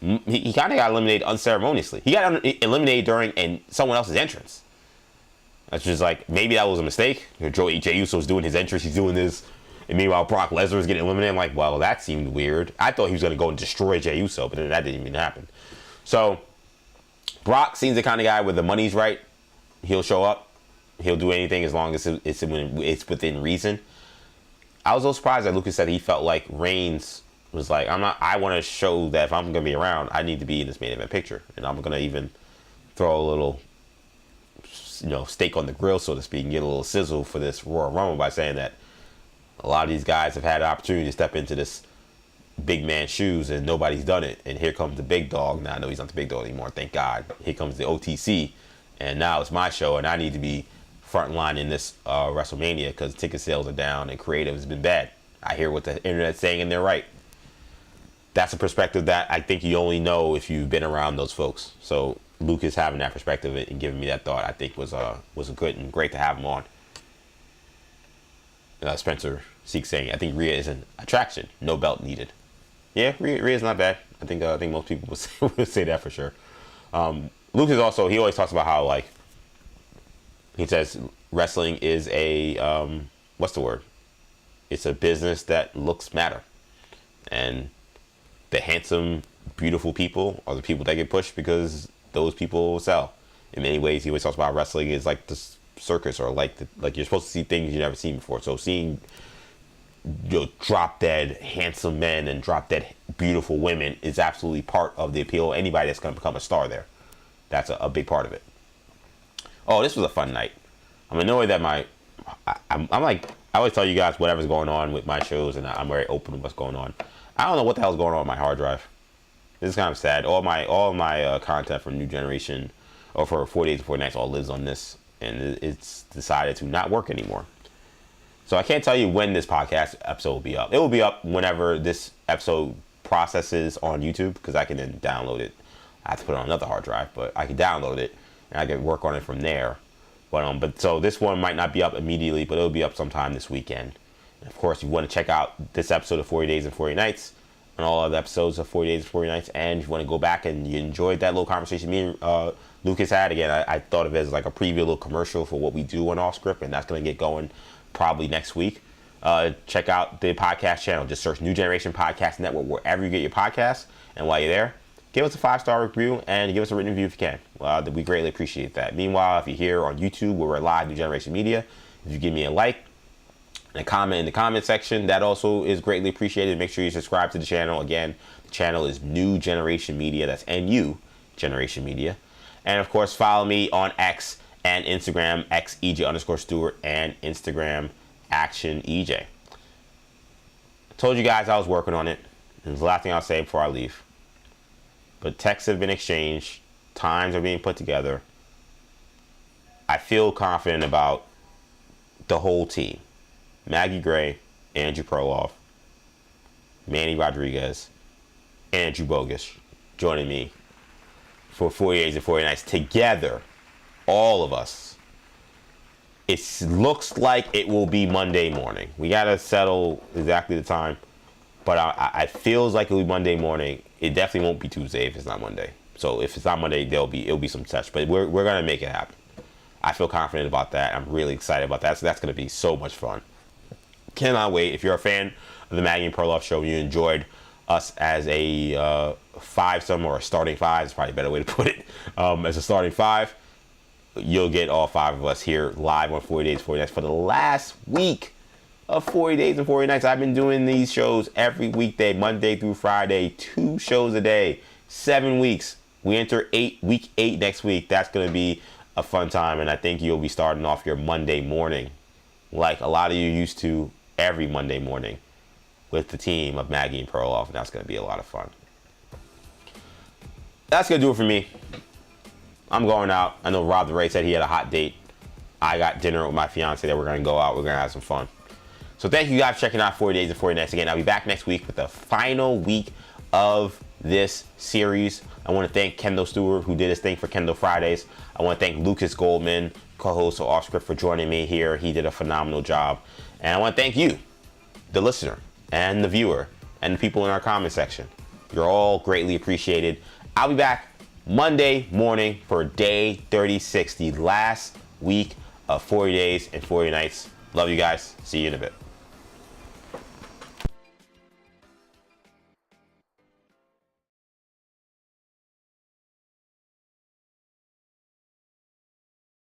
A: he kind of got eliminated unceremoniously. He got eliminated during someone else's entrance. That's just like, maybe that was a mistake. Jey Uso's doing his entrance, he's doing this. And meanwhile, Brock Lesnar is getting eliminated. I'm like, well, that seemed weird. I thought he was going to go and destroy Jey Uso, but then that didn't even happen. So, Brock seems the kind of guy where the money's right. He'll show up. He'll do anything as long as it's within reason. I was a little surprised that Lucas said he felt like Reigns was like, I want to show that if I'm going to be around, I need to be in this main event picture. And I'm going to even throw a little, steak on the grill, so to speak, and get a little sizzle for this Royal Rumble by saying that a lot of these guys have had the opportunity to step into this big man's shoes and nobody's done it. And here comes the big dog. Now I know he's not the big dog anymore, thank God. Here comes the OTC, and now it's my show, and I need to be front line in this WrestleMania because ticket sales are down and creative has been bad. I hear what the internet's saying, and they're right. That's a perspective that I think you only know if you've been around those folks. So Lucas having that perspective and giving me that thought, I think was a good and great to have him on. Spencer Seek saying, I think Rhea is an attraction, no belt needed. Yeah, Rhea's not bad. I think most people would say that for sure. Lucas also, he always talks about how, like, he says wrestling is a what's the word? It's a business that looks matter, and the handsome, beautiful people are the people that get pushed because those people sell. In many ways, he always talks about wrestling is like the circus, or like you're supposed to see things you've never seen before. So seeing drop dead handsome men and drop dead beautiful women is absolutely part of the appeal of anybody that's going to become a star there. That's a big part of it. Oh, this was a fun night. I'm annoyed that I'm like, I always tell you guys whatever's going on with my shows, and I'm very open with what's going on. I don't know what the hell's going on with my hard drive. This is kind of sad. All my content for New Generation, or for 4 Days and 4 Nights, all lives on this, and it's decided to not work anymore. So I can't tell you when this podcast episode will be up. It will be up whenever this episode processes on YouTube, because I can then download it. I have to put it on another hard drive, but I can download it and I can work on it from there. But so this one might not be up immediately, but it'll be up sometime this weekend. And of course, if you want to check out this episode of 40 Days and 40 Nights and all other episodes of 40 Days and 40 Nights, and if you want to go back and you enjoyed that little conversation me and Lucas had, again, I thought of it as like a preview, little commercial for what we do on Off Script, and that's going to get going probably next week. Check out the podcast channel. Just search New Generation Podcast Network wherever you get your podcasts, and while you're there, give us a 5-star review and give us a written review if you can. We greatly appreciate that. Meanwhile, if you're here on YouTube where we're live, New Generation Media, if you give me a like and a comment in the comment section, that also is greatly appreciated. Make sure you subscribe to the channel. Again, the channel is New Generation Media. That's NU Generation Media. And of course, follow me on X and Instagram, XEJ_Stewart, and Instagram, ActionEJ. I told you guys I was working on it. There's the last thing I'll say before I leave. But texts have been exchanged. Times are being put together. I feel confident about the whole team. Maggie Gray, Andrew Perloff, Manny Rodriguez, Andrew Bogus joining me for 40 Days and 40 Nights together. All of us. It looks like it will be Monday morning. We got to settle exactly the time. But I feels like it'll be Monday morning. It definitely won't be Tuesday if it's not Monday. So if it's not Monday, it'll be some touch. But we're going to make it happen. I feel confident about that. I'm really excited about that. So that's going to be so much fun. Cannot wait. If you're a fan of the Maggie and Perloff show, you enjoyed us as a five-some or a starting five. It's probably a better way to put it. As a starting five, you'll get all 5 of us here live on 40 Days, 40 Nights for the last week of 40 Days and 40 Nights. I've been doing these shows every weekday, Monday through Friday, 2 shows a day, 7 weeks. We enter week 8 next week. That's going to be a fun time, and I think you'll be starting off your Monday morning like a lot of you used to every Monday morning with the team of Maggie and Perloff, and that's going to be a lot of fun. That's going to do it for me. I'm going out. I know Rob the Ray said he had a hot date. I got dinner with my fiance that we're going to go out. We're going to have some fun. So thank you guys for checking out 40 Days and 40 Nights again. I'll be back next week with the final week of this series. I want to thank Kendall Stewart, who did his thing for Kendall Fridays. I want to thank Lucas Goldman, co-host of Off Script, for joining me here. He did a phenomenal job. And I want to thank you, the listener and the viewer and the people in our comment section. You're all greatly appreciated. I'll be back Monday morning for day 36, the last week of 40 Days and 40 Nights. Love you guys. See you in a bit.